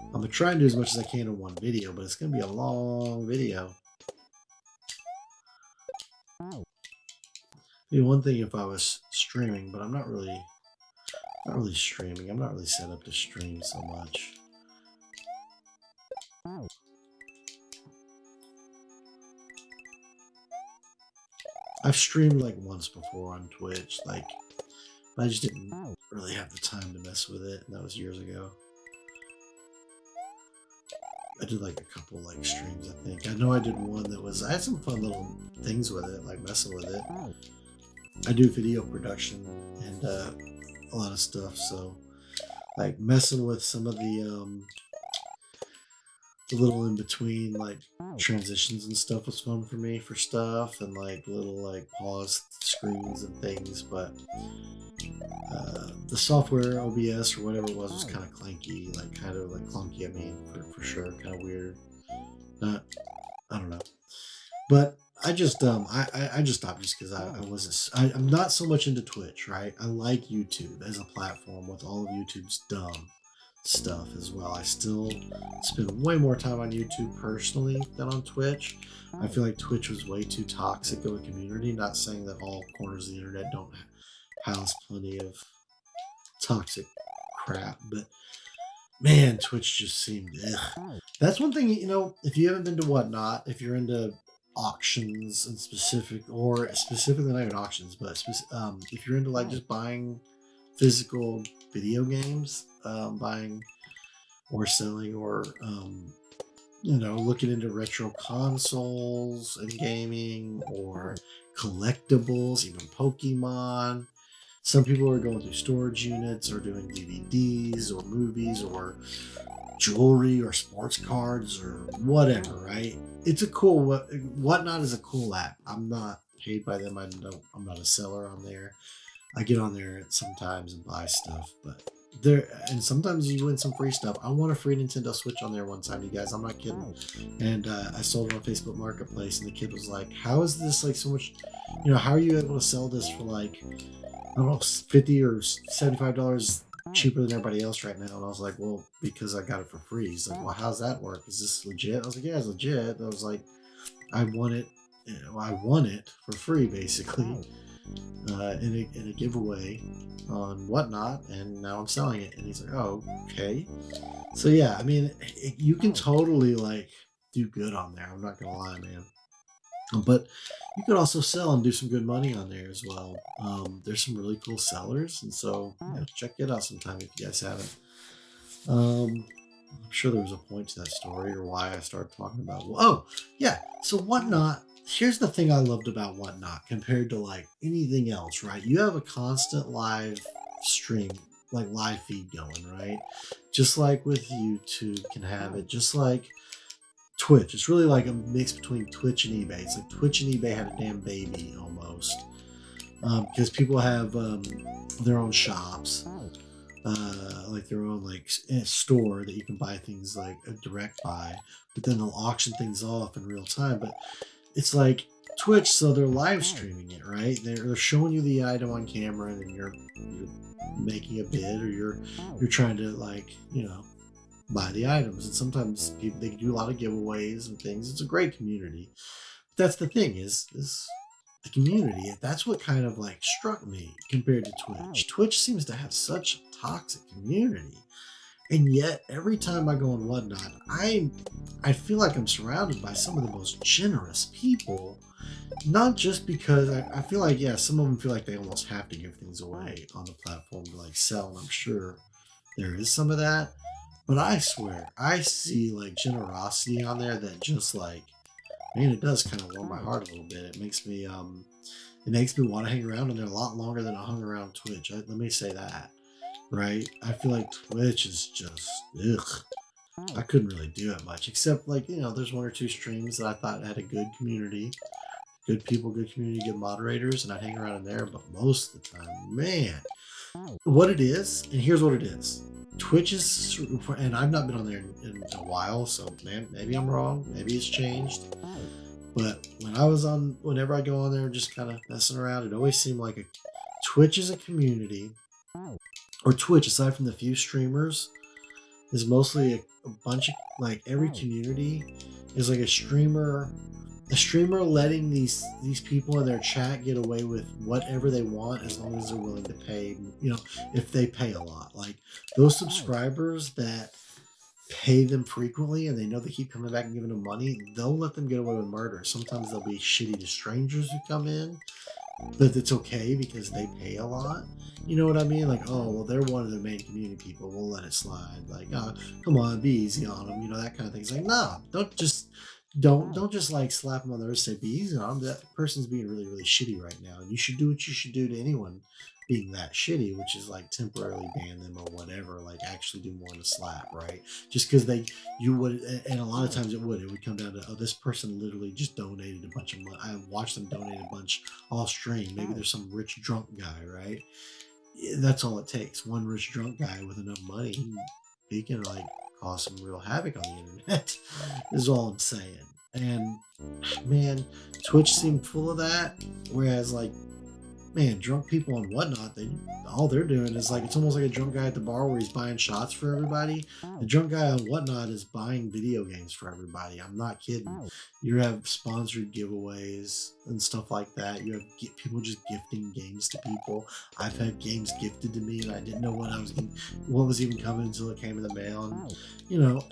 S1: I'm gonna try and do as much as I can in one video, but it's gonna be a long video. Be one thing if I was streaming, but I'm not really streaming. I'm not really set up to stream so much. I've streamed like once before on Twitch, like, but I just didn't really have the time to mess with it, and that was years ago. I did like a couple like streams, I think. I know I did one that was, I had some fun little things with it, like messing with it. I do video production and a lot of stuff, so like messing with some of the little in between like transitions and stuff was fun for me for stuff, and like little like pause screens and things. But the software OBS or whatever it was kind of clanky, like kind of like clunky. I mean, for sure, kind of weird. Not, I don't know, but I just I just stopped just because I wasn't I'm not so much into Twitch, right? I like YouTube as a platform with all of YouTube's dumb stuff as well. I still spend way more time on YouTube personally than on Twitch. I feel like Twitch was way too toxic of a community. Not saying that all corners of the internet don't house plenty of toxic crap, but man, Twitch just seemed ugh. That's one thing, if you haven't been to Whatnot, if you're into auctions and specifically not even auctions, but if you're into like just buying physical video games, buying or selling, or looking into retro consoles and gaming, or collectibles, even Pokemon. Some people are going through storage units or doing DVDs or movies or jewelry or sports cards or whatever, right? It's a cool, Whatnot is a cool app. I'm not paid by them. I'm not a seller on there. I get on there sometimes and buy stuff, but and sometimes you win some free stuff. I won a free Nintendo Switch on there one time, you guys. I'm not kidding. And I sold it on Facebook Marketplace, and the kid was like, "How is this like so much? How are you able to sell this for like, I don't know, $50 or $75 cheaper than everybody else right now?" And I was like, "Well, because I got it for free." He's like, "Well, how's that work? Is this legit?" I was like, "Yeah, it's legit." I was like, "I won it. I won it for free, basically." In a giveaway on Whatnot, and now I'm selling it. And he's like, "Oh, okay." So yeah, I mean, you can totally like do good on there. I'm not gonna lie, man. But you could also sell and do some good money on there as well. There's some really cool sellers, and so check it out sometime if you guys haven't. I'm sure there was a point to that story or why I started talking about. Oh, yeah. So Whatnot. Here's the thing I loved about Whatnot compared to like anything else, right? You have a constant live stream, like live feed going, right? Just like with YouTube can have it, just like Twitch. It's really like a mix between Twitch and eBay. It's like Twitch and eBay had a damn baby almost, because people have their own shops, like their own like store that you can buy things like a direct buy, but then they'll auction things off in real time. But it's like Twitch, so they're live streaming it, right? They're showing you the item on camera, and then you're making a bid, or you're trying to like buy the items. And sometimes people, they do a lot of giveaways and things. It's a great community. But that's the thing is the community. That's what kind of like struck me compared to Twitch. Twitch seems to have such a toxic community. And yet, every time I go on Whatnot, I feel like I'm surrounded by some of the most generous people. Not just because I feel like, yeah, some of them feel like they almost have to give things away on the platform to like sell, and I'm sure there is some of that. But I swear, I see like generosity on there that just like, man, it does kind of warm my heart a little bit. It makes me want to hang around on there a lot longer than I hung around Twitch. Let me say that. Right? I feel like Twitch is just ugh. I couldn't really do it much, except like there's one or two streams that I thought had a good community, good people, good community, good moderators, and I'd hang around in there. But most of the time, man, what it is, and here's what it is: Twitch is, and I've not been on there in a while, so man, maybe I'm wrong, maybe it's changed. But whenever I go on there, just kind of messing around, it always seemed like Twitch is a community. Or Twitch, aside from the few streamers, is mostly a bunch of like every community is like a streamer a streamer letting these people in their chat get away with whatever they want as long as they're willing to pay, if they pay a lot. Like those subscribers that pay them frequently and they know they keep coming back and giving them money, they'll let them get away with murder. Sometimes they'll be shitty to strangers who come in, but it's okay because they pay a lot. You know what I mean? Like, oh, well, they're one of the main community people. We'll let it slide. Like, oh, come on, be easy on them. That kind of thing. It's like, no, don't just like slap them on the wrist and say, be easy on them. That person's being really, really shitty right now. And you should do what you should do to anyone being that shitty, which is like temporarily ban them or whatever, like actually do more than a slap, right? Just because you would, and a lot of times it would come down to, oh, this person literally just donated a bunch of money. I watched them donate a bunch all stream. Maybe there's some rich drunk guy, right? That's all it takes. One rich drunk guy with enough money, he can like cause some real havoc on the internet. Is all I'm saying. And man, Twitch seemed full of that. Whereas like, man, drunk people and whatnot, all they're doing is like, it's almost like a drunk guy at the bar where he's buying shots for everybody. The drunk guy on whatnot is buying video games for everybody. I'm not kidding. You have sponsored giveaways and stuff like that. You have people just gifting games to people. I've had games gifted to me and I didn't know what was even coming until it came in the mail. And,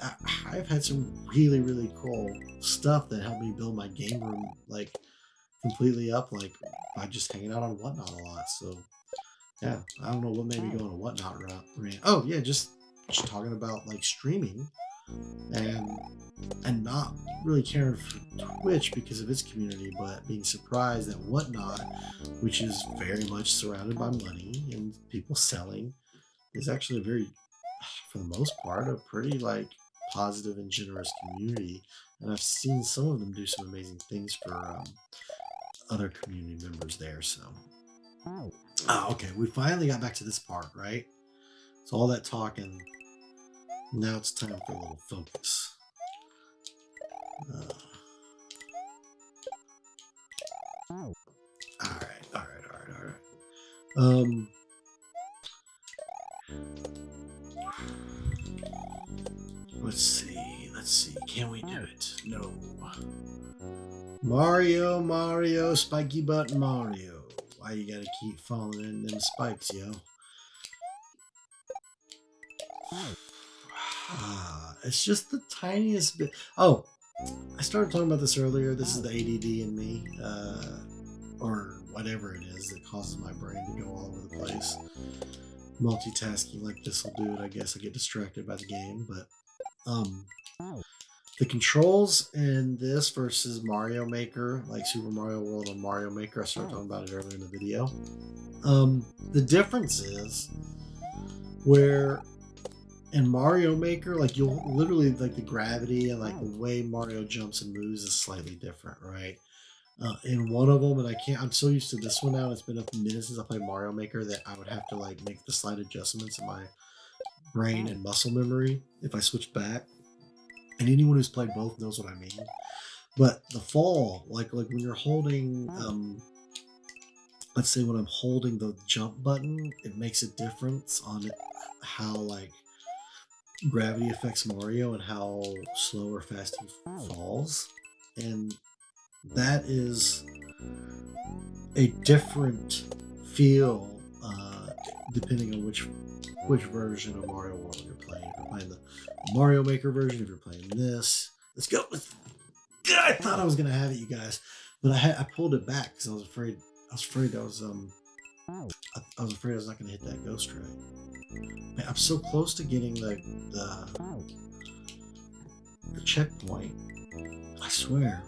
S1: I've had some really, really cool stuff that helped me build my game room, like completely up, like by just hanging out on Whatnot a lot. So yeah, I don't know what made me go on a Whatnot rant. Oh yeah, just talking about like streaming and not really caring for Twitch because of its community, but being surprised that Whatnot, which is very much surrounded by money and people selling, is actually for the most part, a pretty like positive and generous community. And I've seen some of them do some amazing things for other community members there. So okay, we finally got back to this part, right? So all that talking, now it's time for a little focus. All right. Let's see. Can we do it? No. Mario, spiky butt Mario. Why you gotta keep falling in them spikes, yo? It's just the tiniest bit. Oh, I started talking about this earlier. This is the ADD in me, or whatever it is that causes my brain to go all over the place. Multitasking like this will do it. I guess I get distracted by the game, but the controls in this versus Mario Maker, like Super Mario World and Mario Maker, I started talking about it earlier in the video. The difference is where in Mario Maker, like you'll literally, like the gravity and like the way Mario jumps and moves is slightly different, right? In one of them, and I'm so used to this one now, it's been a minute since I played Mario Maker that I would have to like make the slight adjustments in my brain and muscle memory if I switched back. And anyone who's played both knows what I mean. But the fall, like when you're holding, let's say when I'm holding the jump button, it makes a difference on how like gravity affects Mario and how slow or fast he falls. And that is a different feel depending on which version of Mario World you're playing. If you're playing the Mario Maker version, if you're playing this, let's go. I thought I was gonna have it, you guys, but I pulled it back because I was afraid I was afraid I was not gonna hit that ghost right. Man, I'm so close to getting the checkpoint. I swear.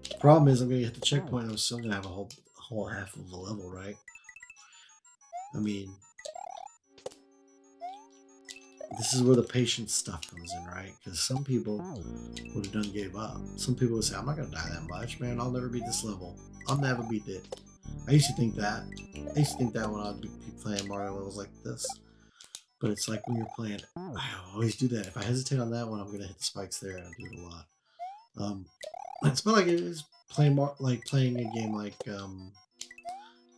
S1: The problem is I'm gonna hit the checkpoint and I'm still gonna have a whole half of the level, right? I mean, this is where the patience stuff comes in, right? Because some people would have done gave up. Some people would say, I'm not gonna die that much, man. I'll never beat this level. I'll never beat it. I used to think that. I used to think that when I'd be playing Mario levels like this. But it's like when you're playing, I always do that. If I hesitate on that one, I'm gonna hit the spikes there, and I do it a lot. It's about like it is playing a game like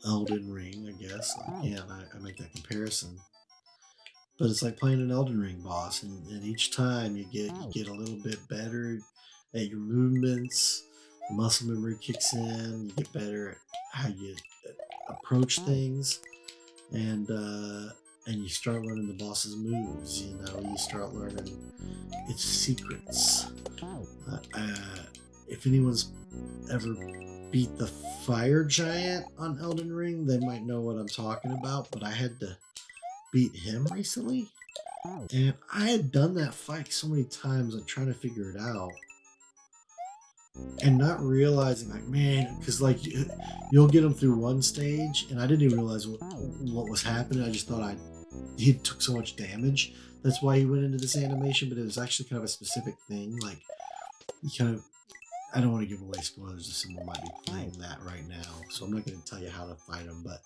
S1: Elden Ring, I guess. Yeah, I make that comparison. But it's like playing an Elden Ring boss, and each time you get a little bit better at your movements. the muscle memory kicks in. You get better at how you approach things, and you start learning the boss's moves. You know, you start learning its secrets. If anyone's ever beat the fire giant on Elden Ring, they might know what I'm talking about. But I had to beat him recently, and I had done that fight so many times. I'm trying to figure it out, and not realizing, like, man, because like you'll get him through one stage, and I didn't even realize what was happening. I just thought he took so much damage. That's why he went into this animation, but it was actually kind of a specific thing. Like, he kind of, I don't want to give away spoilers if someone might be playing that right now, so I'm not going to tell you how to fight him. But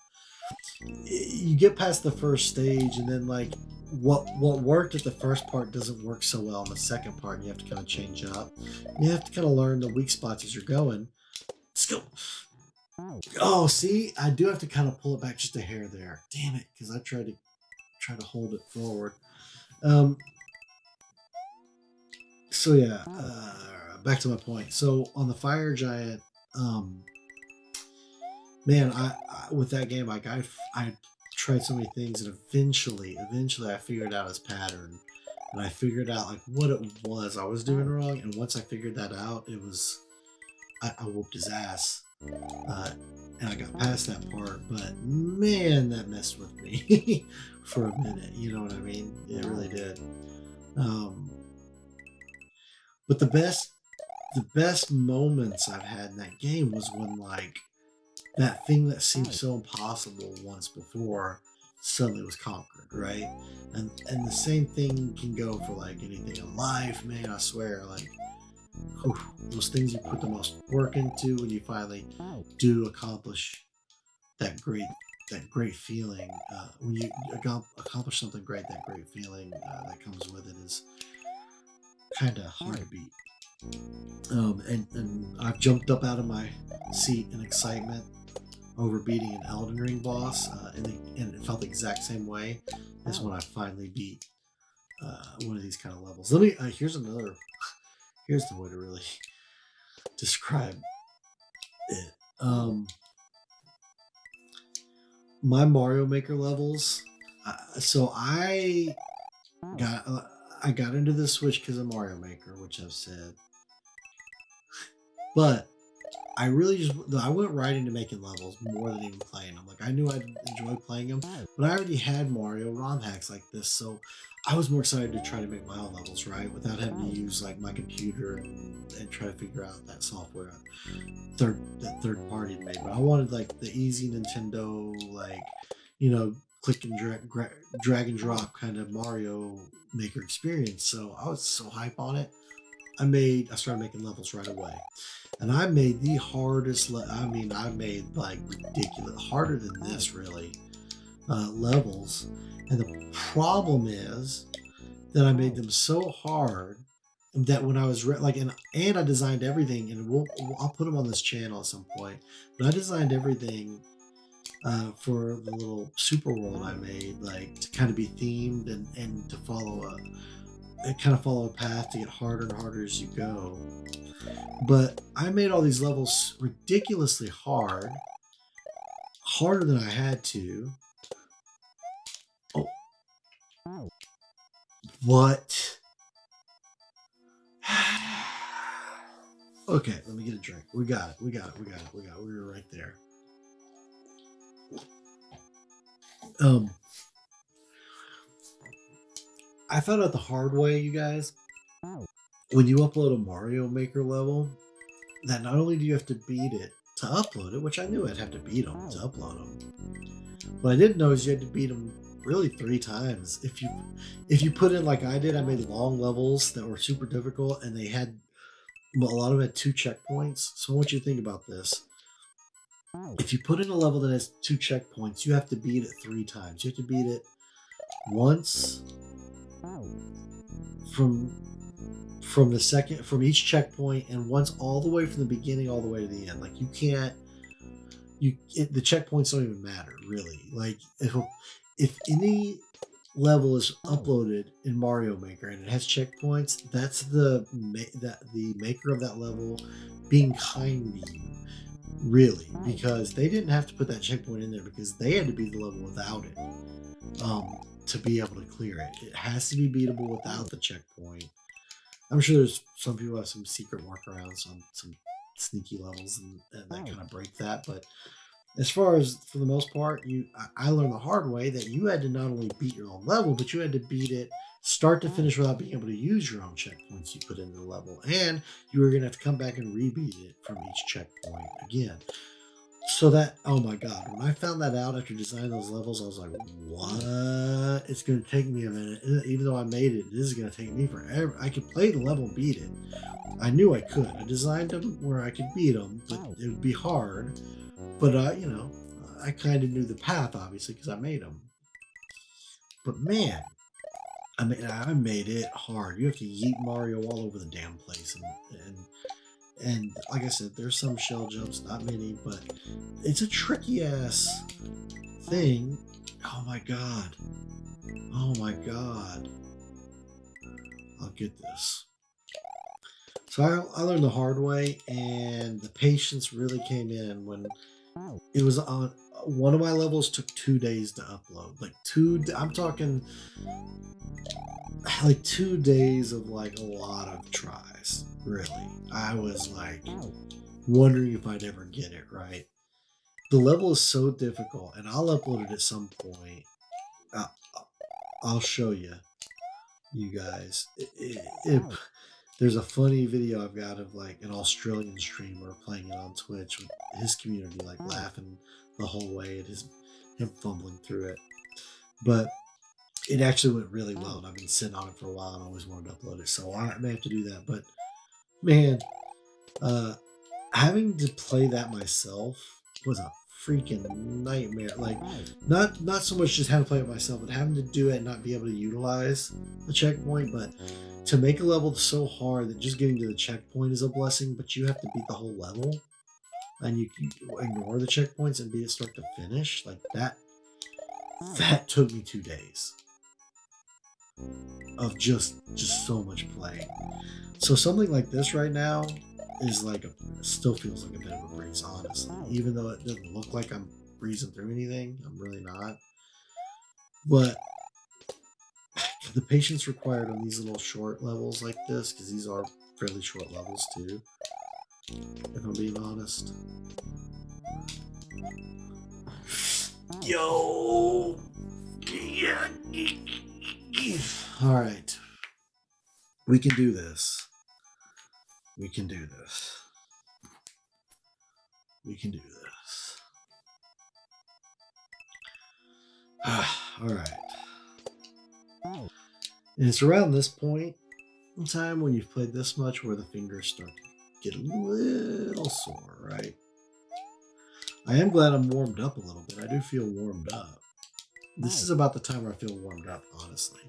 S1: you get past the first stage, and then like what worked at the first part doesn't work so well in the second part, and you have to kind of change up. You have to kind of learn the weak spots as you're going. Let's go. Oh, see, I do have to kind of pull it back just a hair there. Damn it, because I tried to hold it forward. So yeah, back to my point. So on the fire giant, man, I with that game, like I tried so many things, and eventually I figured out his pattern, and I figured out like what it was I was doing wrong. And once I figured that out, it was I whooped his ass, and I got past that part. But man, that messed with me for a minute. You know what I mean? It really did. But the best moments I've had in that game was when like that thing that seemed so impossible once before suddenly was conquered, right? And the same thing can go for like anything in life, man. I swear, like those things you put the most work into, when you finally do accomplish that great feeling, when you accomplish something great, that great feeling that comes with it is kind of hard to beat. And I've jumped up out of my seat in excitement over beating an Elden Ring boss, and it felt the exact same way as when I finally beat one of these kind of levels. Let me here's the way to really describe it. My Mario Maker levels. So I got into the Switch because of Mario Maker, which I've said, but I went right into making levels more than even playing them. Like, I knew I'd enjoy playing them, but I already had Mario ROM hacks like this, so I was more excited to try to make my own levels, right, without having to use like my computer and try to figure out that software that third party made. But I wanted like the easy Nintendo, like, you know, click and drag and drop kind of Mario Maker experience. So I was so hype on it. I started making levels right away. And I made the hardest, I made like ridiculous, harder than this really, levels. And the problem is that I made them so hard that when I was and I designed everything, and I'll put them on this channel at some point, but I designed everything for the little super world I made, like to kind of be themed and to follow a path to get harder and harder as you go. But I made all these levels ridiculously hard, harder than I had to. Oh, what? Okay, let me get a drink. We got it. We were right there. I found out the hard way, you guys. When you upload a Mario Maker level, that not only do you have to beat it to upload it, which I knew I'd have to beat them to upload them, what I didn't know is you had to beat them really 3 times. If you put in like I did, I made long levels that were super difficult, and they had a lot of them had 2 checkpoints. So I want you to think about this. If you put in a level that has 2 checkpoints, you have to beat it 3 times. You have to beat it once from each checkpoint, and once all the way from the beginning all the way to the end. Like, you can't, the checkpoints don't even matter really. Like, if any level is uploaded in Mario Maker and it has checkpoints, that's the maker of that level being kind to you, really, because they didn't have to put that checkpoint in there because they had to beat the level without it to be able to clear it. It has to be beatable without the checkpoint. I'm sure there's some people have some secret workarounds on some sneaky levels and that kind of break that, but as far as for the most part, I learned the hard way that you had to not only beat your own level, but you had to beat it start to finish without being able to use your own checkpoints you put into the level, and you were going to have to come back and rebeat it from each checkpoint again. So that, oh my god, when I found that out after designing those levels, I was like, what? It's going to take me a minute. Even though I made it, this is going to take me forever. I could play the level and beat it. I knew I could. I designed them where I could beat them, but it would be hard. But, I kind of knew the path, obviously, because I made them. But man, I made it hard. You have to yeet Mario all over the damn place. And like I said, there's some shell jumps, not many, but it's a tricky ass thing. Oh my god. Oh my god. I'll get this. So I learned the hard way, and the patience really came in when it was on one of my levels. Took 2 days to upload. I'm talking like 2 days of like a lot of tries. Really, I was like wondering if I'd ever get it right. The level is so difficult, and I'll upload it at some point. I'll show you guys. There's a funny video I've got of like an Australian streamer playing it on Twitch with his community like laughing the whole way at him fumbling through it. But it actually went really well, and I've been sitting on it for a while and always wanted to upload it, so I may have to do that. But man, having to play that myself was a freaking nightmare. Like, not so much just having to play it myself, but having to do it and not be able to utilize the checkpoint, but to make a level so hard that just getting to the checkpoint is a blessing, but you have to beat the whole level and you ignore the checkpoints and beat it start to finish. Like that took me 2 days of just so much playing. So something like this right now is like still feels like a bit of a breeze, honestly. Even though it doesn't look like I'm breezing through anything, I'm really not. But the patience required on these little short levels like this, because these are fairly short levels too, if I'm being honest. Yo! Yeah. Alright. We can do this. We can do this. We can do this. Alright. And it's around this point in time when you've played this much where the fingers start to get a little sore, right? I am glad I'm warmed up a little bit. I do feel warmed up. This is about the time where I feel warmed up, honestly.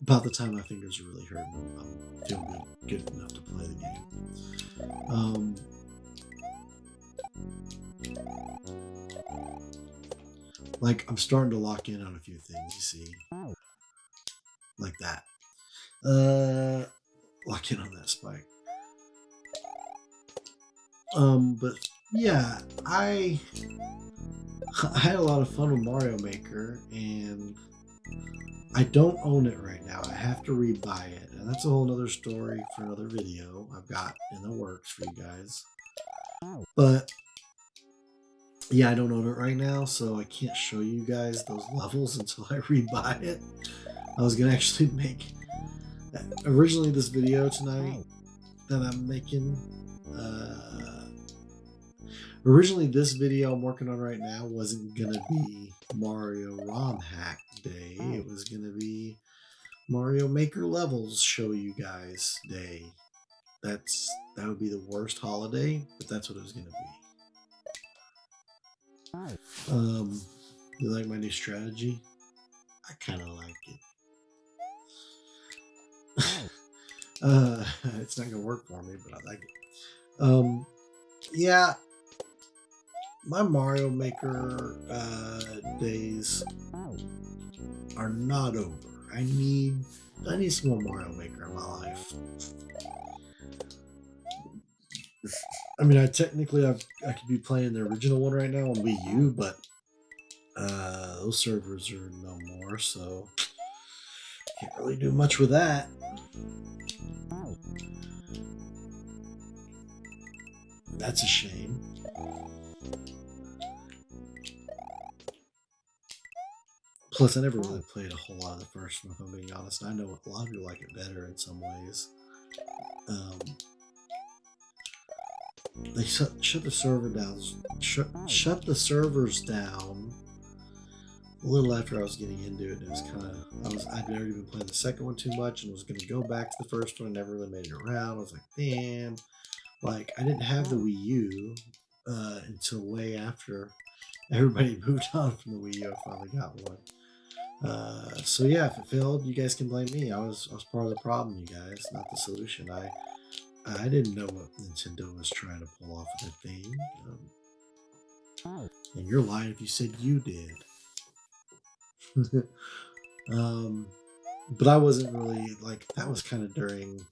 S1: About the time my fingers are really hurting. I'm feeling good enough to play the game. Like, I'm starting to lock in on a few things, you see. Like that. Lock in on that spike. But yeah, I had a lot of fun with Mario Maker, and I don't own it right now. I have to rebuy it, and that's a whole nother story for another video I've got in the works for you guys. But yeah, I don't own it right now, so I can't show you guys those levels until I rebuy it. I was gonna actually make originally this video tonight that I'm making. Originally, this video I'm working on right now wasn't gonna be Mario ROM hack day. It was gonna be Mario Maker levels show you guys day. That would be the worst holiday, but that's what it was gonna be. You like my new strategy? I kind of like it. It's not gonna work for me, but I like it. Yeah. my Mario Maker days are not over. I need some more Mario Maker in my life. I mean, I could be playing the original one right now on Wii U, but those servers are no more, so can't really do much with that. That's a shame. Plus, I never really played a whole lot of the first one, if I'm being honest. I know a lot of people like it better in some ways. They shut the server down. Shut the servers down a little after I was getting into it. It was kind of I'd already been playing the second one too much and was going to go back to the first one. Never really made it around. I was like, damn. Like, I didn't have the Wii U until way after everybody moved on from the Wii U. I finally got one. So yeah, if it failed, you guys can blame me. I was part of the problem, you guys, not the solution. I didn't know what Nintendo was trying to pull off with that thing. And you're lying if you said you did. But I wasn't really, like, that was kind of during,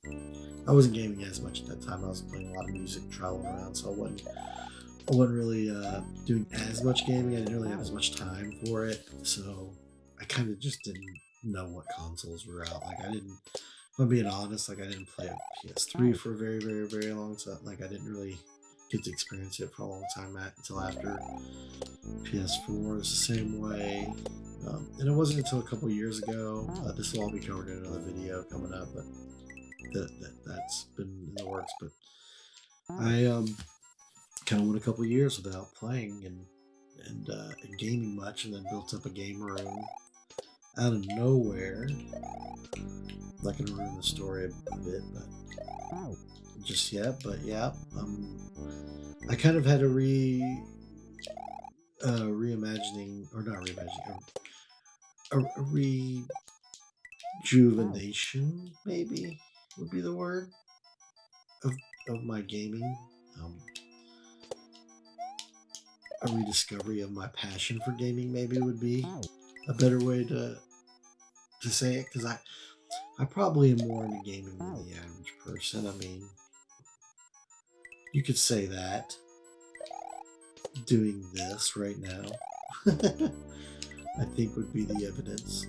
S1: I wasn't gaming as much at that time. I was playing a lot of music, traveling around, so I wasn't really doing as much gaming. I didn't really have as much time for it, so I kind of just didn't know what consoles were out. Like, if I'm being honest, like, I didn't play a PS3 for a very, very, very long time. Like, I didn't really get to experience it for a long time until after PS4 is the same way. And it wasn't until a couple years ago. This will all be covered in another video coming up, but that's been in the works. But I kind of went a couple years without playing and gaming much, and then built up a game room out of nowhere. I'm not gonna ruin the story a bit, but just yet. But yeah, I kind of had a reimagining, or not reimagining, a rejuvenation, maybe would be the word, of my gaming. A rediscovery of my passion for gaming, maybe, would be a better way to say it, because I probably am more into gaming than the average person. I mean, you could say that doing this right now I think would be the evidence.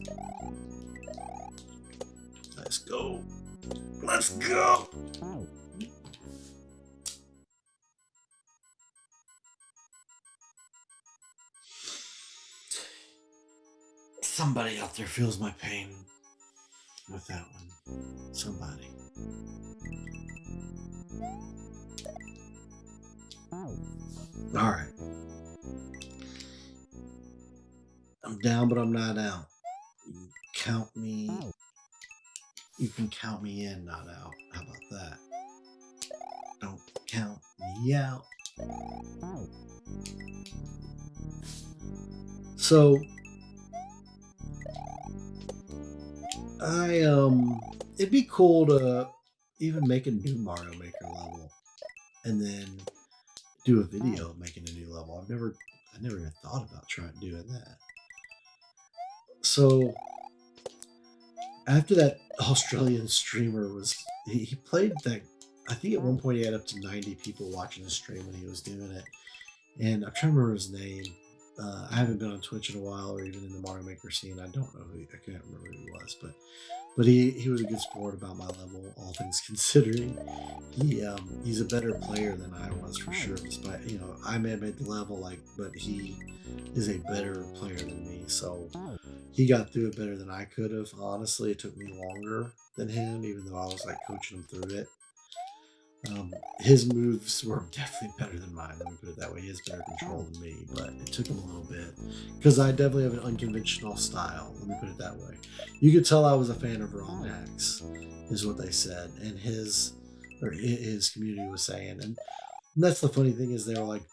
S1: Let's go. Let's go. Somebody out there feels my pain with that one. Somebody. Alright. I'm down, but I'm not out. You can count me in, not out. How about that? Don't count me out. So, it'd be cool to even make a new Mario Maker level and then do a video of making a new level. I never even thought about doing that. So after that Australian streamer he played that, I think at one point he had up to 90 people watching his stream when he was doing it, and I'm trying to remember his name. I haven't been on Twitch in a while, or even in the Mario Maker scene. I don't know I can't remember who he was, but he was a good sport about my level, all things considering. He's a better player than I was, for sure, despite, I may have made the level, but he is a better player than me, so he got through it better than I could have. Honestly, it took me longer than him, even though I was coaching him through it. His moves were definitely better than mine, let me put it that way. He has better control than me, but it took him a little bit, because I definitely have an unconventional style, let me put it that way. You could tell I was a fan of Raw Max, is what they said, and his community was saying. And that's the funny thing, is they were like,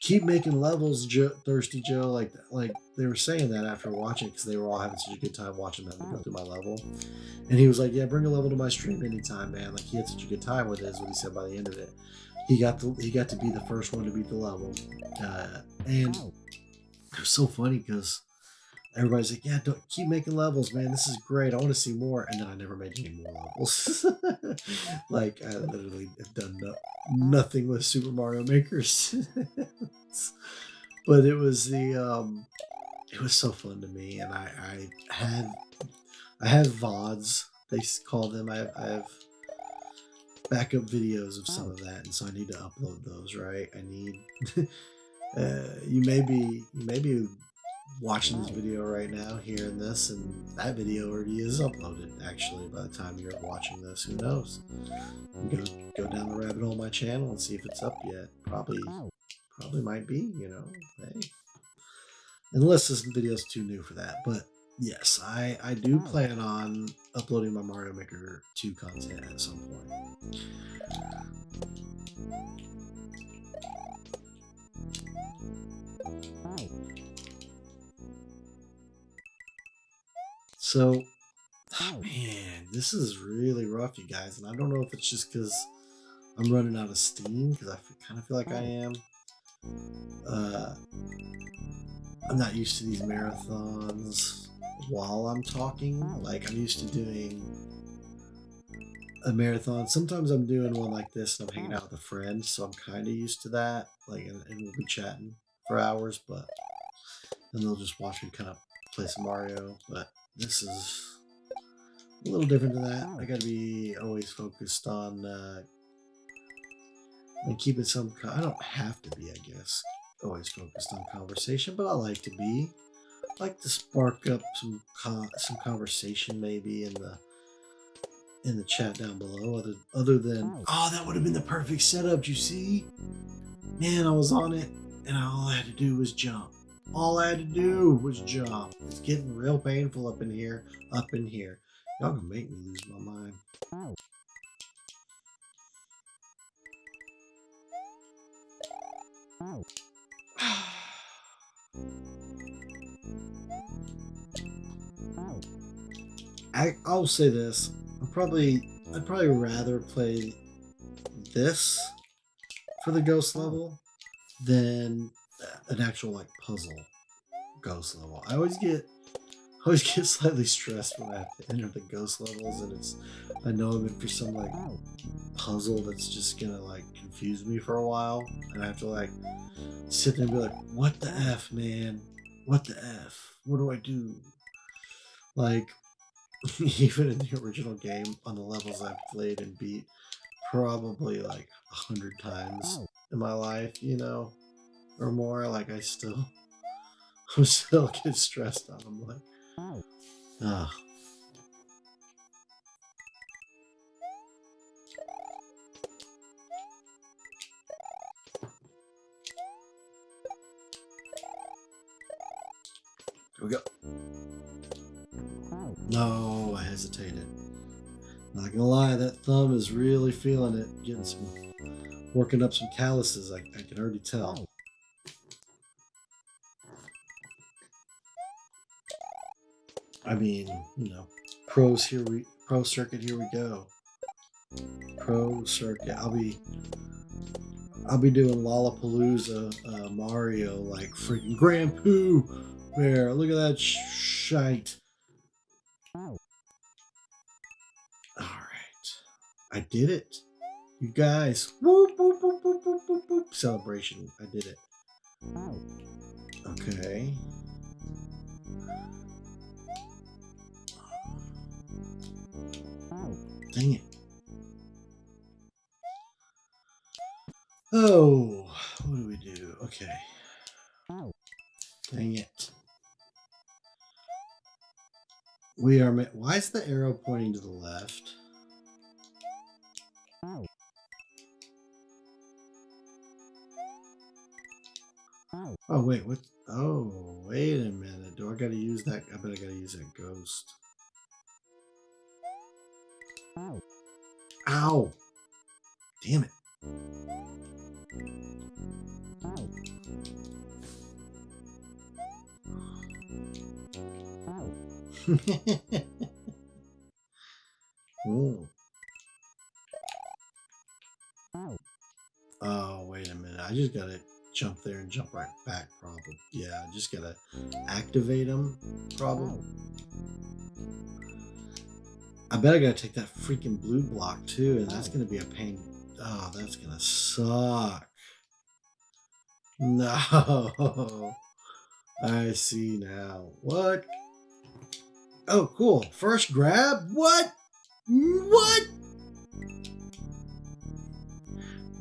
S1: keep making levels, Thirsty Joe, like they were saying that after watching it, because they were all having such a good time watching them go through my level. And he was like, yeah, bring a level to my stream anytime, man. Like, he had such a good time with it, is what he said by the end of it. he got to be the first one to beat the level, and it was so funny because everybody's like, "Yeah, don't keep making levels, man. This is great. I want to see more." And then I never made any more levels. Like I literally have done nothing with Super Mario Maker since. But it was it was so fun to me, and I have VODs. They call them. I have backup videos of some of that, and so I need to upload those. Right? I need. You may be watching this video right now, hearing this, and that video already is uploaded. Actually, by the time you're watching this, who knows? Go down the rabbit hole of my channel and see if it's up yet. Probably might be. You know, hey. Unless this video is too new for that, but yes, I do plan on uploading my Mario Maker 2 content at some point. So, man, this is really rough, you guys, and I don't know if it's just because I'm running out of steam, because I kind of feel like I am. I'm not used to these marathons while I'm talking. Like, I'm used to doing a marathon. Sometimes I'm doing one like this and I'm hanging out with a friend, so I'm kind of used to that. Like, and we'll be chatting for hours, but then they'll just watch me kind of play some Mario. But this is a little different than that. I gotta be always focused on and keeping some. I don't have to be, I guess, always focused on conversation, but I like to be. I like to spark up some conversation maybe in the chat down below. Other than, oh, that would have been the perfect setup. You see, man, I was on it, and all I had to do was jump. All I had to do was jump. It's getting real painful up in here. Y'all gonna make me lose my mind. I'll say this. I'd probably rather play this for the ghost level than an actual like puzzle ghost level. I always get slightly stressed when I have to enter the ghost levels, and I know I'm in for some like puzzle that's just gonna like confuse me for a while, and I have to like sit there and be like, what the F, man? What the F? What do I do? Like, even in the original game, on the levels I've played and beat probably like 100 times in my life, you know, or more, like I'm still get stressed out. I'm like, ah. Here we go. No, I hesitated. Not gonna lie, that thumb is really feeling it, working up some calluses. I can already tell. I mean, you know, pro circuit. Here we go. Pro circuit. I'll be doing Lollapalooza Mario like freaking Grand Poo Bear. Look at that shite. All right, I did it. You guys, whoop, whoop, whoop, whoop, whoop, whoop, whoop. Celebration. I did it. Okay. Dang it. Oh, what do we do? Okay. Dang it. We are. Why is the arrow pointing to the left? Oh, wait. What? Oh, wait a minute. Do I got to use that? I bet I got to use that ghost. Ow. Damn it. Ooh. Oh, wait a minute. I just gotta jump there and jump right back, probably. Yeah, I just gotta activate them, probably. I bet I gotta take that freaking blue block, too, and that's gonna be a pain. Oh, that's gonna suck. No. I see now. What? Oh, cool. First grab? What? What?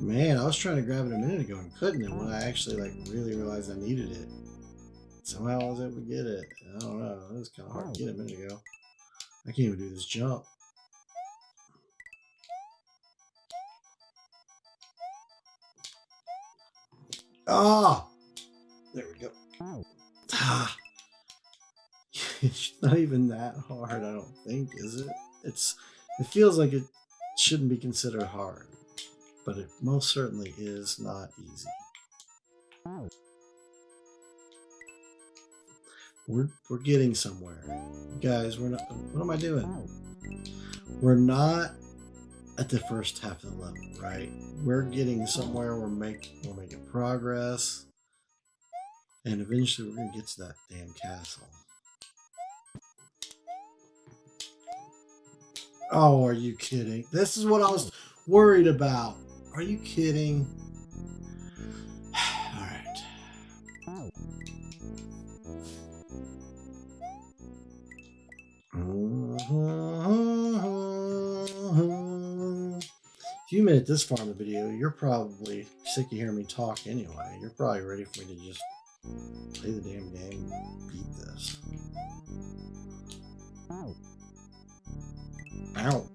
S1: Man, I was trying to grab it a minute ago and couldn't, and when I actually like really realized I needed it, somehow I was able to get it. I don't know. It was kind of hard to get a minute ago. I can't even do this jump. Ah! There we go. Ah! It's not even that hard, I don't think, is it? It feels like it shouldn't be considered hard, but it most certainly is not easy. We're getting somewhere. Guys, we're not. What am I doing? We're not at the first half of the level, right? We're getting somewhere. We're making progress, and eventually we're gonna get to that damn castle. Oh, are you kidding? This is what I was worried about. Are you kidding? All right. If you made it this far in the video, you're probably sick of hearing me talk anyway. You're probably ready for me to just play the damn game and beat this. Ow.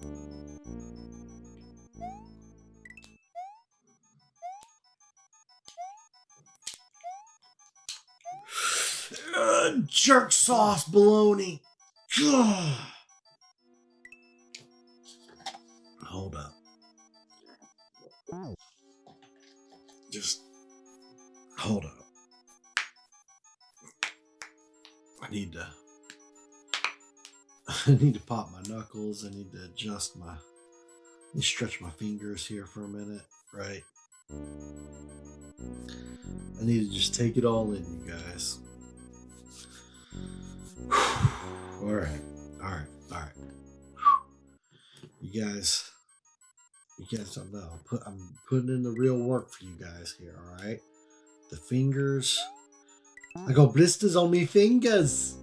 S1: Jerk sauce baloney. Hold up. Just hold up. I need to pop my knuckles. I need to adjust my. Let me stretch my fingers here for a minute. Right. I need to just take it all in, you guys. All right. You guys don't know. I'm putting in the real work for you guys here. All right. The fingers. I got blisters on me fingers.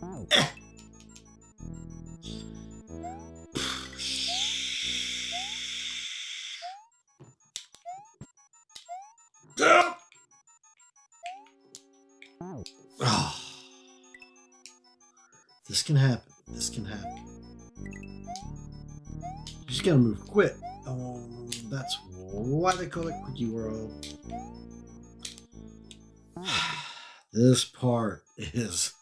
S1: Oh. This can happen. You just gotta move quick. That's why they call it Quickie World. This part is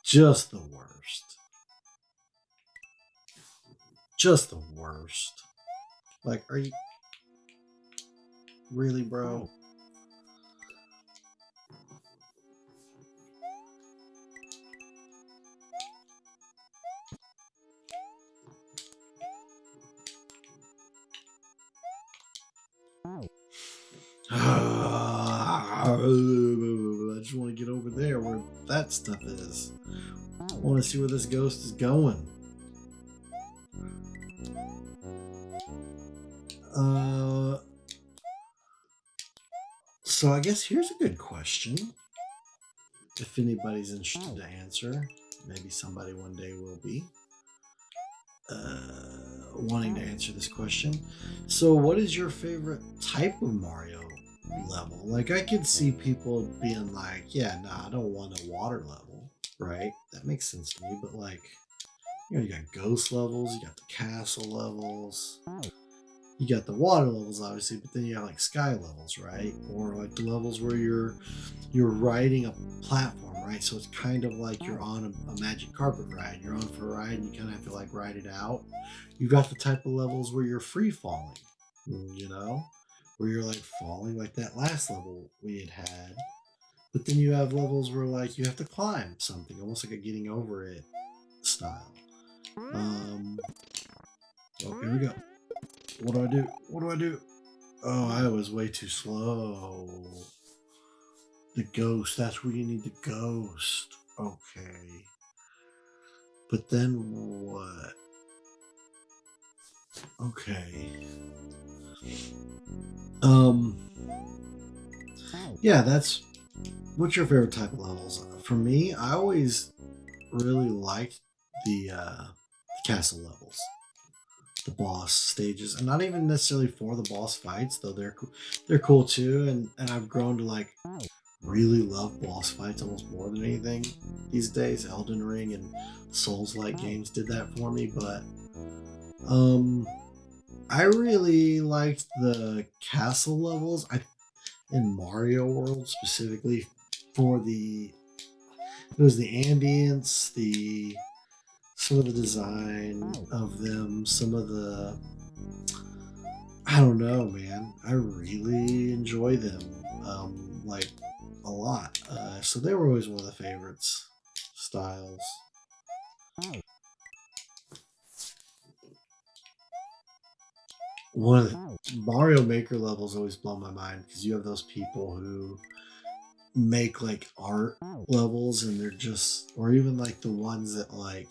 S1: just the worst. Just the worst. Like, are you really, bro? I just want to get over there where that stuff is. I want to see where this ghost is going. So I guess here's a good question. If anybody's interested to answer, maybe somebody one day will be wanting to answer this question. So what is your favorite type of Mario level? Like, I could see people being like, yeah, nah, I don't want a water level, right? That makes sense to me. But like, you know, you got ghost levels, you got the castle levels, you got the water levels, obviously, but then you got like sky levels, right? Or like the levels where you're riding a platform, right? So it's kind of like you're on a magic carpet ride. You're on for a ride and you kind of have to like ride it out. You've got the type of levels where you're free falling, you know, where you're like falling, like that last level we had. But then you have levels where like you have to climb something, almost like a getting over it style. Oh, here we go. What do I do? What do I do? Oh, I was way too slow. The ghost. That's where you need the ghost. Okay. But then what? Okay. Um. Yeah, that's. What's your favorite type of levels? For me, I always really liked the castle levels, the boss stages, and not even necessarily for the boss fights, though they're cool too. And I've grown to like really love boss fights almost more than anything these days. Elden Ring and Souls-like games did that for me, but um, I really liked the castle levels. In Mario World specifically for it was the ambience, the some of the design of them, some of the I don't know, man. I really enjoy them, like a lot. So they were always one of the favorites styles. One of the Mario Maker levels always blow my mind because you have those people who make like art levels and they're just, or even like the ones that like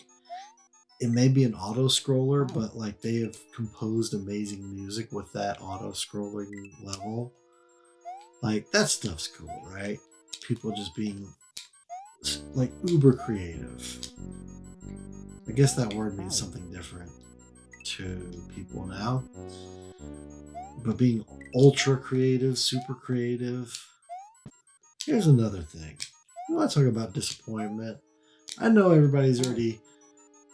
S1: it may be an auto scroller, but like they have composed amazing music with that auto scrolling level. Like that stuff's cool, right? People just being like uber creative. I guess that word means something different to people now. But being ultra creative, super creative. Here's another thing. You want to talk about disappointment? I know everybody's already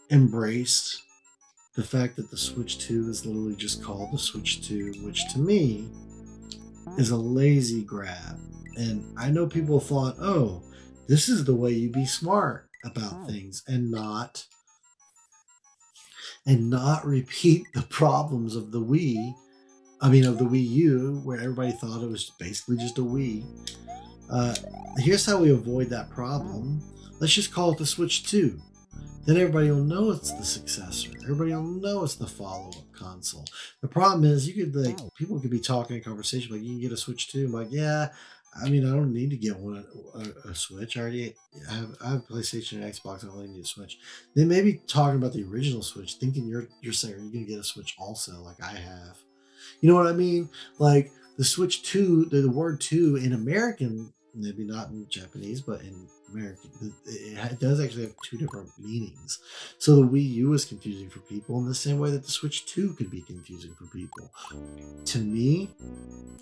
S1: embraced the fact that the Switch 2 is literally just called the Switch 2, which to me is a lazy grab. And I know people thought, oh, this is the way you be smart about things and not repeat the problems of the Wii. I mean, of the Wii U, where everybody thought it was basically just a Wii. Uh, Here's how we avoid that problem. Let's just call it the Switch 2. Then everybody will know it's the successor. Everybody will know it's the follow-up console. The problem is you could like people could be talking in conversation like you can get a Switch 2. I'm like, yeah, I mean I don't need to get a Switch. I have PlayStation and Xbox, I don't really need a Switch. They may be talking about the original Switch, thinking you're saying you're gonna get a Switch also, like I have. You know what I mean? Like the Switch 2, the word 2 in American, maybe not in Japanese, but in American, it does actually have two different meanings. So the Wii U is confusing for people in the same way that the Switch 2 could be confusing for people. To me,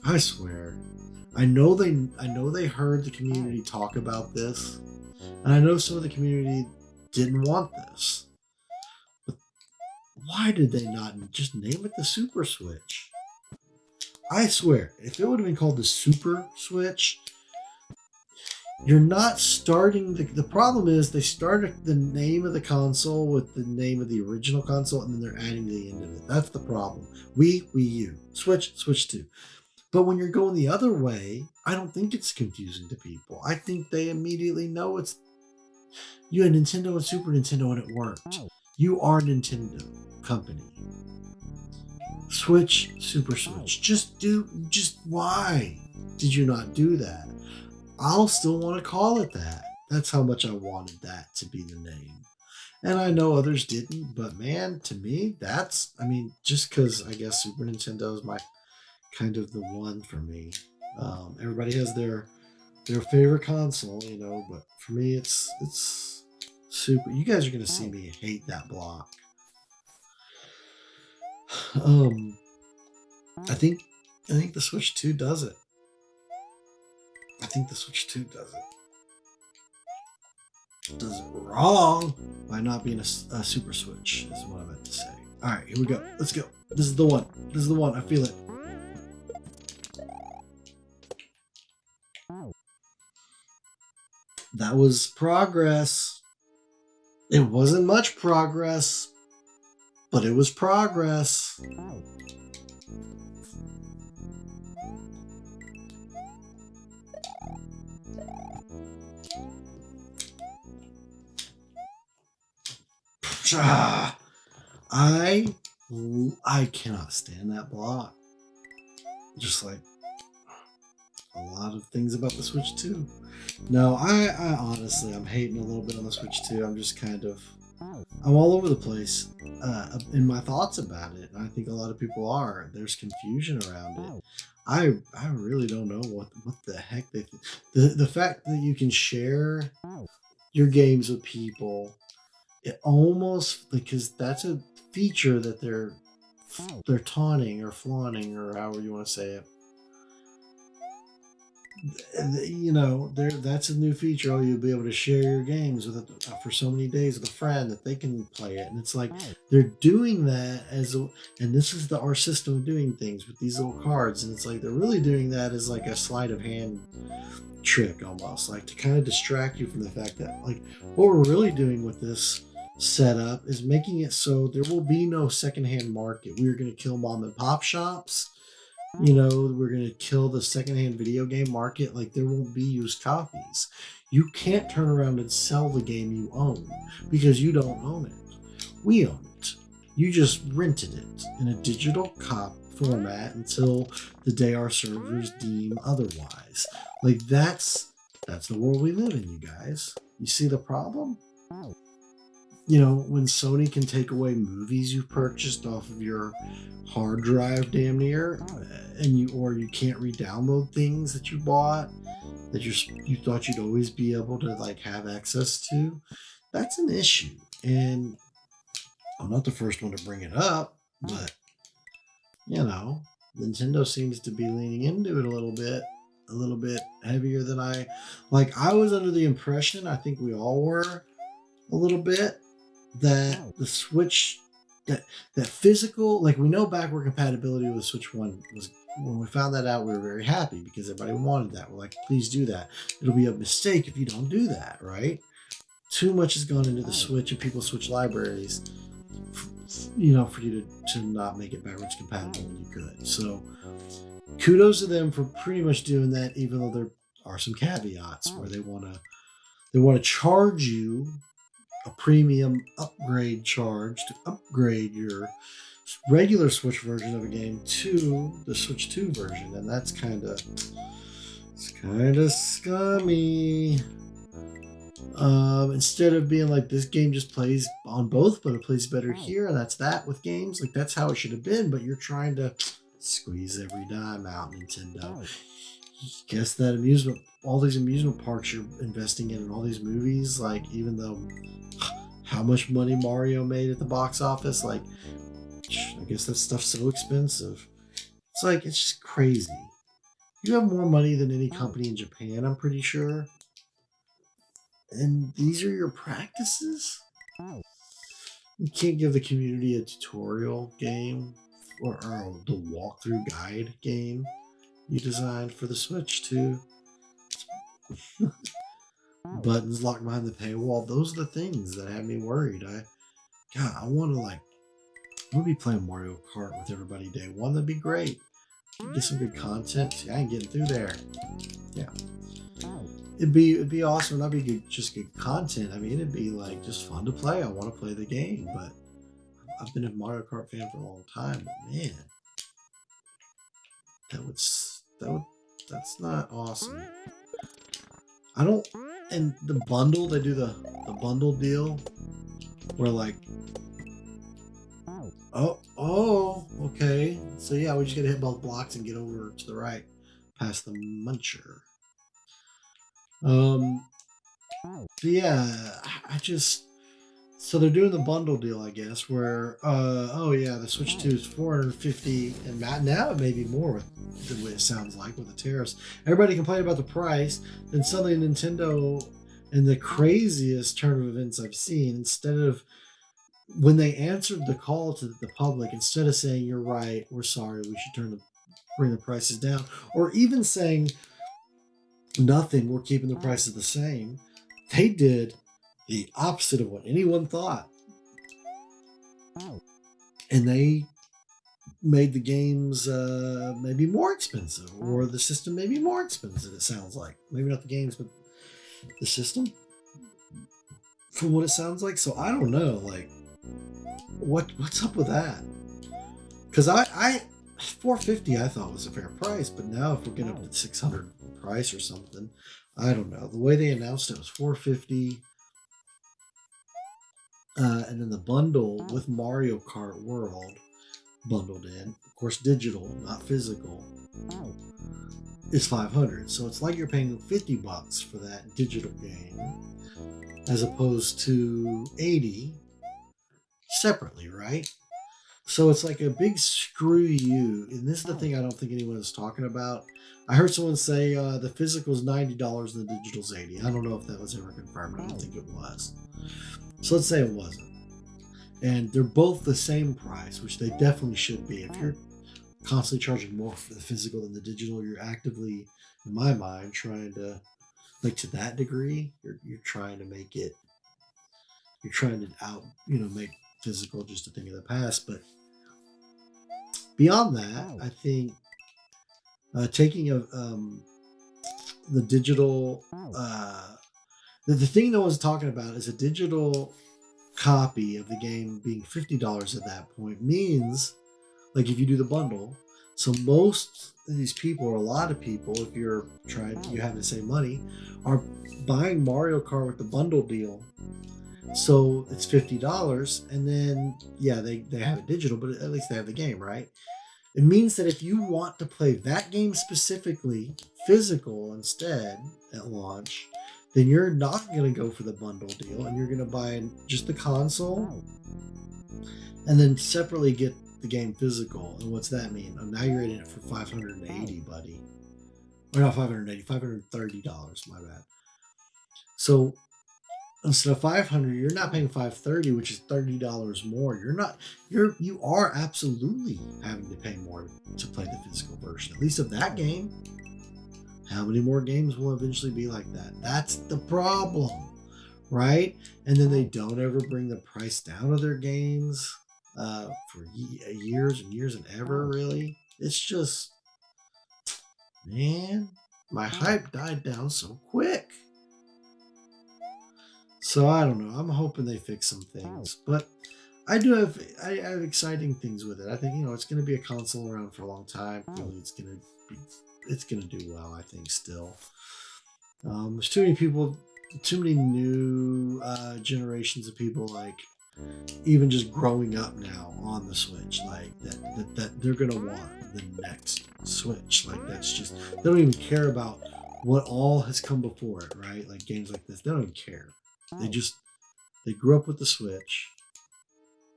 S1: I swear, I know they heard the community talk about this, and I know some of the community didn't want this. But why did they not just name it the Super Switch? I swear, if it would have been called the Super Switch, you're not starting the problem is they started the name of the console with the name of the original console and then they're adding the end of it. That's the problem. Wii U. Switch 2. But when you're going the other way, I don't think it's confusing to people. I think they immediately know it's you had Nintendo and Super Nintendo and it worked. You are Nintendo company. Switch, Super Switch. Just why did you not do that? I'll still want to call it that. That's how much I wanted that to be the name. And I know others didn't, but man, to me, just because I guess Super Nintendo is my kind of the one for me. Everybody has their favorite console, but for me, it's Super. You guys are gonna see me hate that block. Um, I think the Switch 2 does it. I think the Switch 2 does it wrong by not being a Super Switch, is what I meant to say. All right, here we go. Let's go. This is the one. This is the one. I feel it. That was progress. It wasn't much progress, but it was progress. I I cannot stand that block. Just like a lot of things about the Switch 2. No, I honestly, I'm hating a little bit on the Switch 2. I'm just kind of, I'm all over the place in my thoughts about it. And I think a lot of people are. There's confusion around it. I really don't know what the heck they think. The fact that you can share your games with people, it almost, because that's a feature that they're taunting or flaunting or however you want to say it. You know, that's a new feature. Oh, you'll be able to share your games with for so many days with a friend that they can play it, and it's like they're doing that and this is our system of doing things with these little cards, and it's like they're really doing that as like a sleight of hand trick, almost like to kind of distract you from the fact that like what we're really doing with this setup is making it so there will be no secondhand market. We're going to kill mom and pop shops. You know, we're going to kill the secondhand video game market. Like, there won't be used copies. You can't turn around and sell the game you own because you don't own it. We own it. You just rented it in a digital format until the day our servers deem otherwise. Like, that's the world we live in, you guys. You see the problem? You know, when Sony can take away movies you purchased off of your hard drive damn near, and you can't re-download things that you bought that you thought you'd always be able to like have access to, that's an issue. And I'm not the first one to bring it up, but you know, Nintendo seems to be leaning into it a little bit heavier than I was under the impression, I think we all were a little bit, that the Switch, that physical, like we know backward compatibility with Switch 1 was, when we found that out, we were very happy because everybody wanted that. We're like, please do that. It'll be a mistake if you don't do that, right? Too much has gone into the Switch and people's Switch libraries, you know, for you to not make it backwards compatible when you could. So kudos to them for pretty much doing that, even though there are some caveats where they want to charge you a premium upgrade charge to upgrade your regular Switch version of a game to the Switch 2 version, and that's kind of scummy. Instead of being like, this game just plays on both, but it plays better here, and that's that with games. Like, that's how it should have been, but you're trying to squeeze every dime out, Nintendo. Guess that all these amusement parks you're investing in and all these movies, like, even though how much money Mario made at the box office, like, I guess that stuff's so expensive. It's like, it's just crazy. You have more money than any company in Japan, I'm pretty sure. And these are your practices? You can't give the community a tutorial game or the walkthrough guide game you designed for the Switch 2. Buttons locked behind the paywall. Those are the things that have me worried. I want to be playing Mario Kart with everybody day one. That'd be great. Get some good content. See, I ain't getting through there. Yeah. It'd be awesome. That'd be just good content. I mean, it'd be like just fun to play. I want to play the game, but I've been a Mario Kart fan for a long time. But man, that's not awesome. I don't. And the bundle, they do the bundle deal where like, okay. So yeah, we just gotta hit both blocks and get over to the right past the muncher. But yeah, so they're doing the bundle deal, I guess, where the Switch 2 is $450, and now it may be more with the way it sounds like with the tariffs. Everybody complained about the price, then suddenly Nintendo, in the craziest turn of events I've seen, instead of, when they answered the call to the public, instead of saying, you're right, we're sorry, we should bring the prices down, or even saying nothing, we're keeping the prices the same, they did the opposite of what anyone thought. And they made the games maybe more expensive, or the system maybe more expensive, it sounds like. Maybe not the games, but the system, from what it sounds like. So I don't know, like, what's up with that? Because I 450 I thought was a fair price, but now if we're getting up to 600 price or something, I don't know. The way they announced it was 450, and then the bundle with Mario Kart World bundled in, of course, digital, not physical, is 500. So it's like you're paying $50 for that digital game, as opposed to 80 separately, right? So it's like a big screw you. And this is the thing I don't think anyone is talking about. I heard someone say the physical is $90 and the digital's 80. I don't know if that was ever confirmed. I don't think it was. So let's say it wasn't. And they're both the same price, which they definitely should be. If you're constantly charging more for the physical than the digital, you're actively, in my mind, trying to, like, to that degree, you're trying to make it, you're trying to make physical just a thing of the past. But beyond that, I think taking the digital, the thing no one's talking about is a digital copy of the game being $50 at that point means, like, if you do the bundle, so most of these people, or a lot of people, if you have the same money, are buying Mario Kart with the bundle deal. So it's $50, and then they have it digital, but at least they have the game, right? It means that if you want to play that game specifically physical instead at launch, then you're not going to go for the bundle deal, and you're going to buy just the console and then separately get the game physical. And what's that mean? Oh, now you're in it for $580, buddy. Or not $580, $530, my bad. So instead of $500, you're not paying $530, which is $30 more. You are absolutely having to pay more to play the physical version, at least of that game. How many more games will eventually be like that? That's the problem, right? And then they don't ever bring the price down of their games for years and years and ever, really. It's just, man, my hype died down so quick. So I don't know. I'm hoping they fix some things, but I have exciting things with it. I think it's going to be a console around for a long time. It's going to do well, I think, still. There's too many people, too many new generations of people, like, even just growing up now on the Switch, like that they're going to want the next Switch. Like, that's just, they don't even care about what all has come before it, right? Like games like this, they don't even care. They grew up with the Switch,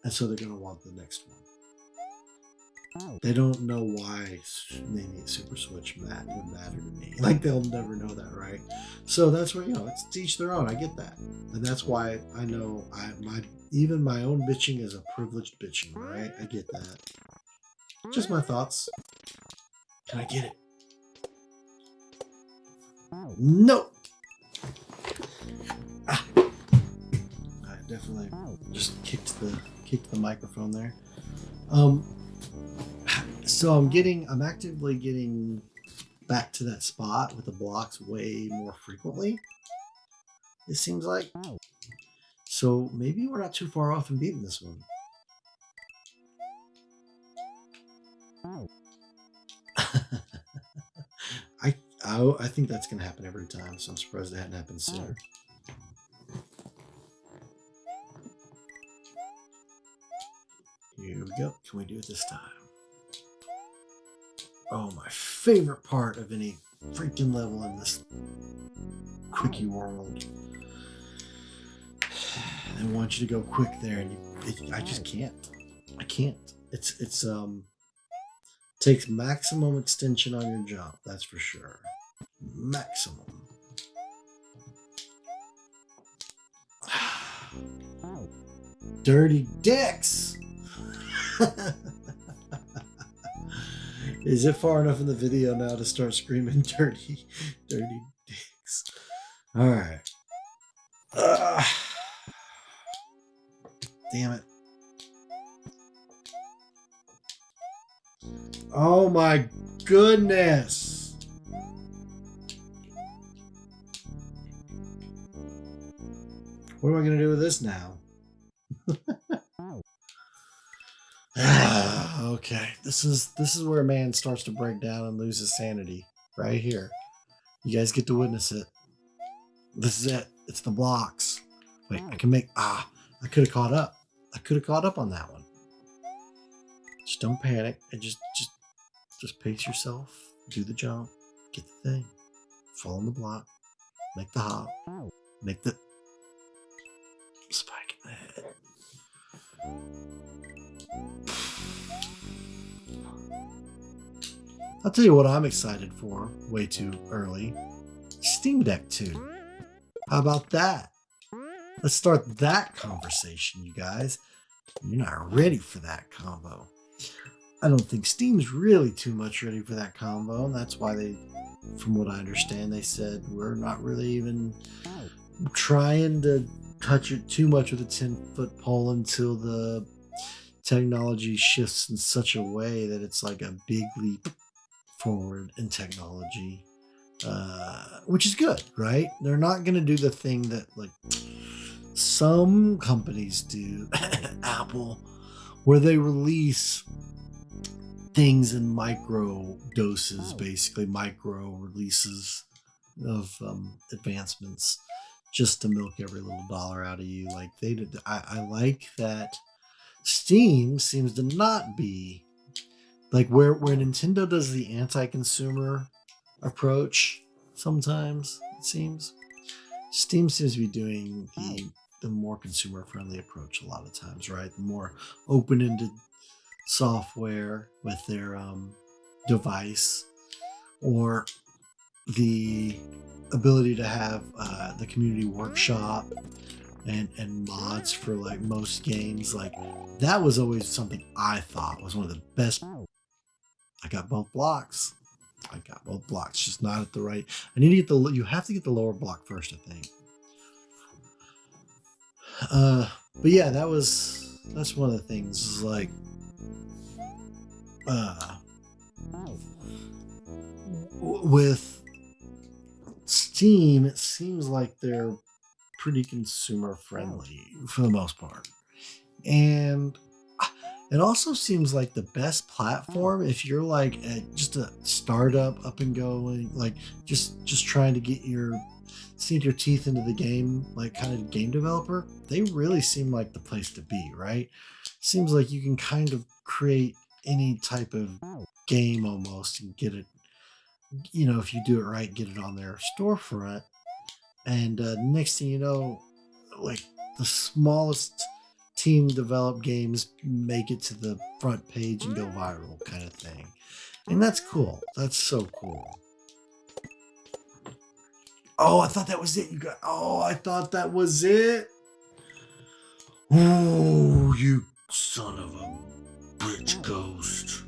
S1: and so they're going to want the next one. They don't know why naming it Super Switch would matter to me. Like, they'll never know that, right? So that's where, it's to each their own. I get that. And that's why I know even my own bitching is a privileged bitching, right? I get that. Just my thoughts. Can I get it? No! I definitely just kicked the microphone there. So I'm actively getting back to that spot with the blocks way more frequently, it seems like. So maybe we're not too far off in beating this one. I think that's going to happen every time, so I'm surprised it hadn't happened sooner. Here we go. Can we do it this time? Oh, my favorite part of any freaking level in this Quickie World. I want you to go quick there, and I just can't. I can't. It's takes maximum extension on your jump, that's for sure. Maximum. Dirty dicks! Is it far enough in the video now to start screaming dirty dicks? Alright. Damn it. Oh my goodness! What am I going to do with this now? Okay, this is where a man starts to break down and lose his sanity. Right here. You guys get to witness it. This is it. It's the blocks. Wait, I can make I could have caught up. I could have caught up on that one. Just don't panic and just pace yourself. Do the jump. Get the thing. Fall on the block. Make the hop. Make the spike in the head. I'll tell you what I'm excited for. Way too early. Steam Deck 2. How about that? Let's start that conversation, you guys. You're not ready for that combo. I don't think Steam's really too much ready for that combo, and that's why they, from what I understand, they said we're not really even trying to touch it too much with a 10-foot pole until the technology shifts in such a way that it's like a big leap forward in technology, which is good, right? They're not going to do the thing that like some companies do, Apple, where they release things in micro doses, basically micro releases of advancements, just to milk every little dollar out of you. Like they did. I like that Steam seems to not be like where Nintendo does the anti-consumer approach. Sometimes it seems Steam seems to be doing the more consumer-friendly approach a lot of times, right? The more open-ended software with their device, or the ability to have the community workshop and mods for like most games. Like that was always something I thought was one of the best. I got both blocks. Just not at the right. I need to get you have to get the lower block first, I think. But yeah, that's one of the things is like with Steam, it seems like they're pretty consumer friendly for the most part. And it also seems like the best platform if you're like just a startup up and going, like just trying to sink your teeth into the game, like kind of game developer. They really seem like the place to be, right? Seems like you can kind of create any type of game almost and get it, if you do it right, get it on their storefront. And next thing you know, like the smallest team developed games make it to the front page and go viral kind of thing. And that's cool. That's so cool. Oh, I thought that was it. I thought that was it. Oh, you son of a bitch ghost.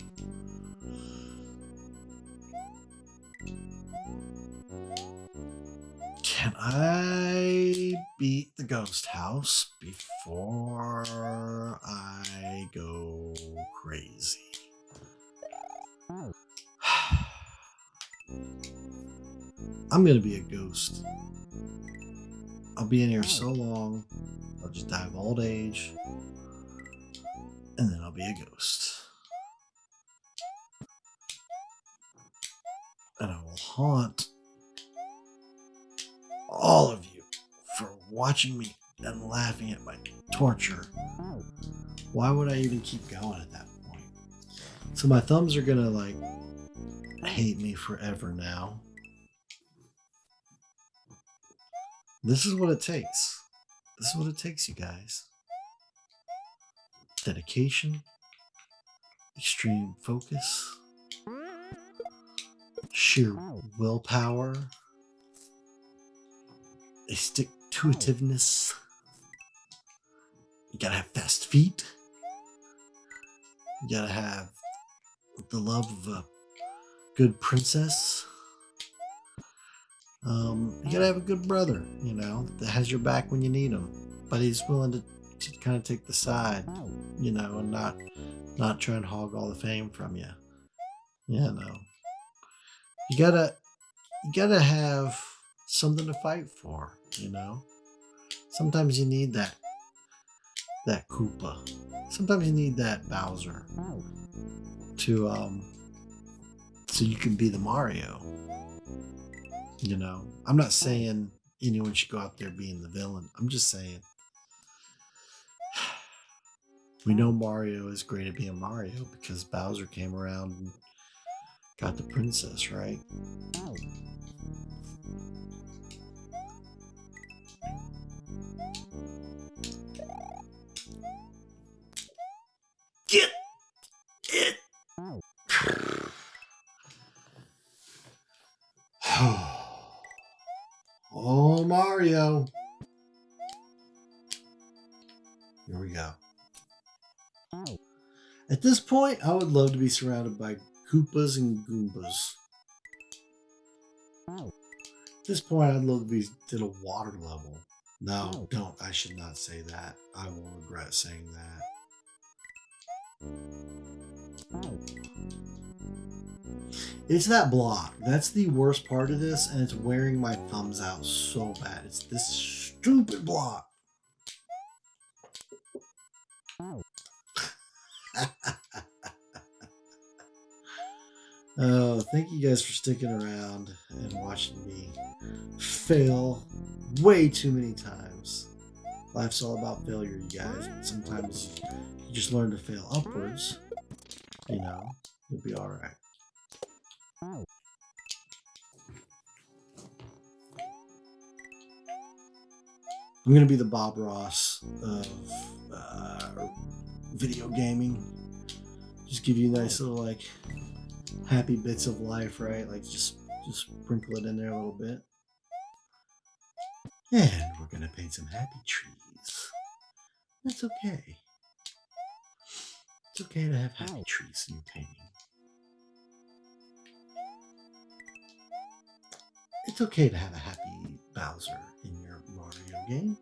S1: Can I beat the ghost house before I go crazy? I'm gonna be a ghost. I'll be in here so long, I'll just die of old age, and then I'll be a ghost. And I will haunt all of you for watching me and laughing at my torture. Why would I even keep going at that point? So my thumbs are gonna like hate me forever now. This is what it takes. This is what it takes, you guys. Dedication, extreme focus, sheer willpower, a stick-to-itiveness. You gotta have fast feet. You gotta have the love of a good princess. You gotta have a good brother, that has your back when you need him, but he's willing to kind of take the side, and not try and hog all the fame from you. You gotta have something to fight for. Sometimes you need that Koopa. Sometimes you need that Bowser to so you can be the Mario. You know, I'm not saying anyone should go out there being the villain. I'm just saying we know Mario is great at being Mario because Bowser came around and got the princess, right? Get it! Oh, Mario. Here we go. At this point, I would love to be surrounded by Koopas and Goombas. At this point, I'd love to be at a water level. No, don't. I should not say that. I will regret saying that. It's that block. That's the worst part of this, and it's wearing my thumbs out so bad. It's this stupid block. Oh, thank you guys for sticking around and watching me fail way too many times. Life's all about failure, you guys. But sometimes you just learn to fail upwards. You know, you'll be all right. I'm gonna be the Bob Ross of video gaming. Just give you nice little like happy bits of life, right? Like just sprinkle it in there a little bit. And we're gonna paint some happy trees. That's okay. It's okay to have happy trees in your painting. It's okay to have a happy Bowser in your Mario game.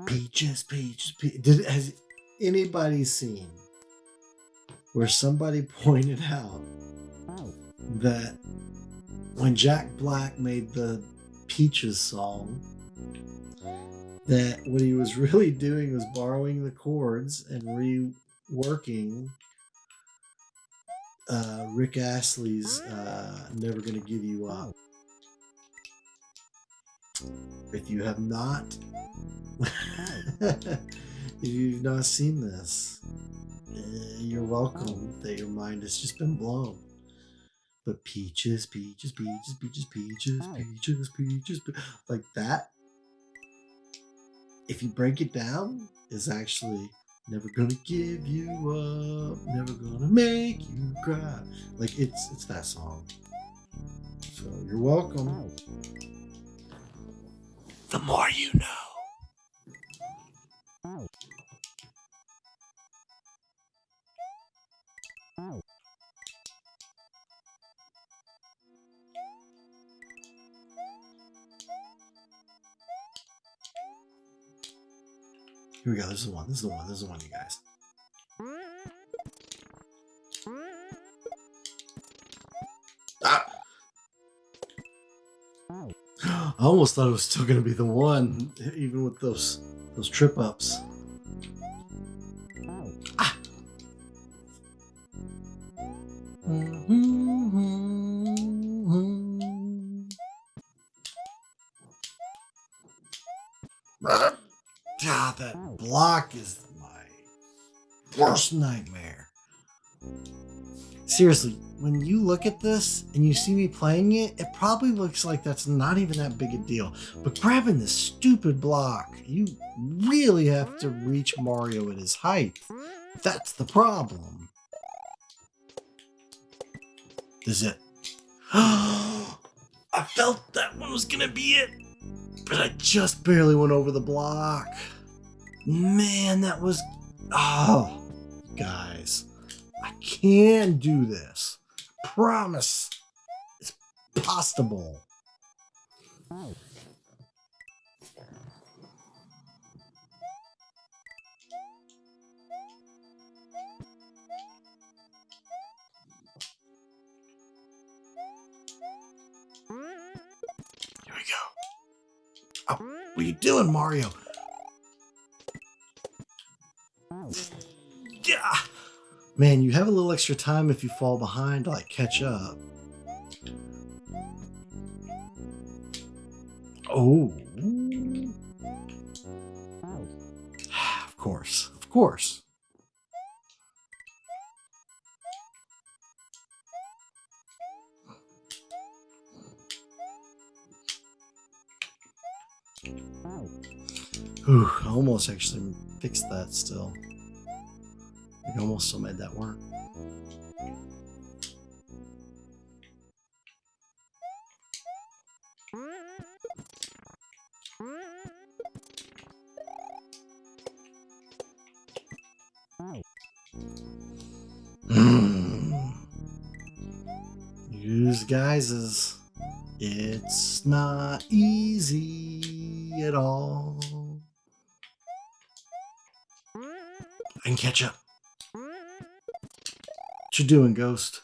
S1: Peaches, peaches, peaches. Has anybody seen where somebody pointed out that when Jack Black made the Peaches song, that what he was really doing was borrowing the chords and reworking Rick Astley's Never Gonna Give You Up. If you have not if you've not seen this, you're welcome that your mind has just been blown. But peaches, peaches, peaches, peaches, peaches, peaches, peaches, like that, if you break it down, is actually never gonna give you up, never gonna make you cry. Like it's that song. So you're welcome. The more you know. Here we go. This is the one. This is the one. This is the one, you guys. Ah! I almost thought it was still going to be the one, even with those trip ups. Ah! God, that block is my worst nightmare. Seriously, when you look at this and you see me playing it, it probably looks like that's not even that big a deal. But grabbing this stupid block, you really have to reach Mario at his height. That's the problem. This is it. I felt that one was gonna be it, but I just barely went over the block. Man, that was... Oh, guys. I can do this. Promise. It's possible. Here we go. What are you doing, Mario? Yeah. Man, you have a little extra time if you fall behind to like catch up. Oh. Of course. Of course. Ooh, I almost actually fixed that still. I almost still made that work. Use guises. It's not easy at all. I can catch up. What you doing, Ghost?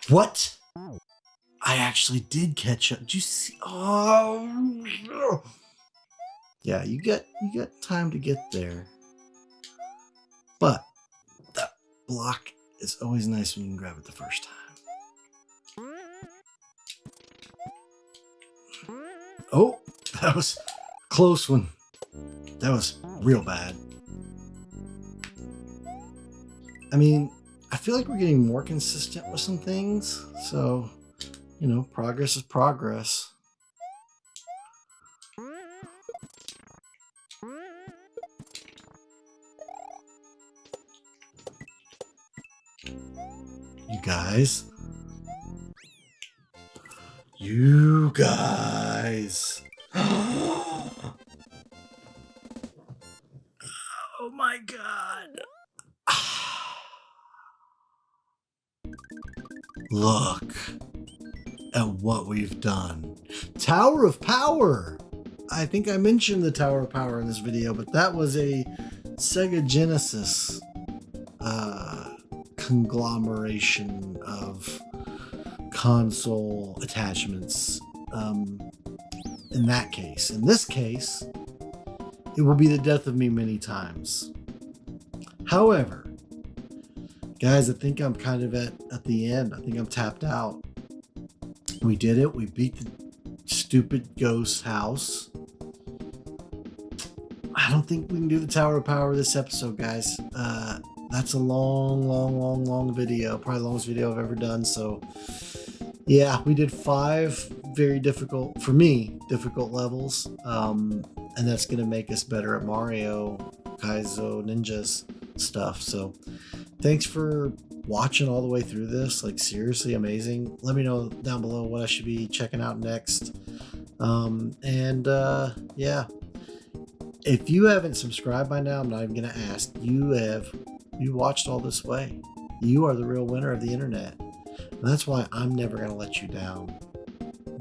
S1: What? I actually did catch up. Did you see? Oh, yeah. You got time to get there, but that block is always nice when you can grab it the first time. Oh, that was a close one. That was real bad. I mean, I feel like we're getting more consistent with some things, so, you know, progress is progress. You guys. You guys. Oh my God. Look at what we've done. Tower of Power. I think I mentioned the Tower of Power in this video, but that was a Sega Genesis conglomeration of console attachments. In that case. In this case, it will be the death of me many times. However, guys, I think I'm kind of at the end. I think I'm tapped out. We did it. We beat the stupid ghost house. I don't think we can do the Tower of Power this episode, guys. That's a long video. Probably the longest video I've ever done. So, yeah, we did 5 very difficult, for me, difficult levels. And that's going to make us better at Mario, Kaizo, Ninjas stuff. So, thanks for watching all the way through this. Like, seriously amazing. Let me know down below what I should be checking out next. Yeah, if you haven't subscribed by now, I'm not even gonna ask. You watched all this way. You are the real winner of the internet, and that's why I'm never gonna let you down.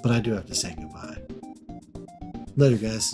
S1: But I do have to say goodbye. Later, guys.